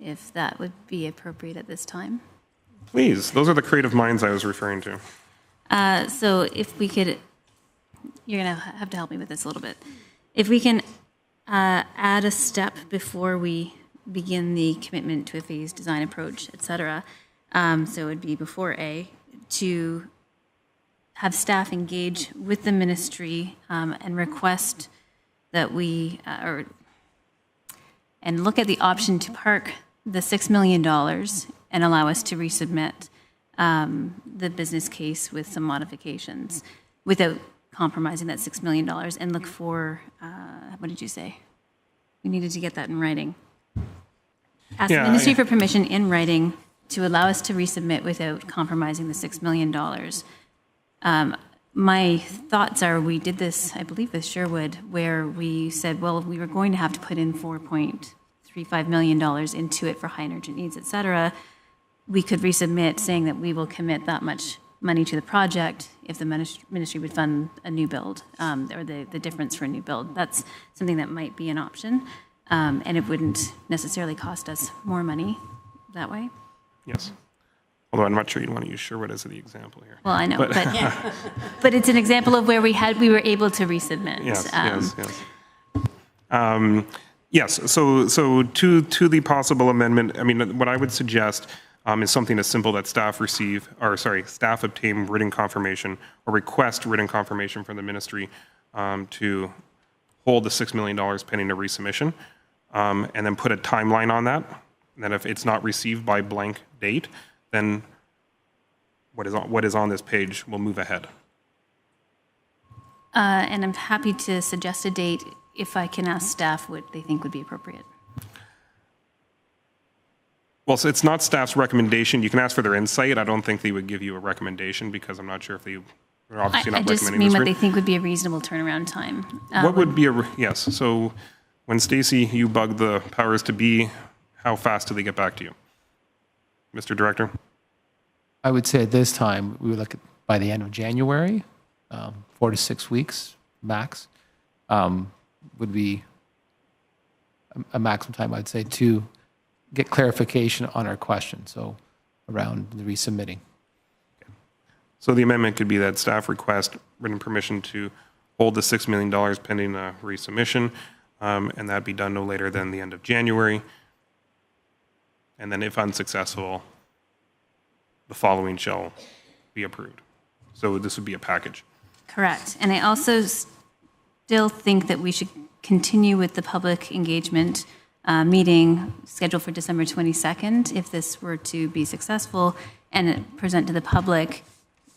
if that would be appropriate at this time. Please. Those are the creative minds I was referring to. So if we could, you're going to have to help me with this a little bit. If we can add a step before we begin the commitment to a phased design approach, et cetera. So it would be before A, to have staff engage with the ministry and request that we, and look at the option to park the $6 million and allow us to resubmit the business case with some modifications without compromising that $6 million, and look for, what did you say? We needed to get that in writing. Ask the ministry for permission in writing to allow us to resubmit without compromising the $6 million. My thoughts are, we did this, I believe, with Sherwood, where we said, well, we were going to have to put in $4.35 million into it for high and urgent needs, et cetera. We could resubmit saying that we will commit that much money to the project if the ministry would fund a new build, or the difference for a new build. That's something that might be an option, and it wouldn't necessarily cost us more money that way. Yes. Although I'm not sure you'd want to use Sherwood as the example here. Well, I know, but it's an example of where we were able to resubmit. Yes. Yes. So to the possible amendment, I mean, what I would suggest is something as simple that staff obtain written confirmation or request written confirmation from the ministry to hold the $6 million pending a resubmission, and then put a timeline on that. And then if it's not received by blank date, then what is on this page will move ahead. And I'm happy to suggest a date if I can ask staff what they think would be appropriate. Well, so it's not staff's recommendation. You can ask for their insight. I don't think they would give you a recommendation because I'm not sure if they're obviously not recommending this. I just mean what they think would be a reasonable turnaround time. What would be yes. So when Stacy, you bug the powers to be, how fast do they get back to you? Mr. Director? I would say at this time, we would look at by the end of January, 4 to 6 weeks max, would be a maximum time, I'd say, to get clarification on our question, so around the resubmitting. Okay. So the amendment could be that staff request written permission to hold the $6 million pending resubmission, and that be done no later than the end of January. And then if unsuccessful, the following shall be approved. So this would be a package. Correct. And I also still think that we should continue with the public engagement meeting scheduled for December 22nd, if this were to be successful, and present to the public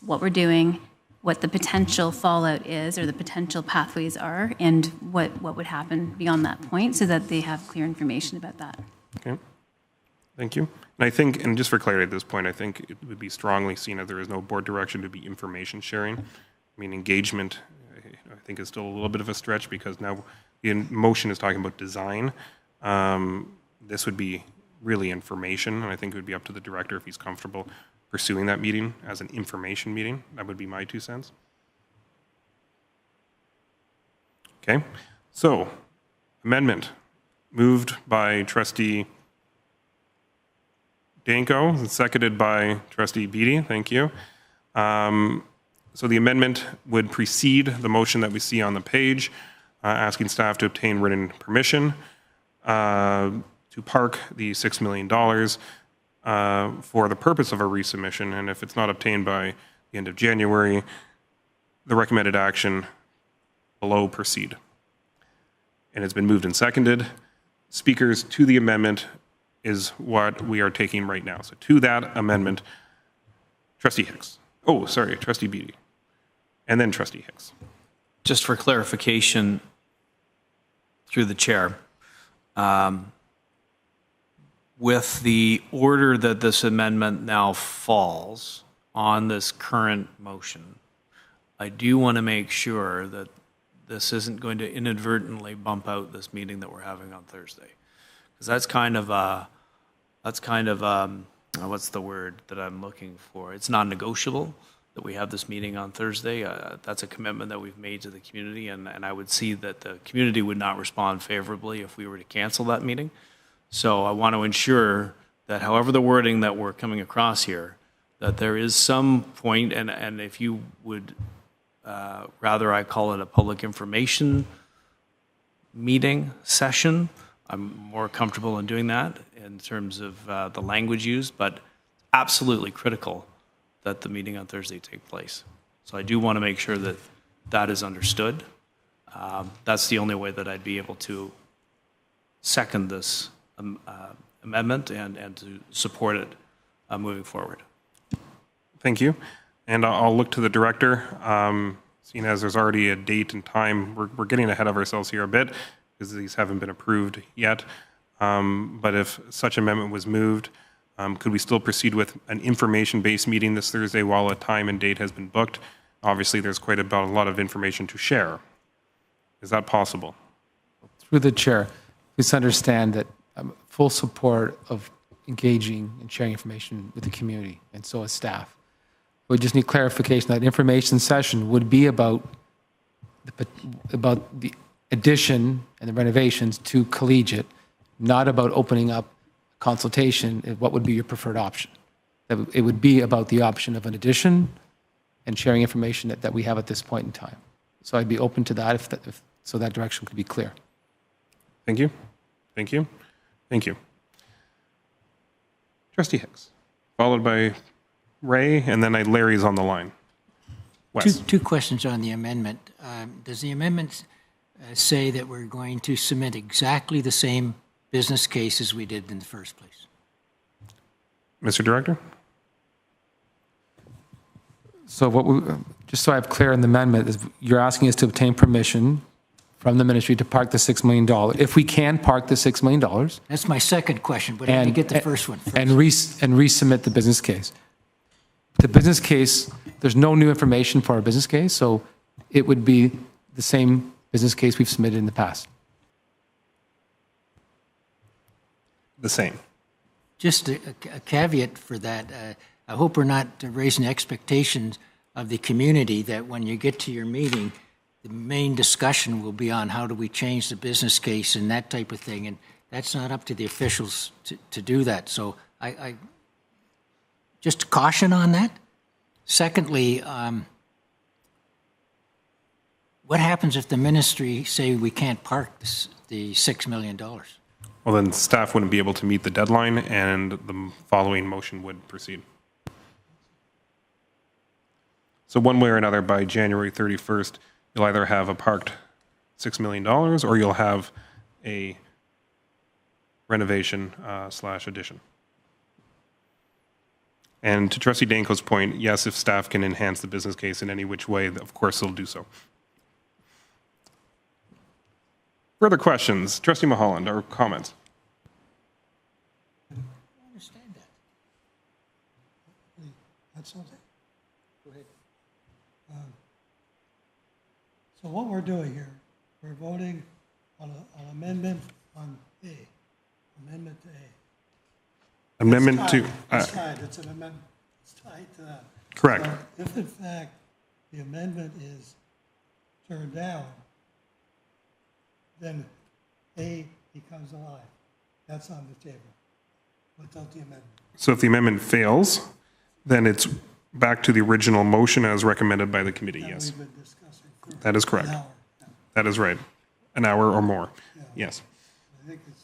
what we're doing, what the potential fallout is, or the potential pathways are, and what would happen beyond that point, so that they have clear information about that. Okay. Thank you. And I think, and just for clarity at this point, I think it would be strongly seen that there is no board direction to be information sharing. I mean, engagement, I think, is still a little bit of a stretch because now the motion is talking about design. This would be really information, and I think it would be up to the director if he's comfortable pursuing that meeting as an information meeting. That would be my 2 cents. Okay. So, amendment moved by Trustee Danko, and seconded by Trustee Beatty. Thank you. So the amendment would precede the motion that we see on the page, asking staff to obtain written permission to park the $6 million for the purpose of a resubmission. And if it's not obtained by the end of January, the recommended action below proceed. And it's been moved and seconded. Speakers to the amendment is what we are taking right now. So to that amendment, Trustee Hicks. Oh, sorry, Trustee Beatty. And then Trustee Hicks. Just for clarification, through the chair, with the order that this amendment now falls on this current motion, I do want to make sure that this isn't going to inadvertently bump out this meeting that we're having on Thursday. Because that's kind of what's the word that I'm looking for? It's non-negotiable that we have this meeting on Thursday. That's a commitment that we've made to the community, and I would see that the community would not respond favorably if we were to cancel that meeting. So I want to ensure that however the wording that we're coming across here, that there is some point, and if you would rather I call it a public information meeting session, I'm more comfortable in doing that in terms of the language used, but absolutely critical that the meeting on Thursday take place. So I do want to make sure that that is understood. That's the only way that I'd be able to second this amendment and to support it moving forward. Thank you. And I'll look to the director. Seeing as there's already a date and time, we're getting ahead of ourselves here a bit because these haven't been approved yet. But if such amendment was moved, could we still proceed with an information-based meeting this Thursday while a time and date has been booked? Obviously, there's quite a lot of information to share. Is that possible? Through the chair, please understand that I'm full support of engaging and sharing information with the community, and so is staff. We just need clarification that information session would be about the addition and the renovations to Collegiate, not about opening up consultation. What would be your preferred option? that it would be about the option of an addition and sharing information that we have at this point in time. So I'd be open to that so that direction could be clear. Thank you. Thank you. Thank you. Trustee Hicks, followed by Ray, and then Larry's on the line. Wes. Two questions on the amendment. Does the amendment say that we're going to submit exactly the same business case as we did in the first place? Mr. Director? So just so I have clear in the amendment, is you're asking us to obtain permission from the ministry to park the $6 million. If we can park the $6 million. That's my second question, but I didn't get the first one first. And resubmit the business case. The business case, there's no new information for our business case, so it would be the same business case we've submitted in the past. The same. Just a caveat for that. I hope we're not raising expectations of the community that when you get to your meeting, the main discussion will be on how do we change the business case and that type of thing. And that's not up to the officials to do that. So I just caution on that. Secondly, what happens if the ministry say we can't park the $6 million? Well, then staff wouldn't be able to meet the deadline and the following motion would proceed. So one way or another, by January 31st, you'll either have a parked $6 million or you'll have a renovation / addition. And to Trustee Danko's point, yes, if staff can enhance the business case in any which way, of course they'll do so. Further questions? Trustee Mulholland, or comments? I understand that. That's something. Go ahead. So what we're doing here, we're voting on an amendment on A. Amendment to A. Amendment to... It's tied. It's an amendment. It's tied to that. Correct. So if in fact the amendment is turned down, then A becomes alive. That's on the table without the amendment. So if the amendment fails, then it's back to the original motion as recommended by the committee, yes. We've been discussing for That is correct. an hour. That is right. An hour or more. Yeah. Yes. I think it's,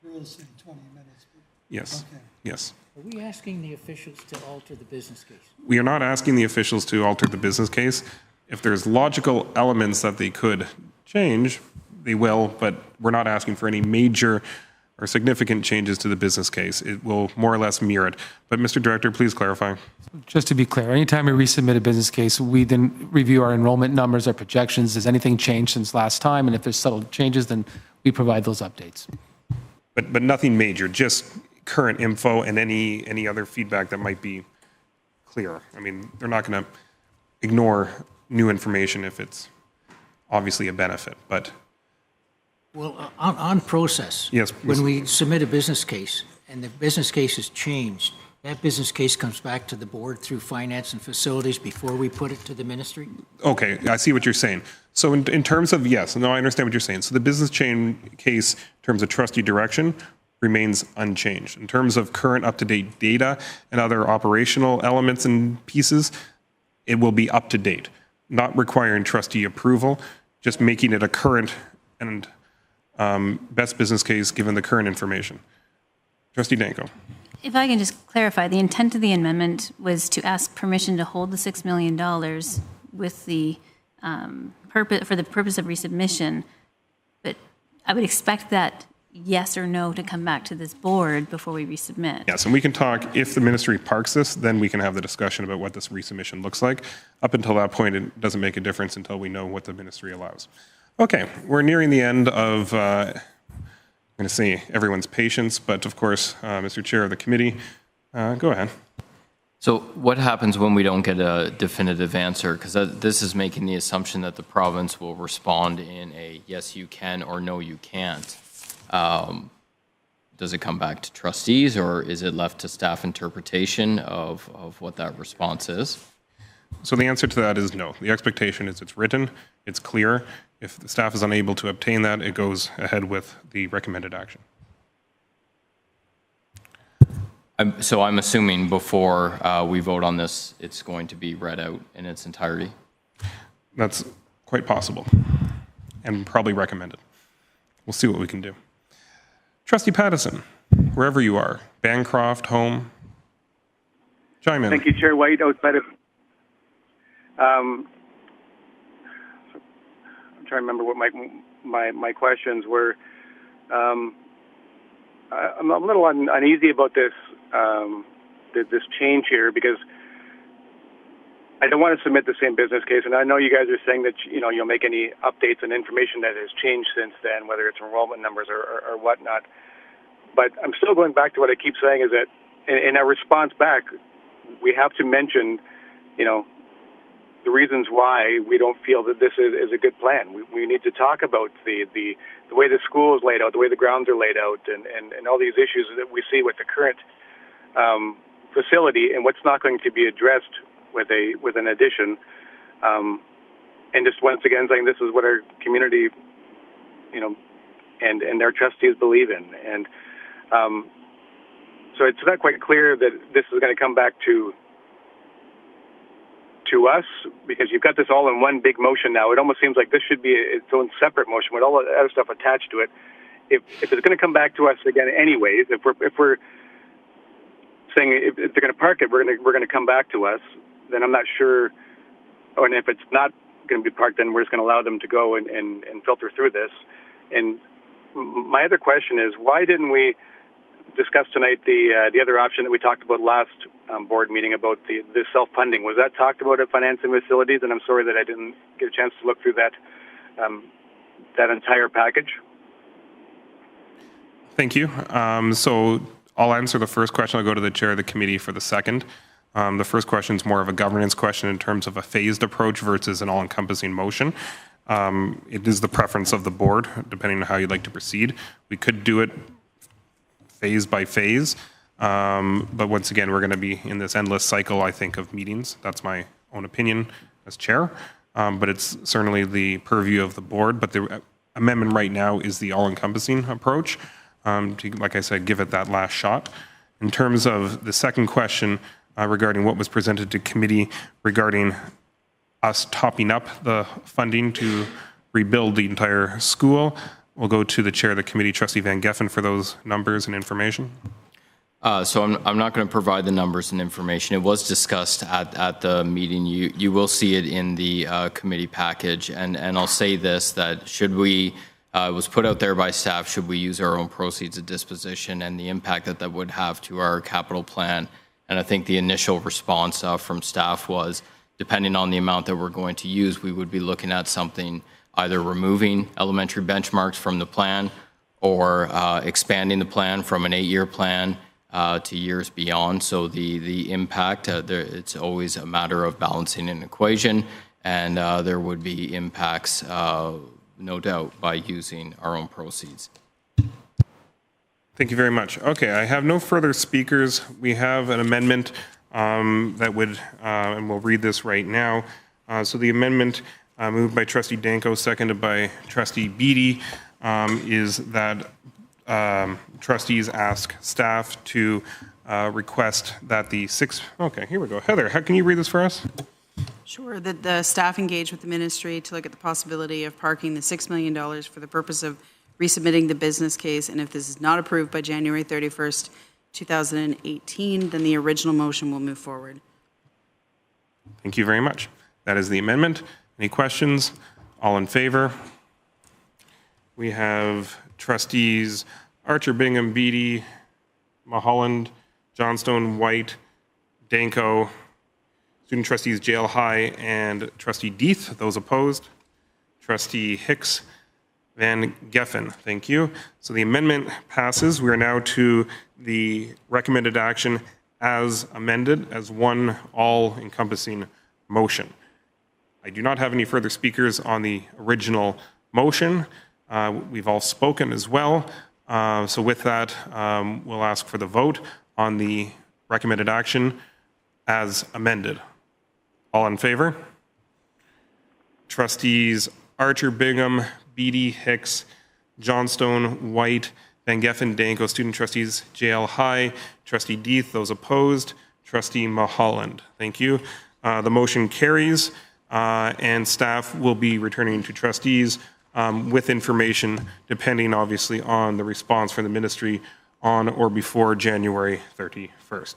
rules say 20 minutes. But Yes. Okay. Yes. Are we asking the officials to alter the business case? We are not asking the officials to alter the business case. If there's logical elements that they could change, they will, but we're not asking for any major or significant changes to the business case. It will more or less mirror it. But Mr. Director, please clarify. Just to be clear, anytime we resubmit a business case, we then review our enrollment numbers, our projections. Has anything changed since last time? And if there's subtle changes, then we provide those updates. But nothing major, just current info and any other feedback that might be clear. I mean, they're not going to ignore new information if it's obviously a benefit, but... Well, on process. Yes, When we submit a business case and the business case is changed, that business case comes back to the board through finance and facilities before we put it to the ministry? Okay, I see what you're saying. So in terms of, yes, no, I understand what you're saying. So the business chain case, in terms of trustee direction, remains unchanged. In terms of current up-to-date data and other operational elements and pieces, it will be up to date, not requiring trustee approval, just making it a current and best business case given the current information. Trustee Danko. If I can just clarify, the intent of the amendment was to ask permission to hold the $6 million with the for the purpose of resubmission, but I would expect that yes or no to come back to this board before we resubmit. Yes, and we can talk, if the ministry parks this, then we can have the discussion about what this resubmission looks like. Up until that point, it doesn't make a difference until we know what the ministry allows. Okay, we're nearing the end of, I'm going to say everyone's patience, but of course, Mr. Chair of the committee, go ahead. So what happens when we don't get a definitive answer? Because this is making the assumption that the province will respond in a yes, you can, or no, you can't. Does it come back to trustees, or is it left to staff interpretation of what that response is? So the answer to that is no. The expectation is it's written, it's clear. If the staff is unable to obtain that, it goes ahead with the recommended action. So I'm assuming before we vote on this, it's going to be read out in its entirety? That's quite possible and probably recommended. We'll see what we can do. Trustee Pattison, wherever you are, Bancroft, home, chime in. Thank you, Chair White. Outside of, I'm trying to remember what my questions were. I'm a little uneasy about this this change here because I don't want to submit the same business case, and I know you guys are saying that you'll make any updates and information that has changed since then, whether it's enrollment numbers or whatnot. But I'm still going back to what I keep saying is that in our response back, we have to mention, the reasons why we don't feel that this is a good plan. We need to talk about the way the school is laid out, the way the grounds are laid out, and all these issues that we see with the current facility and what's not going to be addressed with an addition. And just once again saying this is what our community, and their trustees believe in. And so it's not quite clear that this is going to come back to us, because you've got this all in one big motion now. It almost seems like this should be its own separate motion with all the other stuff attached to it. If it's going to come back to us again anyways, if we're saying if they're going to park it, we're going to come back to us, then I'm not sure. And if it's not going to be parked, then we're just going to allow them to go and filter through this. And my other question is, why didn't we discuss tonight the other option that we talked about last board meeting about the self-funding? Was that talked about at Finance and Facilities? And I'm sorry that I didn't get a chance to look through that that entire package. Thank you. So I'll answer the first question. I'll go to the chair of the committee for the second. The first question is more of a governance question in terms of a phased approach versus an all-encompassing motion. It is the preference of the board, depending on how you'd like to proceed. We could do it phase by phase, but once again, we're going to be in this endless cycle, I think, of meetings. That's my own opinion as chair, but it's certainly the purview of the board. But the amendment right now is the all-encompassing approach. To, like I said, give it that last shot. In terms of the second question regarding what was presented to committee regarding us topping up the funding to rebuild the entire school, we'll go to the chair of the committee, Trustee Van Geffen, for those numbers and information. So I'm not going to provide the numbers and information. It was discussed at the meeting. You will see it in the committee package. And I'll say this, that should we, it was put out there by staff, should we use our own proceeds of disposition and the impact that would have to our capital plan. And I think the initial response from staff was, depending on the amount that we're going to use, we would be looking at something either removing elementary benchmarks from the plan or expanding the plan from an 8-year plan to years beyond. So the impact, it's always a matter of balancing an equation, and there would be impacts, no doubt, by using our own proceeds. Thank you very much. Okay, I have no further speakers. We have an amendment that would, and we'll read this right now. So the amendment moved by Trustee Danko, seconded by Trustee Beatty, is that trustees ask staff to request that the okay, here we go. Heather, how can you read this for us? Sure, that the staff engage with the ministry to look at the possibility of parking the $6 million for the purpose of resubmitting the business case, and if this is not approved by January 31st, 2018, then the original motion will move forward. Thank you very much. That is the amendment. Any questions? All in favor? We have trustees Archer, Bingham, Beatty, Mulholland, Johnstone, White, Danko, student trustees Jail High, and Trustee Deeth. Those opposed? Trustee Hicks, Van Geffen. Thank you. So the amendment passes. We are now to the recommended action as amended as one all-encompassing motion. I do not have any further speakers on the original motion. We've all spoken as well. So with that, we'll ask for the vote on the recommended action as amended. All in favor? Trustees Archer, Bingham, Beatty, Hicks, Johnstone, White, Van Geffen, Danko, student trustees, JL High, Trustee Deeth, those opposed, Trustee Mulholland. Thank you. The motion carries, and staff will be returning to trustees with information depending obviously on the response from the ministry on or before January 31st.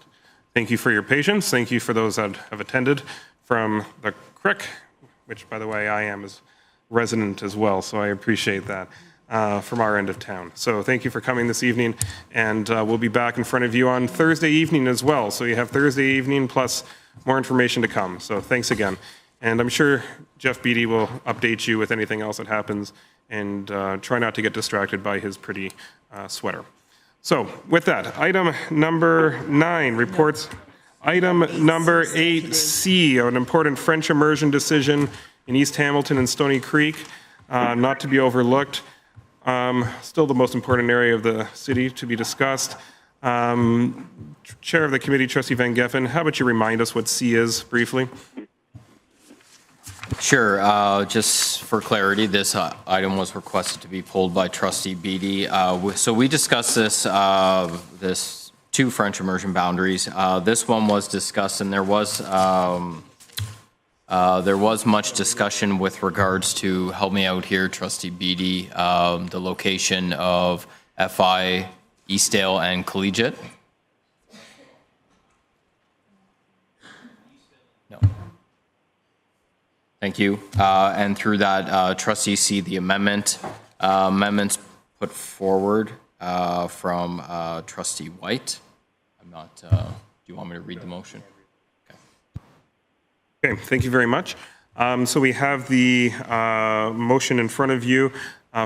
Thank you for your patience. Thank you for those that have attended from the Crick, which by the way I am as resident as well, so I appreciate that from our end of town. So thank you for coming this evening, and we'll be back in front of you on Thursday evening as well. So you have Thursday evening plus more information to come. So thanks again. And I'm sure Jeff Beattie will update you with anything else that happens, and try not to get distracted by his pretty sweater. So with that, item number 9, reports. Item number 8C, an important French immersion decision in East Hamilton and Stoney Creek, not to be overlooked. Still the most important area of the city to be discussed. Chair of the committee, Trustee Van Geffen, how about you remind us what C is briefly? Sure. Just for clarity, this item was requested to be pulled by Trustee Beattie. So we discussed this 2 French immersion boundaries. This one was discussed, and there was much discussion with regards to, help me out here, Trustee Beattie, the location of FI, Eastdale, and Collegiate. No. Thank you. And through that, trustees see the amendments put forward from Trustee White. I'm not, do you want me to read the motion? Okay, thank you very much. So we have the motion in front of you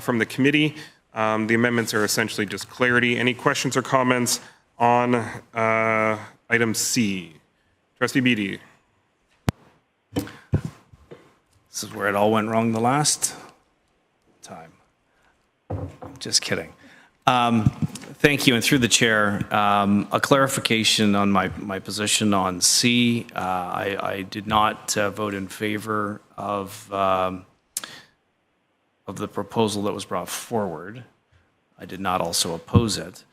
from the committee. The amendments are essentially just clarity. Any questions or comments on item C? Trustee Beattie. This is where it all went wrong the last time. Just kidding. Thank you, and through the chair, a clarification on my position on C. I did not vote in favor of the proposal that was brought forward. I did not also oppose it.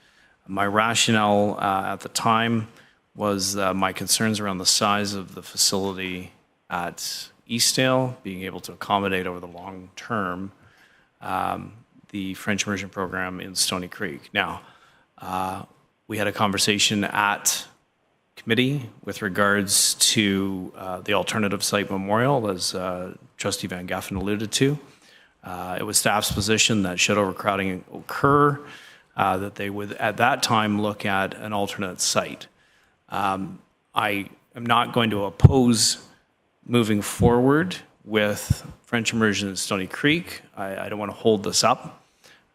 My rationale at the time was my concerns around the size of the facility at Eastdale, being able to accommodate over the long term the French immersion program in Stoney Creek. Now, we had a conversation at committee with regards to the alternative site memorial, as Trustee Van Geffen alluded to. It was staff's position that should overcrowding occur, that they would at that time look at an alternate site. I am not going to oppose moving forward with French immersion in Stoney Creek. I don't want to hold this up,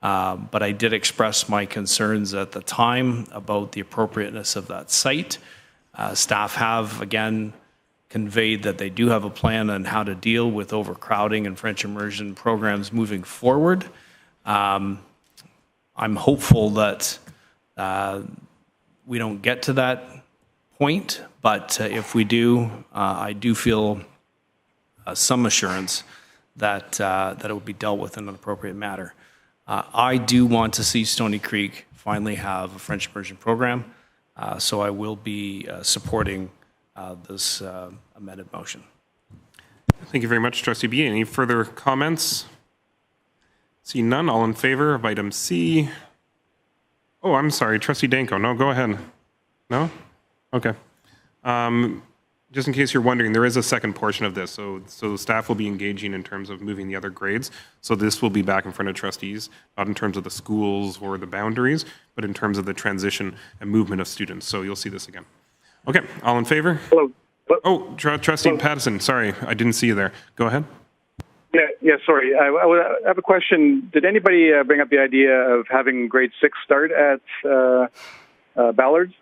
but I did express my concerns at the time about the appropriateness of that site. Staff have, again, conveyed that they do have a plan on how to deal with overcrowding and French immersion programs moving forward. I'm hopeful that we don't get to that point, but if we do, I do feel some assurance that it will be dealt with in an appropriate manner. I do want to see Stoney Creek finally have a French immersion program, so I will be supporting this amended motion. Thank you very much, Trustee B. Any further comments? See none. All in favor of item C? Oh, I'm sorry, Trustee Danko. No, go ahead. No? Okay. Just in case you're wondering, there is a second portion of this. So staff will be engaging in terms of moving the other grades. So this will be back in front of trustees, not in terms of the schools or the boundaries, but in terms of the transition and movement of students. So you'll see this again. Okay, all in favor? Hello. Oh, Trustee Patterson, sorry, I didn't see you there. Go ahead. Yeah, sorry. I have a question. Did anybody bring up the idea of having grade 6 start at Ballards?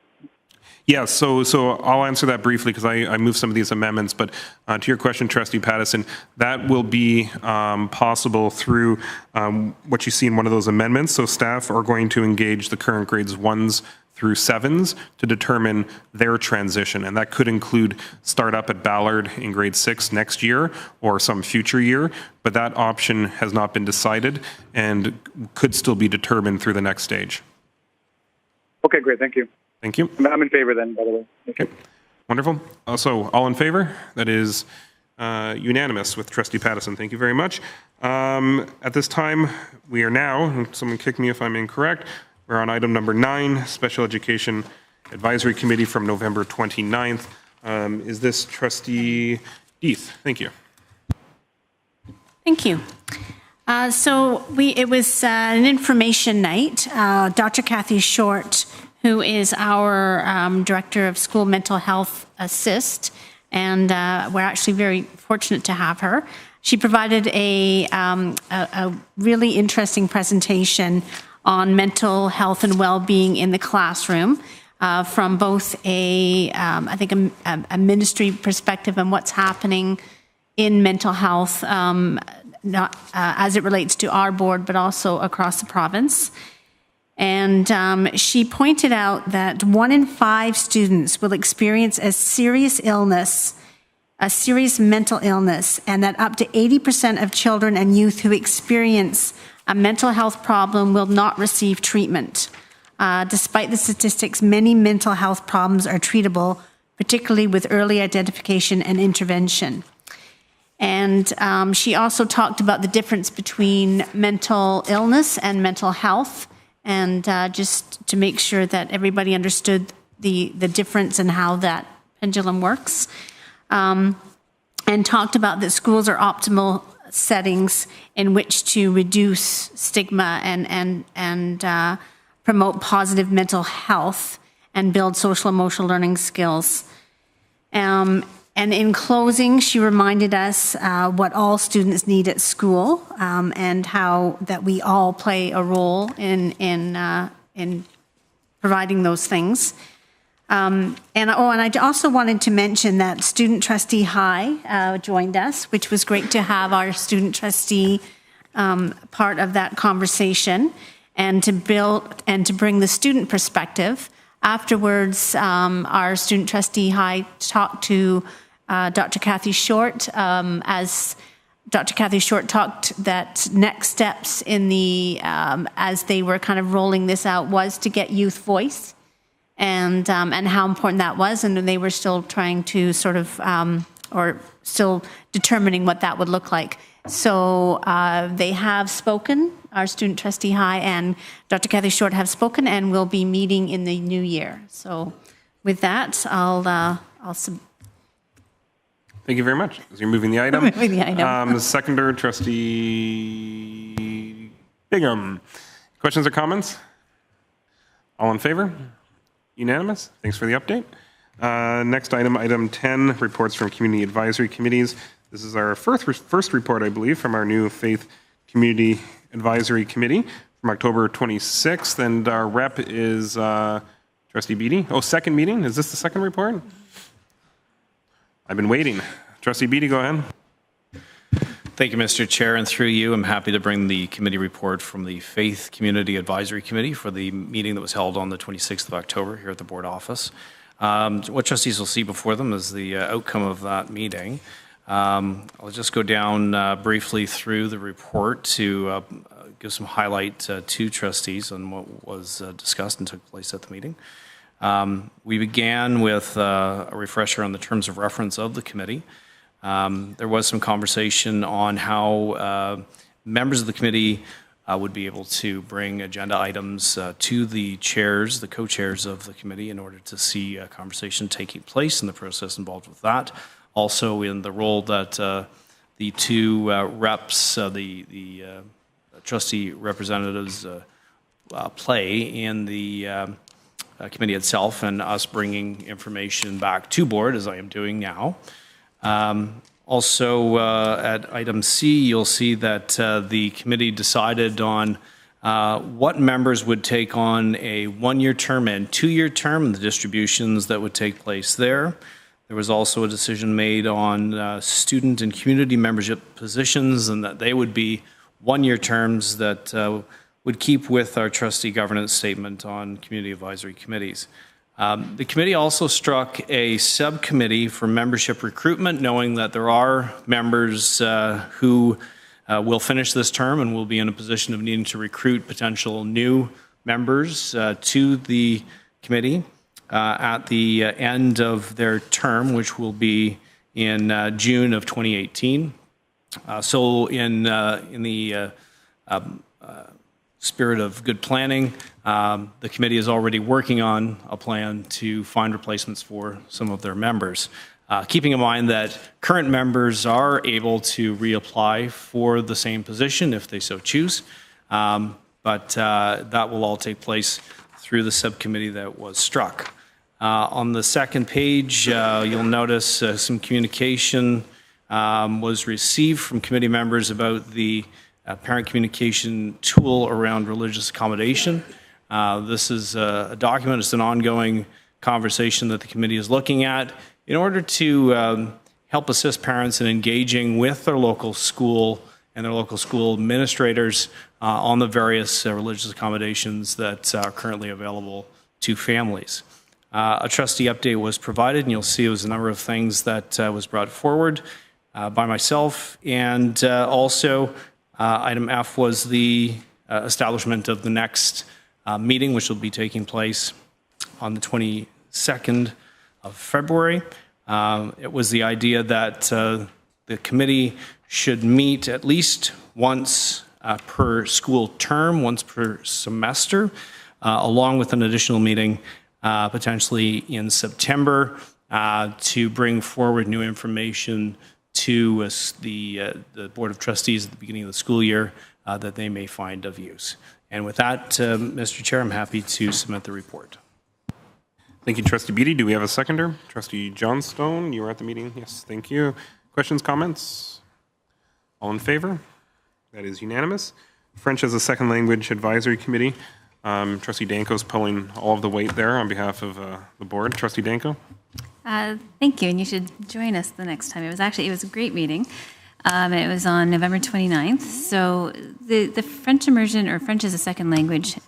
Yeah, so I'll answer that briefly because I moved some of these amendments, but to your question, Trustee Patterson, that will be possible through what you see in one of those amendments. So staff are going to engage the current grades 1s through 7s to determine their transition. And that could include start up at Ballard in grade 6 next year or some future year, but that option has not been decided and could still be determined through the next stage. Okay, great. Thank you. Thank you. I'm in favor then, by the way. Okay. Wonderful. Also, all in favor? That is unanimous with Trustee Pattison. Thank you very much. At this time, we are now, and someone kick me if I'm incorrect, we're on item number 9, Special Education Advisory Committee from November 29th. Is this Trustee Deeth? Thank you. Thank you. It was an information night. Dr. Kathy Short, who is our Director of School Mental Health Assist, and we're actually very fortunate to have her. She provided a really interesting presentation on mental health and well-being in the classroom from both I think a ministry perspective and what's happening in mental health, not as it relates to our board, but also across the province. And she pointed out that 1 in 5 students will experience a serious illness, a serious mental illness, and that up to 80% of children and youth who experience a mental health problem will not receive treatment. Despite the statistics, many mental health problems are treatable, particularly with early identification and intervention. And she also talked about the difference between mental illness and mental health, and just to make sure that everybody understood the difference and how that pendulum works. And talked about that schools are optimal settings in which to reduce stigma and promote positive mental health and build social emotional learning skills. And in closing, she reminded us what all students need at school, and how that we all play a role in providing those things. And I also wanted to mention that Student Trustee High joined us, which was great to have our student trustee part of that conversation, and to build and to bring the student perspective. Afterwards, our Student Trustee High talked to Dr. Kathy Short, as Dr. Kathy Short talked that next steps in the, as they were kind of rolling this out, was to get youth voice, and how important that was, and they were still trying to sort of, or still determining what that would look like. So they have spoken, our Student Trustee High and Dr. Kathy Short have spoken, and we'll be meeting in the new year. So with that, I'll Thank you very much. As you're moving the item. Moving the item. Seconder, Trustee Bingham. Questions or comments? All in favor? Unanimous. Thanks for the update. Next item, item 10, reports from community advisory committees. This is our first report, I believe, from our new Faith Community Advisory Committee from October 26th, and our rep is Trustee Beattie. Oh, second meeting? Is this the second report? I've been waiting. Trustee Beattie, go ahead. Thank you, Mr. Chair, and through you, I'm happy to bring the committee report from the Faith Community Advisory Committee for the meeting that was held on the 26th of October here at the board office. What trustees will see before them is the outcome of that meeting. I'll just go down briefly through the report to give some highlight to trustees on what was discussed and took place at the meeting. We began with a refresher on the terms of reference of the committee. There was some conversation on how members of the committee would be able to bring agenda items to the chairs, the co-chairs of the committee, in order to see a conversation taking place and the process involved with that. Also in the role that the two reps, the trustee representatives play in the committee itself, and us bringing information back to board, as I am doing now. Also, at item C, you'll see that the committee decided on what members would take on a 1-year term and 2-year term, and the distributions that would take place there. There was also a decision made on student and community membership positions, and that they would be 1-year terms that would keep with our trustee governance statement on community advisory committees. The committee also struck a subcommittee for membership recruitment, knowing that there are members who will finish this term and will be in a position of needing to recruit potential new members to the committee at the end of their term, which will be in June of 2018. So in the spirit of good planning, the committee is already working on a plan to find replacements for some of their members. Keeping in mind that current members are able to reapply for the same position if they so choose, but that will all take place through the subcommittee that was struck. On the second page, you'll notice some communication was received from committee members about the parent communication tool around religious accommodation. This is a document, it's an ongoing conversation that the committee is looking at in order to help assist parents in engaging with their local school and their local school administrators on the various religious accommodations that are currently available to families. A trustee update was provided, and you'll see it was a number of things that was brought forward by myself, and also item F was the establishment of the next meeting, which will be taking place on the 22nd of February. It was the idea that the committee should meet at least once per school term, once per semester, along with an additional meeting potentially in September to bring forward new information to the Board of Trustees at the beginning of the school year that they may find of use. And with that, Mr. Chair, I'm happy to submit the report. Thank you, Trustee Beatty. Do we have a seconder? Trustee Johnstone, you were at the meeting. Yes, thank you. Questions, comments? All in favor? That is unanimous. French as a second language advisory committee. Trustee Danko's pulling all of the weight there on behalf of the board. Trustee Danko? Thank you, and you should join us the next time. It was a great meeting. It was on November 29th. So the French Immersion, or French as a Second Language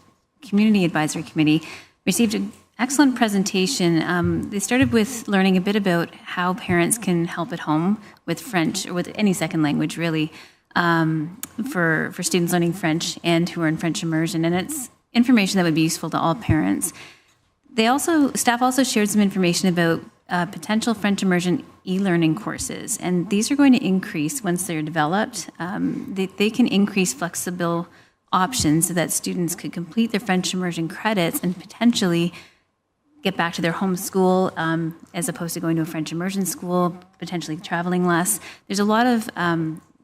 Community Advisory Committee received an excellent presentation. They started with learning a bit about how parents can help at home with French, or with any second language really, for students learning French and who are in French immersion. And it's information that would be useful to all parents. Staff also shared some information about potential French immersion e-learning courses, and these are going to increase once they're developed. They can increase flexible options so that students could complete their French immersion credits and potentially get back to their home school as opposed to going to a French immersion school, potentially traveling less. There's a lot of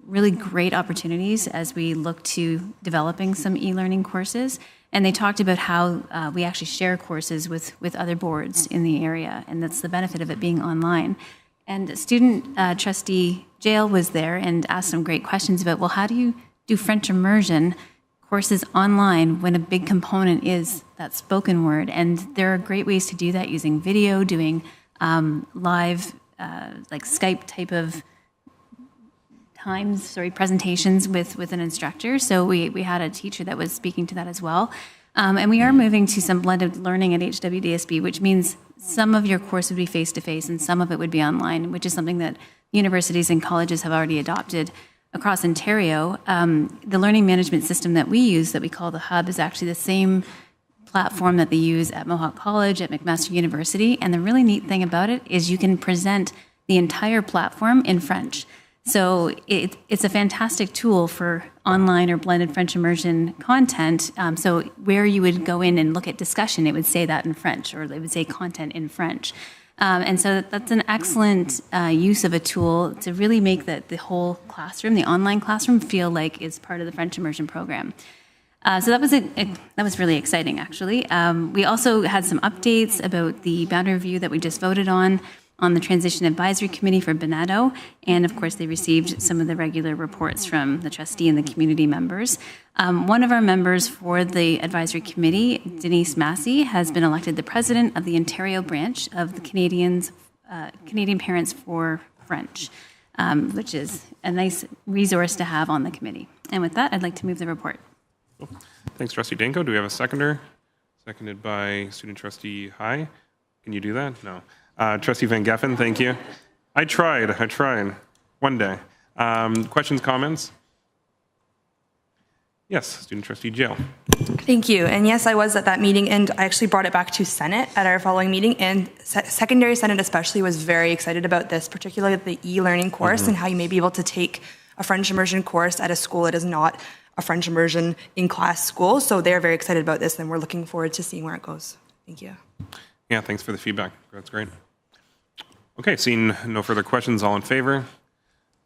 really great opportunities as we look to developing some e-learning courses. And they talked about how we actually share courses with other boards in the area, and that's the benefit of it being online. And student trustee Jail was there and asked some great questions about, well, how do you do French immersion courses online when a big component is that spoken word? And there are great ways to do that using video, doing live, like Skype type of presentations with an instructor. So we had a teacher that was speaking to that as well. And we are moving to some blended learning at HWDSB, which means some of your course would be face-to-face and some of it would be online, which is something that universities and colleges have already adopted across Ontario. The learning management system that we use, that we call the Hub, is actually the same platform that they use at Mohawk College, at McMaster University. And the really neat thing about it is you can present the entire platform in French. So it's a fantastic tool for online or blended French immersion content. So where you would go in and look at discussion, it would say that in French, or it would say content in French. And so that's an excellent use of a tool to really make the whole classroom, the online classroom, feel like it's part of the French immersion program. So that was really exciting, actually. We also had some updates about the boundary review that we just voted on the Transition Advisory Committee for Bonato, and of course they received some of the regular reports from the trustee and the community members. One of our members for the advisory committee, Denise Massey, has been elected the president of the Ontario branch of the Canadian Parents for French, which is a nice resource to have on the committee. And with that, I'd like to move the report. Thanks, Trustee Danko. Do we have a seconder? Seconded by Student Trustee High. Can you do that? No. Trustee Van Geffen, thank you. I tried. One day. Questions, comments? Yes, Student Trustee Jill. Thank you. And yes, I was at that meeting, and I actually brought it back to Senate at our following meeting, and Secondary Senate especially was very excited about this, particularly the e-learning course and how you may be able to take a French immersion course at a school that is not a French immersion in-class school. So they're very excited about this, and we're looking forward to seeing where it goes. Thank you. Yeah, thanks for the feedback. That's great. Okay, seeing no further questions, all in favor?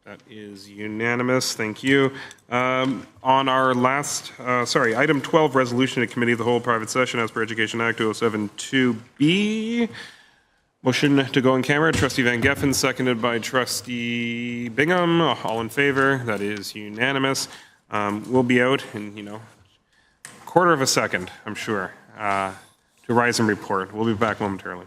That is unanimous. Thank you. On our last, item 12, resolution to committee of the whole private session as per Education Act 2072B. Motion to go in camera. Trustee Van Geffen, seconded by Trustee Bingham. All in favor? That is unanimous. We'll be out in, a quarter of a second, I'm sure, to rise and report. We'll be back momentarily.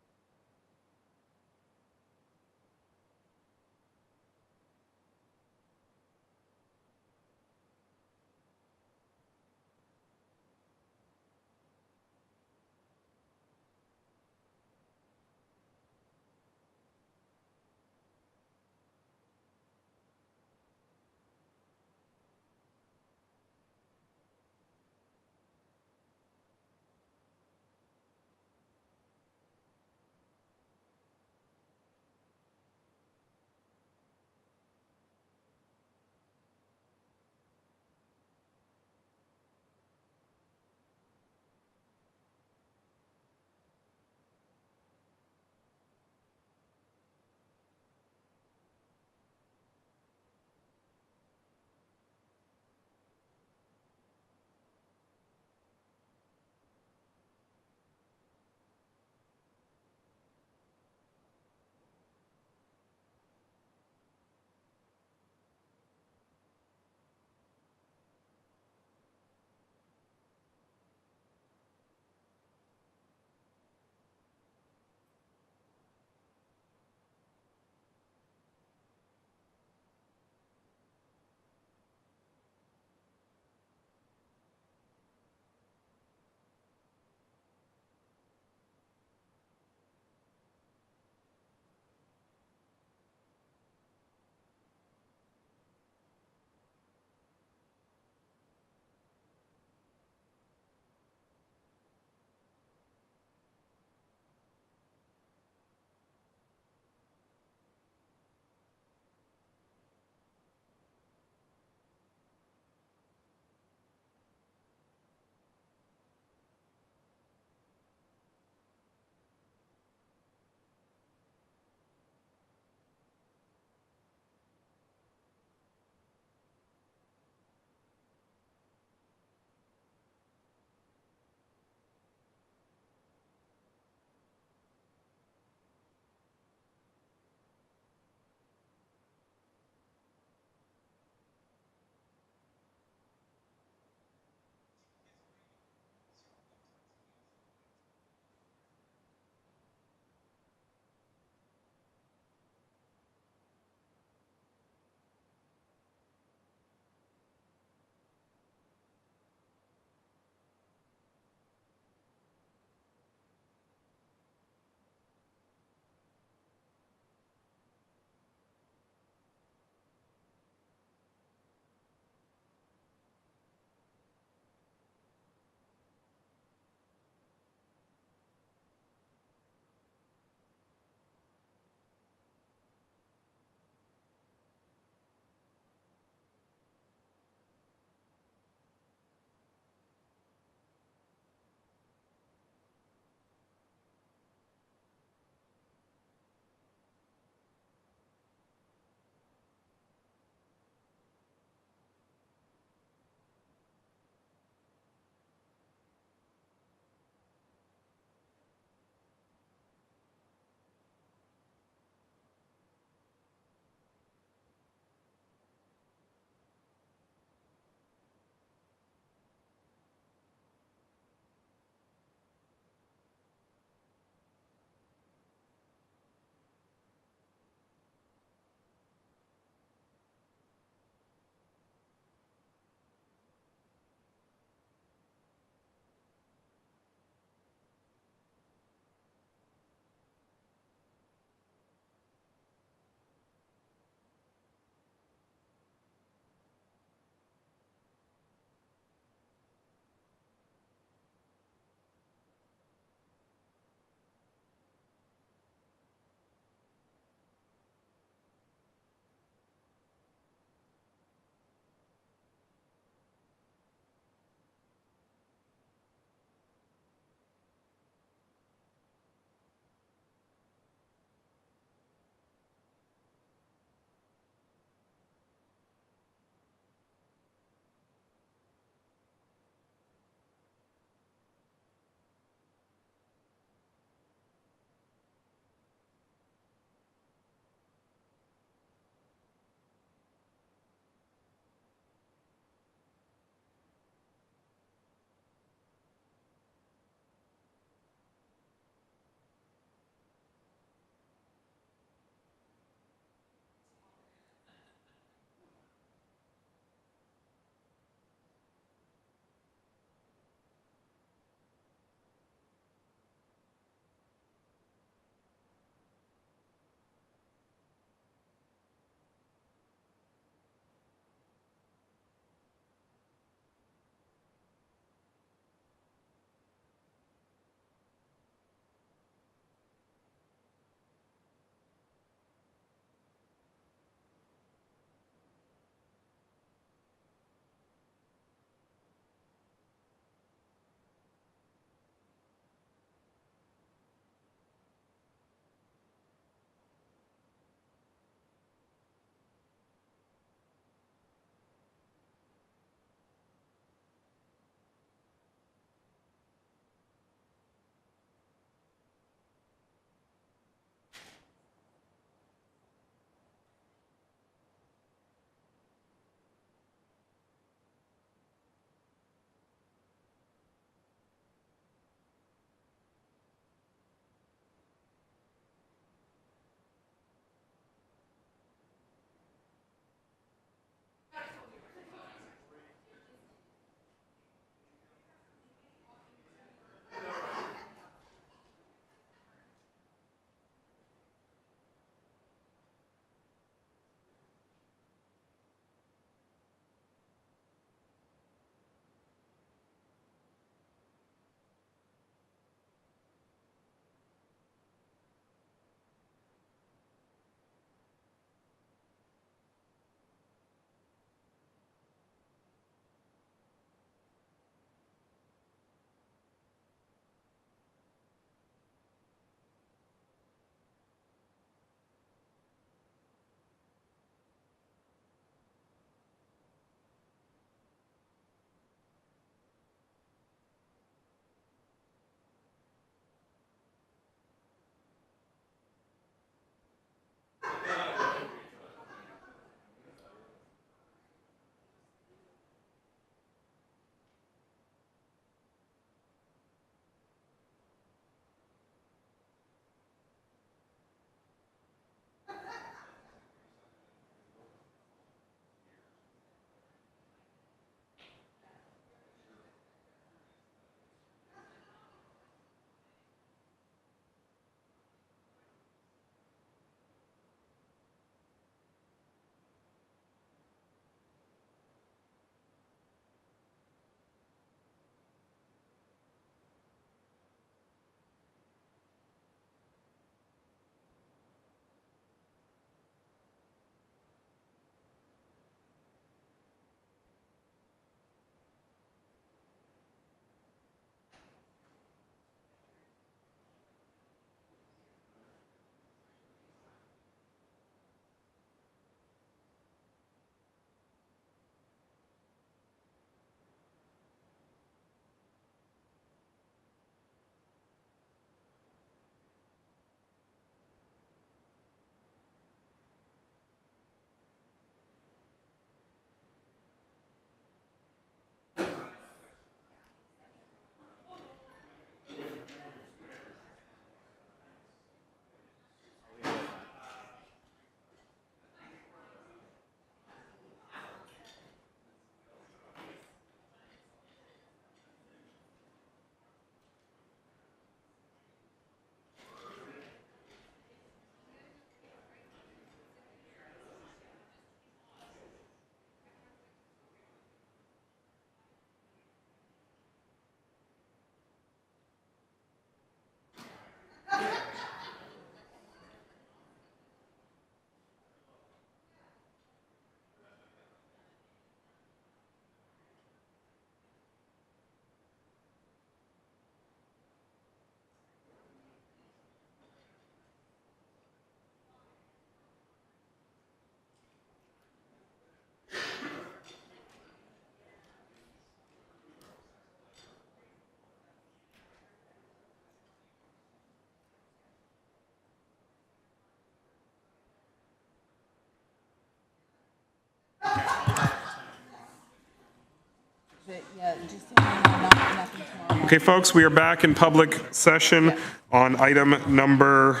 Okay, folks, we are back in public session on item number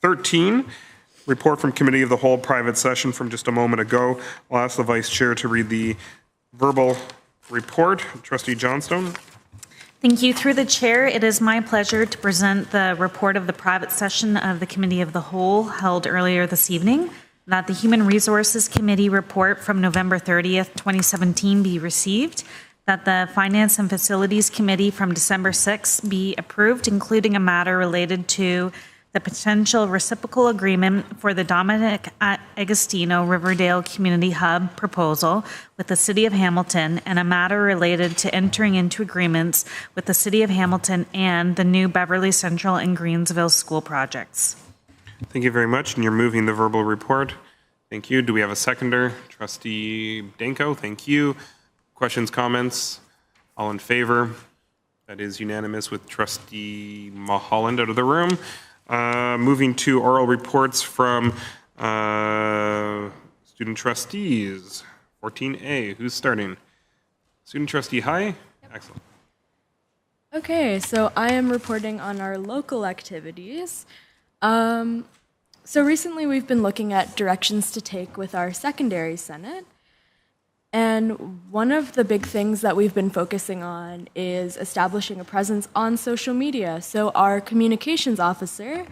13, report from Committee of the Whole, private session from just a moment ago. I'll ask the Vice Chair to read the verbal report. Trustee Johnstone. Thank you. Through the chair, it is my pleasure to present the report of the private session of the Committee of the Whole held earlier this evening, that the Human Resources Committee report from November 30th, 2017 be received, that the Finance and Facilities Committee from December 6th be approved, including a matter related to the potential reciprocal agreement for the Dominic Agostino Riverdale Community Hub proposal with the City of Hamilton, and a matter related to entering into agreements with the City of Hamilton and the new Beverly Central and Greensville school projects. Thank you very much, and you're moving the verbal report. Thank you. Do we have a seconder? Trustee Danko, thank you. Questions, comments? All in favor? That is unanimous with Trustee Mulholland out of the room. Moving to oral reports from student trustees. 14A, who's starting? Student trustee High? Excellent. Okay, so I am reporting on our local activities. So recently we've been looking at directions to take with our secondary senate. And one of the big things that we've been focusing on is establishing a presence on social media. So our communications officer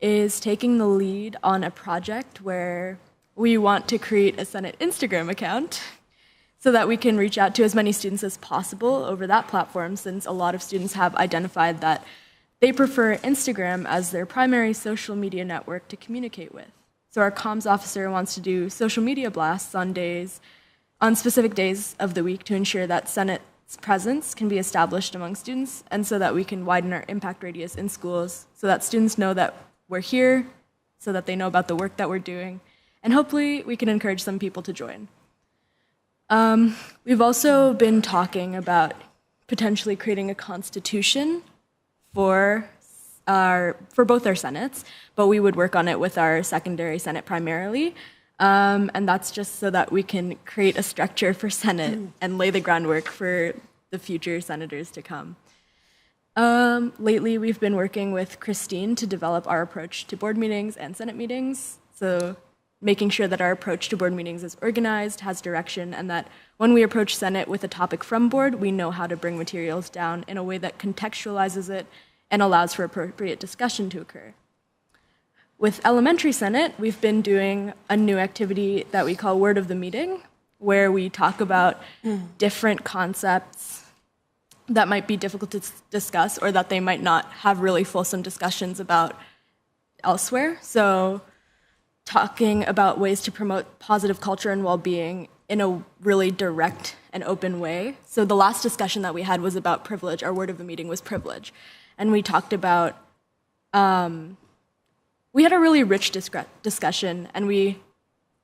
is taking the lead on a project where we want to create a Senate Instagram account so that we can reach out to as many students as possible over that platform, since a lot of students have identified that they prefer Instagram as their primary social media network to communicate with. So our comms officer wants to do social media blasts on specific days of the week to ensure that Senate's presence can be established among students, and so that we can widen our impact radius in schools so that students know that we're here, so that they know about the work that we're doing, and hopefully we can encourage some people to join. We've also been talking about potentially creating a constitution for both our senates, but we would work on it with our secondary senate primarily. And that's just so that we can create a structure for Senate and lay the groundwork for the future senators to come. Lately, we've been working with Christine to develop our approach to board meetings and Senate meetings. So making sure that our approach to board meetings is organized, has direction, and that when we approach Senate with a topic from board, we know how to bring materials down in a way that contextualizes it and allows for appropriate discussion to occur. With Elementary Senate, we've been doing a new activity that we call Word of the Meeting, where we talk about different concepts that might be difficult to discuss or that they might not have really fulsome discussions about elsewhere. So talking about ways to promote positive culture and well-being in a really direct and open way. So the last discussion that we had was about privilege. Our word of the meeting was privilege. And we talked about we had a really rich discussion, and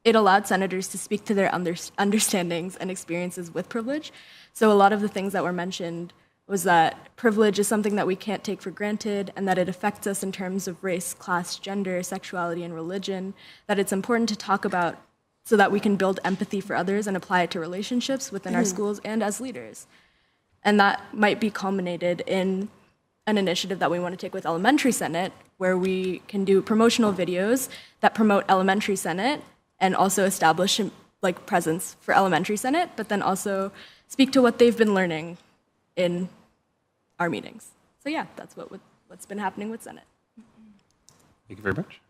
it allowed senators to speak to their understandings and experiences with privilege. So a lot of the things that were mentioned was that privilege is something that we can't take for granted, and that it affects us in terms of race, class, gender, sexuality, and religion, that it's important to talk about so that we can build empathy for others and apply it to relationships within our schools and as leaders. And that might be culminated in an initiative that we want to take with Elementary Senate, where we can do promotional videos that promote Elementary Senate and also establish like presence for Elementary Senate, but then also speak to what they've been learning in our meetings. So yeah, that's what's been happening with Senate. Thank you very much.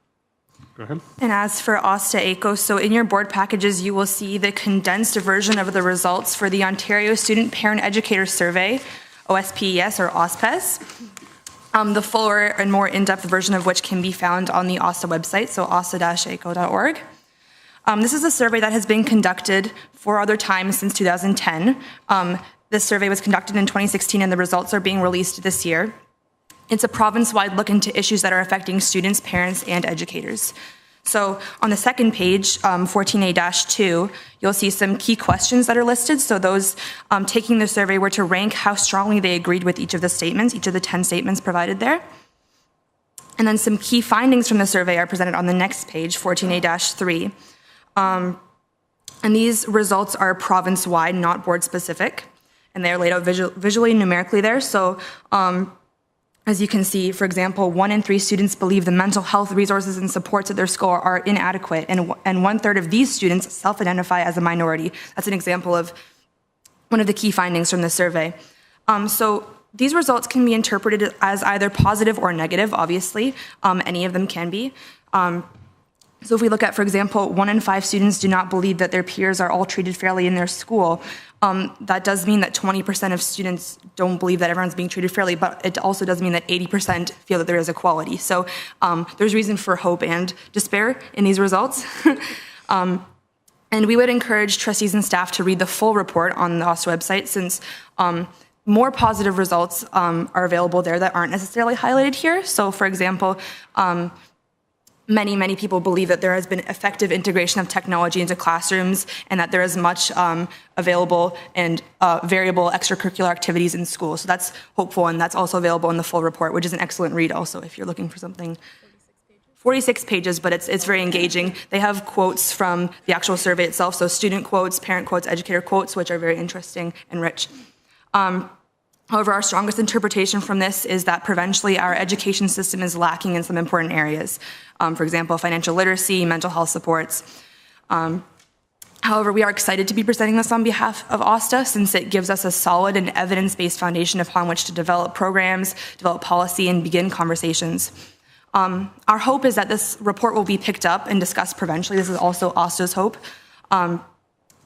Go ahead. And as for OSTA ACO, so in your board packages, you will see the condensed version of the results for the Ontario Student Parent Educator Survey, OSPES or OSPES. The fuller and more in-depth version of which can be found on the OSTA website, so osta-aco.org. This is a survey that has been conducted 4 other times since 2010. This survey was conducted in 2016, and the results are being released this year. It's a province-wide look into issues that are affecting students, parents, and educators. So on the second page, 14A-2, you'll see some key questions that are listed. So those taking the survey were to rank how strongly they agreed with each of the statements, each of the 10 statements provided there. And then some key findings from the survey are presented on the next page, 14A-3. And these results are province-wide, not board-specific. and they're laid out visually and numerically there. So as you can see, for example, 1 in 3 students believe the mental health resources and supports at their school are inadequate, and 1/3 of these students self-identify as a minority. That's an example of one of the key findings from the survey. So these results can be interpreted as either positive or negative, obviously. Any of them can be. So if we look at, for example, 1 in 5 students do not believe that their peers are all treated fairly in their school. That does mean that 20% of students don't believe that everyone's being treated fairly, but it also does mean that 80% feel that there is equality. So there's reason for hope and despair in these results. And we would encourage trustees and staff to read the full report on the OSTA website, since more positive results are available there that aren't necessarily highlighted here. So for example, many people believe that there has been effective integration of technology into classrooms, and that there is much available and variable extracurricular activities in school. So that's hopeful, and that's also available in the full report, which is an excellent read also if you're looking for something. 46 pages, but it's very engaging. They have quotes from the actual survey itself, so student quotes, parent quotes, educator quotes, which are very interesting and rich. However, our strongest interpretation from this is that provincially our education system is lacking in some important areas. For example, financial literacy, mental health supports. However, we are excited to be presenting this on behalf of OSTA, since it gives us a solid and evidence-based foundation upon which to develop programs, develop policy, and begin conversations. Our hope is that this report will be picked up and discussed provincially. This is also OSTA's hope.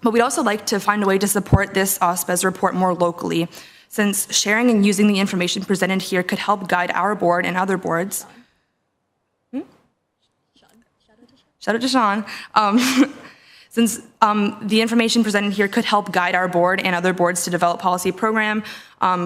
But we'd also like to find a way to support this OSPES report more locally, since sharing and using the information presented here could help guide our board and other boards. Shout out to Sean. Since the information presented here could help guide our board and other boards to develop policy program,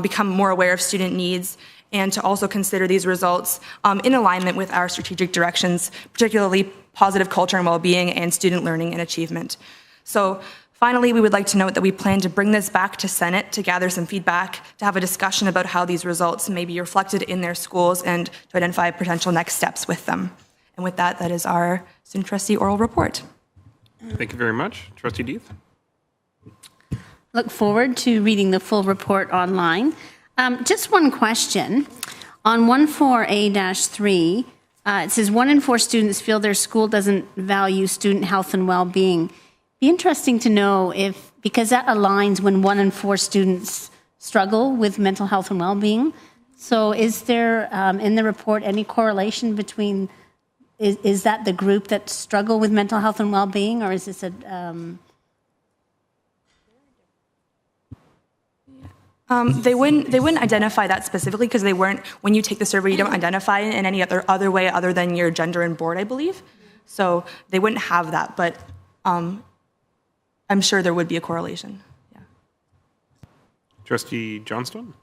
become more aware of student needs, and to also consider these results in alignment with our strategic directions, particularly positive culture and well-being and student learning and achievement. So finally, we would like to note that we plan to bring this back to Senate to gather some feedback, to have a discussion about how these results may be reflected in their schools, and to identify potential next steps with them. And with that, that is our student trustee oral report. Thank you very much. Trustee Deeth? Look forward to reading the full report online. Just one question. On 14A-3, it says 1 in 4 students feel their school doesn't value student health and well-being. Be interesting to know if, because that aligns when 1 in 4 students struggle with mental health and well-being. So is there in the report any correlation between, is that the group that struggle with mental health and well-being, or is this a... They wouldn't identify that specifically, because they weren't, when you take the survey, you don't identify it in any other way other than your gender and board, I believe. So they wouldn't have that, but I'm sure there would be a correlation. Yeah. Trustee Johnstone?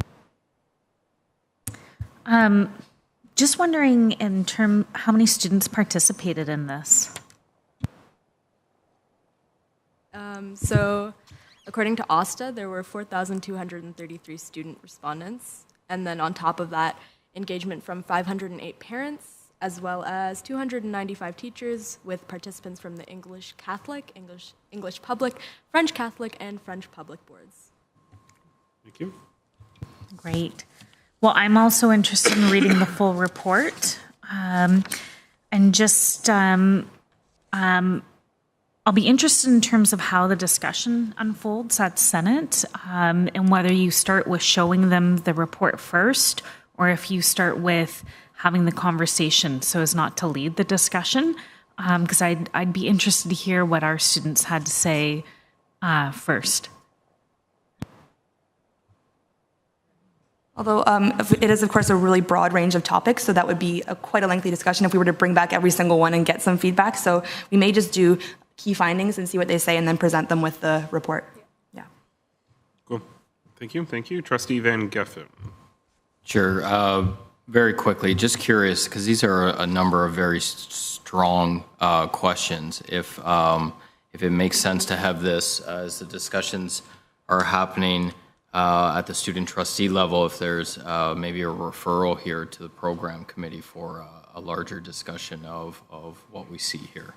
Just wondering in terms, how many students participated in this? So according to OSTA, there were 4,233 student respondents. And then on top of that, engagement from 508 parents, as well as 295 teachers, with participants from the English Catholic, English Public, French Catholic, and French Public boards. Thank you. Great. Well, I'm also interested in reading the full report. And just, I'll be interested in terms of how the discussion unfolds at Senate, and whether you start with showing them the report first, or if you start with having the conversation so as not to lead the discussion, because I'd be interested to hear what our students had to say first. Although it is, of course, a really broad range of topics, so that would be quite a lengthy discussion if we were to bring back every single one and get some feedback. So we may just do key findings and see what they say, and then present them with the report. Yeah. Cool. Thank you. Thank you. Trustee Van Geffen. Sure. Very quickly, just curious, because these are a number of very strong questions. If it makes sense to have this as the discussions are happening at the student trustee level, if there's maybe a referral here to the program committee for a larger discussion of what we see here.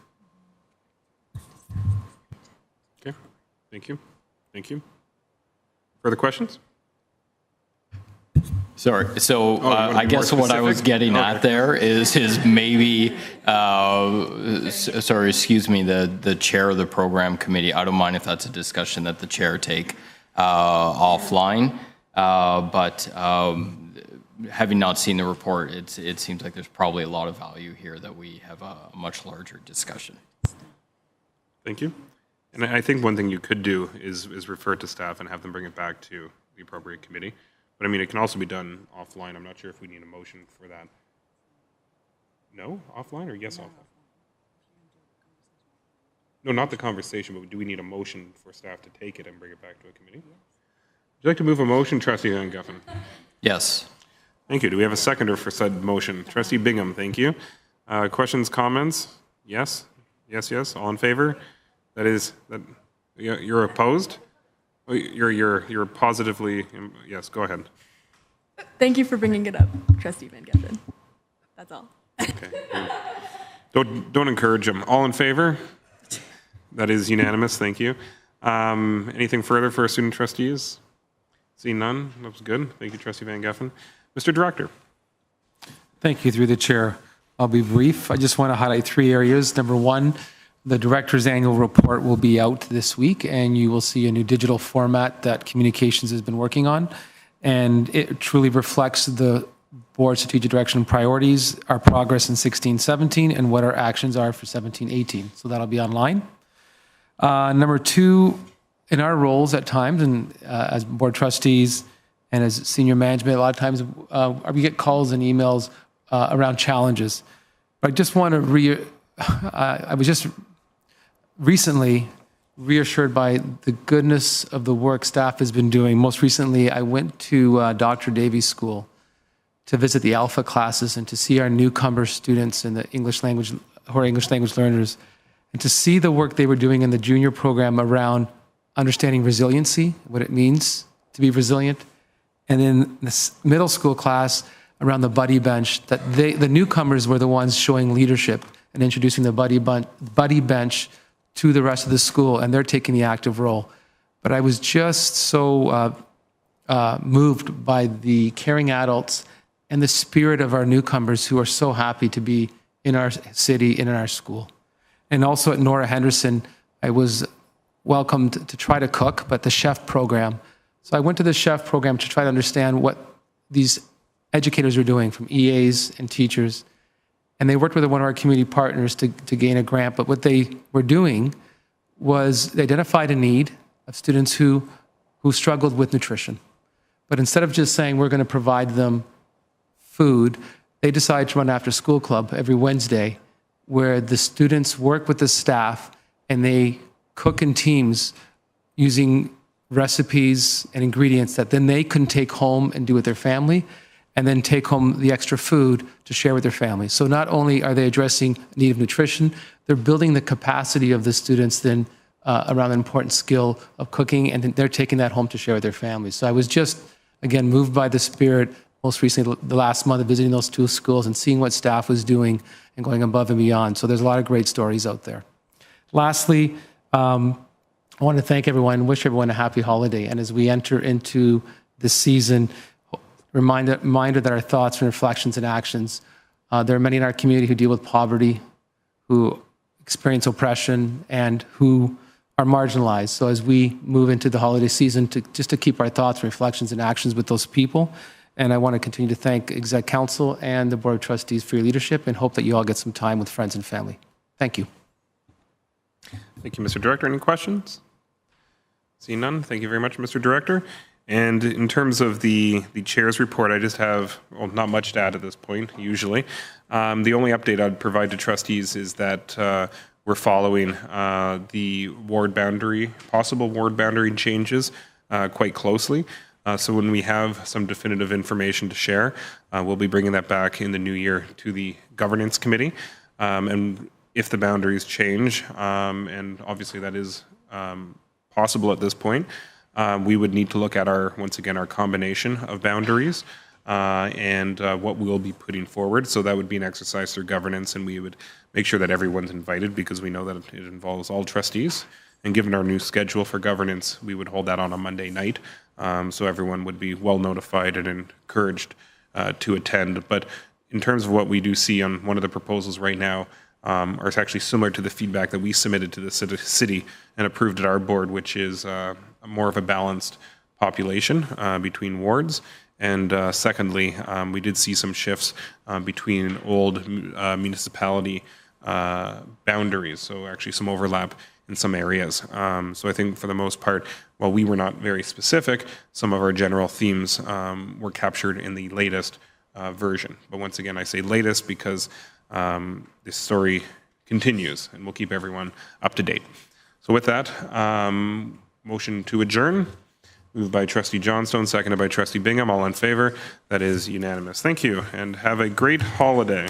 Okay. Thank you. Thank you. Further questions? Sorry. So I guess what I was getting at there is maybe, sorry, excuse me, the chair of the program committee. I don't mind if that's a discussion that the chair take offline. But having not seen the report, it seems like there's probably a lot of value here that we have a much larger discussion. Thank you. And I think one thing you could do is refer to staff and have them bring it back to the appropriate committee. But I mean, it can also be done offline. I'm not sure if we need a motion for that. No? Offline or yes, offline? No, not the conversation, but do we need a motion for staff to take it and bring it back to a committee? Would you like to move a motion, Trustee Van Guffen? Yes. Thank you. Do we have a seconder for said motion? Trustee Bingham, thank you. Questions, comments? Yes? Yes, yes. All in favor? That is, you're opposed? Oh, you're positively, yes, go ahead. Thank you for bringing it up, Trustee Van Guffen. That's all. Okay. Don't encourage him. All in favor? That is unanimous. Thank you. Anything further for our student trustees? See none. That was good. Thank you, Trustee Van Guffen. Mr. Director. Thank you, through the chair. I'll be brief. I just want to highlight 3 areas. Number 1, the director's annual report will be out this week, and you will see a new digital format that Communications has been working on. And it truly reflects the board's strategic direction and priorities, our progress in 16-17, and what our actions are for 17-18. So that'll be online. Number 2, in our roles at times, and as board trustees and as senior management, a lot of times we get calls and emails around challenges. But I just want to I was just recently reassured by the goodness of the work staff has been doing. Most recently, I went to Dr. Davies School to visit the Alpha classes and to see our newcomer students in the English language, who are English language learners, and to see the work they were doing in the junior program around understanding resiliency, what it means to be resilient, and in the middle school class around the buddy bench, that the newcomers were the ones showing leadership and introducing the buddy bench to the rest of the school, and they're taking the active role. But I was just so moved by the caring adults and the spirit of our newcomers who are so happy to be in our city and in our school. And also at Nora Henderson, I was welcomed to try to cook, but the chef program. So I went to the chef program to try to understand what these educators are doing, from EAs and teachers. And they worked with one of our community partners to gain a grant. But what they were doing was they identified a need of students who struggled with nutrition. But instead of just saying we're going to provide them food, they decided to run an after-school club every Wednesday where the students work with the staff and they cook in teams using recipes and ingredients that then they can take home and do with their family, and then take home the extra food to share with their families. So not only are they addressing need of nutrition, they're building the capacity of the students then around the important skill of cooking, and they're taking that home to share with their families. So I was just, again, moved by the spirit, most recently the last month of visiting those 2 schools and seeing what staff was doing and going above and beyond. So there's a lot of great stories out there. Lastly, I want to thank everyone and wish everyone a happy holiday. And as we enter into this season, reminder that our thoughts and reflections and actions, there are many in our community who deal with poverty, who experience oppression, and who are marginalized. So as we move into the holiday season, just to keep our thoughts, reflections, and actions with those people. And I want to continue to thank Exec Council and the Board of Trustees for your leadership, and hope that you all get some time with friends and family. Thank you. Thank you, Mr. Director. Any questions? See none. Thank you very much, Mr. Director. And in terms of the chair's report, I just have, well, not much to add at this point, usually. The only update I'd provide to trustees is that we're following the possible ward boundary changes quite closely. So when we have some definitive information to share, we'll be bringing that back in the new year to the governance committee. And if the boundaries change, and obviously that is possible at this point, we would need to look at once again, our combination of boundaries and what we'll be putting forward. So that would be an exercise through governance, and we would make sure that everyone's invited because we know that it involves all trustees. And given our new schedule for governance, we would hold that on a Monday night so everyone would be well notified and encouraged to attend. But in terms of what we do see on one of the proposals right now, are actually similar to the feedback that we submitted to the city and approved at our board, which is more of a balanced population between wards. And secondly, we did see some shifts between old municipality boundaries, so actually some overlap in some areas. So I think for the most part, while we were not very specific, some of our general themes were captured in the latest version. But once again, I say latest because this story continues, and we'll keep everyone up to date. So with that, motion to adjourn. Moved by Trustee Johnstone, seconded by Trustee Bingham. All in favor? That is unanimous. Thank you, and have a great holiday.